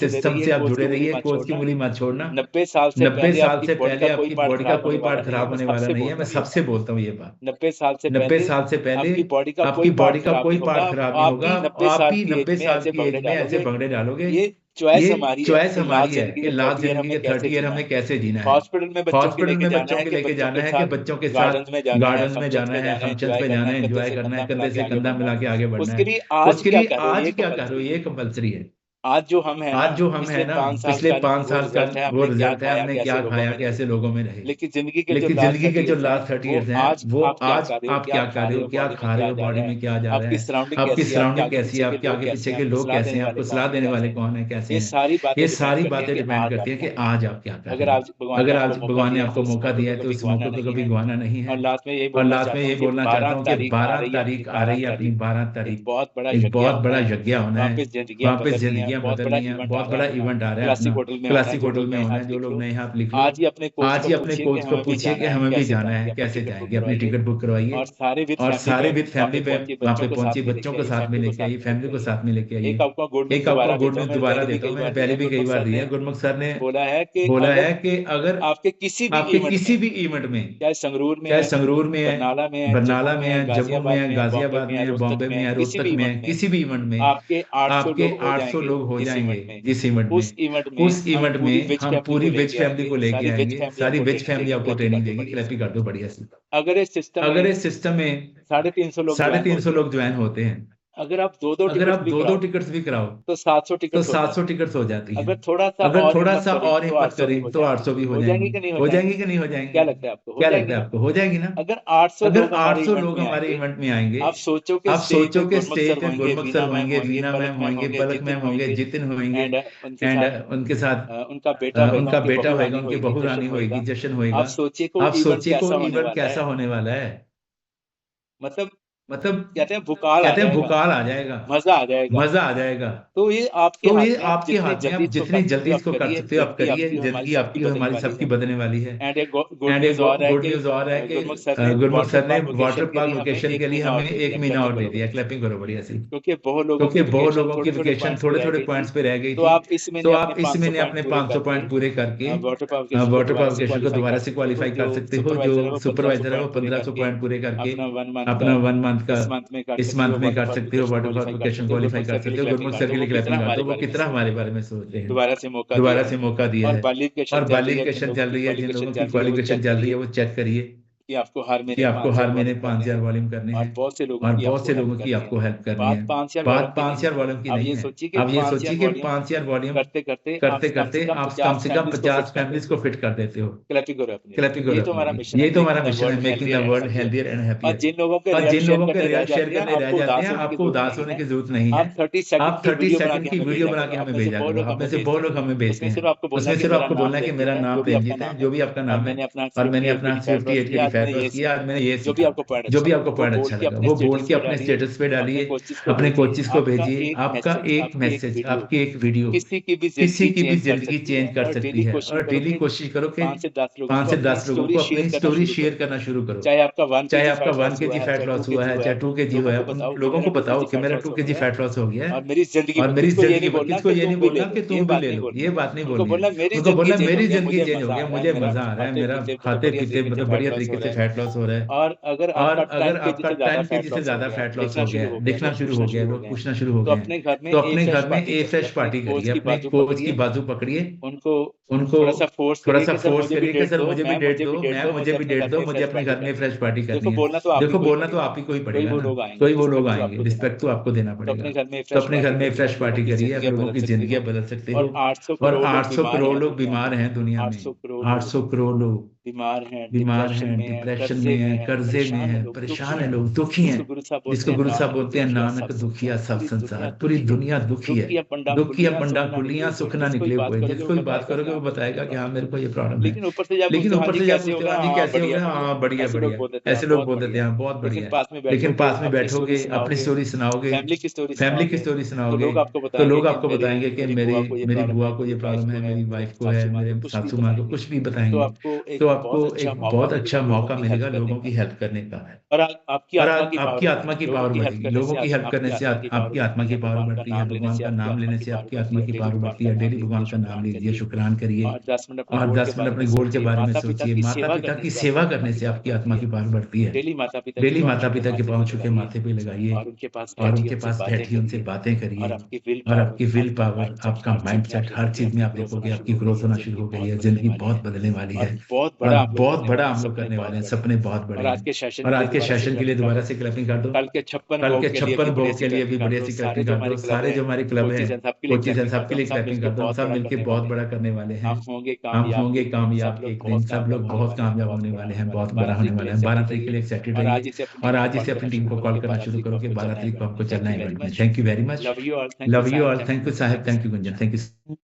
सिस्टम से आप जुड़े रहिए, कोच की उंगली मत छोड़ना। 90 साल से 90 पहले साल से आपकी पहले बॉडी आपकी बॉडी का कोई पार्ट खराब होने वाला नहीं है, मैं सबसे बोलता हूँ ये बात। 90 साल से 90 साल से पहले आपकी बॉडी का आपकी बॉडी का कोई पार्ट पार्ट खराब नहीं होगा, आप भी 90 साल की एज में ऐसे भंगड़े डालोगे। ये चॉइस ये हमारी चॉइस है हमारी है कि लास्ट जिंदगी के 30 ईयर हमें कैसे जीना है। हॉस्पिटल में हॉस्पिटल में बच्चों के लेके जाना है कि बच्चों के साथ गार्डन में जाना है, फंक्शन पे जाना है, एंजॉय करना है, कंधे से कंधा मिला के आगे बढ़ना उसके है। लिए आज उसके लिए क्या करो, आज ये क्या compulsory करो, ये कंपलसरी है। आज जो हम है आज जो हम है ना, पिछले 5 साल का वो रिजल्ट है, हमने क्या खाया, कैसे लोगों में रहे। लेकिन जिंदगी के लेकिन जिंदगी के जो लास्ट 30 ईयर्स हैं, वो आज आप क्या कर रहे हो, क्या खा रहे हो, बॉडी में क्या जा रहा आपकी है, सराउंडिंग आपकी कैसी है, सराउंडिंग कैसी है, आपके आगे पीछे के लोग कैसे हैं, आपको सलाह देने वाले कौन है, कैसे ये हैं। सारी ये सारी बातें डिपेंड करती हैं कि आज आप क्या कर अगर रहे आज हो। अगर आज भगवान ने आपको मौका दिया है तो इस मौके को कभी गंवाना नहीं है। और लास्ट में यही और लास्ट में ये बोलना चाहता हूँ कि 12 तारीख आ रही है, अपनी 12 तारीख बहुत बड़ा एक यज्ञ बहुत बड़ा होना है। यज्ञ होना है, वापस जिंदगियां बदलनी है, बहुत बड़ा इवेंट आ रहा है क्लासिक अपना, होटल में क्लासिक होटल में होना है। जो लोग नए हैं आप लिख लो, आज ही अपने कोच आज ही अपने कोच को पूछिए कि हमें भी जाना है, कैसे जाएंगे, अपनी टिकट बुक करवाइए और सारे विद फैमिली पे वहाँ पे पहुंची, बच्चों को साथ में लेके आइए, फैमिली को साथ में लेके आइए। एक आपको गुड न्यूज दोबारा देता हूँ, मैंने पहले भी कई बार दिया। गुरमुख सर ने बोला है कि अगर आपके किसी भी इवेंट में, चाहे संगरूर में है, बरनाला में है, जम्मू में है, गाजियाबाद में है, बॉम्बे में है, रोहतक में है, किसी भी इवेंट में आपके 800 लोग हो जाएंगे जिस इवेंट उस इवेंट में हम पूरी वेज फैमिली को लेके आएंगे, सारी वेज फैमिली आपको ट्रेनिंग देगी। क्लैपिंग कर दो बढ़िया सी। अगर इस सिस्टम में 350 लोग 350 लोग ज्वाइन होते हैं अगर आप दो टिकट्स भी कराओ तो 700 तो टिकट 700 टिकट्स हो जाती है। अगर थोड़ा सा और हिम्मत करें तो 800 भी हो जाएंगी कि नहीं हो जाएंगी कि नहीं हो जाएंगी? क्या लगता है आपको? क्या लगता है आपको? हो जाएगी ना? अगर 800 लोग हमारे इवेंट में आएंगे, आप सोचो कि स्टेज पे गुरमुख सर होंगे, वीना मैम होंगे, पलक मैम होंगे, जितिन होंगे एंड उनके साथ उनका बेटा होगा, उनकी बहू रानी होगी, जश्न होगा। आप सोचिए को इवेंट कैसा होने वाला है। मतलब कहते हैं भूकाल आ जाएगा, मजा आ जाएगा। तो ये आपके आपके हाथ में, आप जितनी जल्दी इसको कर सकते हो आप करिए। जिंदगी आपकी और हमारी सबकी बदलने वाली है। एंड एक गुड गुड न्यूज और है कि गुरमुख सर ने वाटर पार्क वेकेशन के लिए हमें 1 महीना और दे दिया। क्लैपिंग करो बढ़िया सी, क्योंकि बहुत लोगों की वेकेशन थोड़े पॉइंट्स पे रह गई तो थी। आप इस महीने अपने 500 पॉइंट पूरे करके वाटर पार्क वेकेशन को दोबारा से क्वालिफाई कर सकते हो। जो सुपरवाइजर है वो 1500 पॉइंट पूरे करके अपना 1 मंथ का इस मंथ में कर सकते हो। वाटर पार्क वेकेशन क्वालिफाई कर सकते हो। गुरमुख सर के लिए क्लैपिंग कर दो। वो कितना हमारे बारे में सोच रहे हैं। दोबारा से मौका दिया है। और क्वालिफिकेशन चल रही है, जिन लोगों की क्वालिफिकेशन चल रही है वो चेक करिए कि आपको हर महीने 5000 वॉल्यूम करने हैं। बहुत से लोगों की आपको हेल्प करनी है। बात 5000 वॉल्यूम की नहीं है। अब ये सोचिए कि 5000 वॉल्यूम करते करते आप कम से कम 50 फैमिलीज को फिट कर देते हो। क्लैपिंग करो। ये तो हमारा मिशन है, making the world healthier and happier. जिन लोगों के रिजल्ट शेयर करने रह जाते हैं, आपको उदास होने की जरूरत नहीं है। आप 30 सेकंड की वीडियो बना के हमें भेजा करो। आप में से बहुत लोग हमें भेजते हैं। उसमें सिर्फ आपको बोलना है कि मेरा नाम प्रेमजीत है, जो भी आपका नाम है, और मैंने अपना 58 के फैट लॉस किया। आज मैंने ये जो भी आपको पॉइंट अच्छा लगा वो बोल के अपने स्टेटस पे डालिए, अपने कोचेस को भेजिए। आपका एक मैसेज, आपकी एक वीडियो किसी की भी जिंदगी चेंज कर सकती है। और डेली कोशिश करो कि 5 से 10 लोगों को अपनी स्टोरी शेयर करना शुरू करो। चाहे आपका 1 kg फैट लॉस हुआ है, चाहे 2 kg हुआ है, उन लोगों को बताओ कि मेरा 2 kg फैट लॉस हो गया है। और मेरी जिंदगी किसको ये नहीं बोलना कि तुम भी ले लो। ये बात नहीं बोलनी। उनको बोलना मेरी जिंदगी चेंज हो गया, मुझे मजा आ रहा है, मेरा खाते पीते मतलब बढ़िया तरीके से फैट लॉस हो रहा है। और अगर आपका 10 kg से ज्यादा फैट लॉस हो गया, दिखना शुरू हो गया, लोग पूछना शुरू हो गए, तो अपने घर में ए फ्रेश पार्टी करिए। अपने कोच की बाजू पकड़िए, उनको थोड़ा सा फोर्स करिए कि सर मुझे भी डेट दो, मुझे भी डेट दो, मुझे अपने घर में फ्रेश पार्टी करनी है। देखो बोलना तो आप ही को ही पड़ेगा ना, तो ही वो लोग आएंगे। रिस्पेक्ट तो आपको देना पड़ेगा। तो अपने घर में फ्रेश पार्टी करिए, आप लोगों की जिंदगी बदल सकते हो। और 800 करोड़ लोग बीमार हैं दुनिया में। 800 करोड़ लोग बीमार हैं, डिप्रेशन में है, कर्जे में है, परेशान है, लोग दुखी हैं। जिसको गुरु साहब बोलते हैं नानक दुखिया सब संसार, पूरी दुनिया दुखी है। दुखिया पंडा कुलियां सुख ना निकले हुए। जिसको भी बात करोगे वो बताएगा कि हाँ मेरे को ये प्रॉब्लम है। लेकिन ऊपर से जब पूछते हो हाँ जी कैसे हो गया, हाँ बढ़िया, ऐसे लोग बोल देते हैं बहुत बढ़िया। लेकिन पास में बैठोगे, अपनी स्टोरी सुनाओगे, फैमिली की स्टोरी सुनाओगे, तो लोग आपको बताएंगे कि मेरी बुआ को ये प्रॉब्लम है, मेरी वाइफ को है, मेरे सासू माँ को, कुछ भी बताएंगे। तो आपको एक बहुत अच्छा मौका मिलेगा लोगों की हेल्प करने का। और आपकी आत्मा की पावर बढ़ेगी। लोगों की हेल्प करने से आपकी आत्मा की पावर बढ़ती है। भगवान का नाम लेने से आपकी आत्मा की पावर बढ़ती है। डेली भगवान का नाम लीजिए, शुक्रान करिए, और 10 मिनट अपने गोल के बारे में सोचिए। माता पिता की सेवा करने से आपकी आत्मा की पावर बढ़ती है। डेली माता पिता के पांव छू के माथे पे लगाइए और उनके पास बैठिए, उनसे बातें करिए। और आपकी विल पावर, आपका माइंड सेट, हर चीज में आप देखोगे आपकी ग्रोथ होना शुरू हो गई है। जिंदगी बहुत बदलने वाली है, बहुत बड़ा हम लोग करने वाले हैं। सपने बहुत बड़े हैं। और आज के सेशन के लिए दोबारा से क्लैपिंग कर दो। कल के 56 भोग के लिए भी बढ़िया सी क्लैपिंग कर दो। सारे जो हमारे क्लब है कोचेस हैं सबके लिए क्लैपिंग कर दो। सब मिलके बहुत बड़ा करने वाले हैं। हम होंगे कामयाब एक दिन। सब लोग बहुत कामयाब होने वाले हैं, बहुत बड़ा होने वाले हैं। 12 तारीख के लिए एक्साइटेड रहिए और आज ही से अपनी टीम को कॉल करना शुरू करो कि 12 तारीख को आपको चलना है इवेंट में। Thank you very much, love you all. Thank you Sahib, thank you Gunjan, thank you.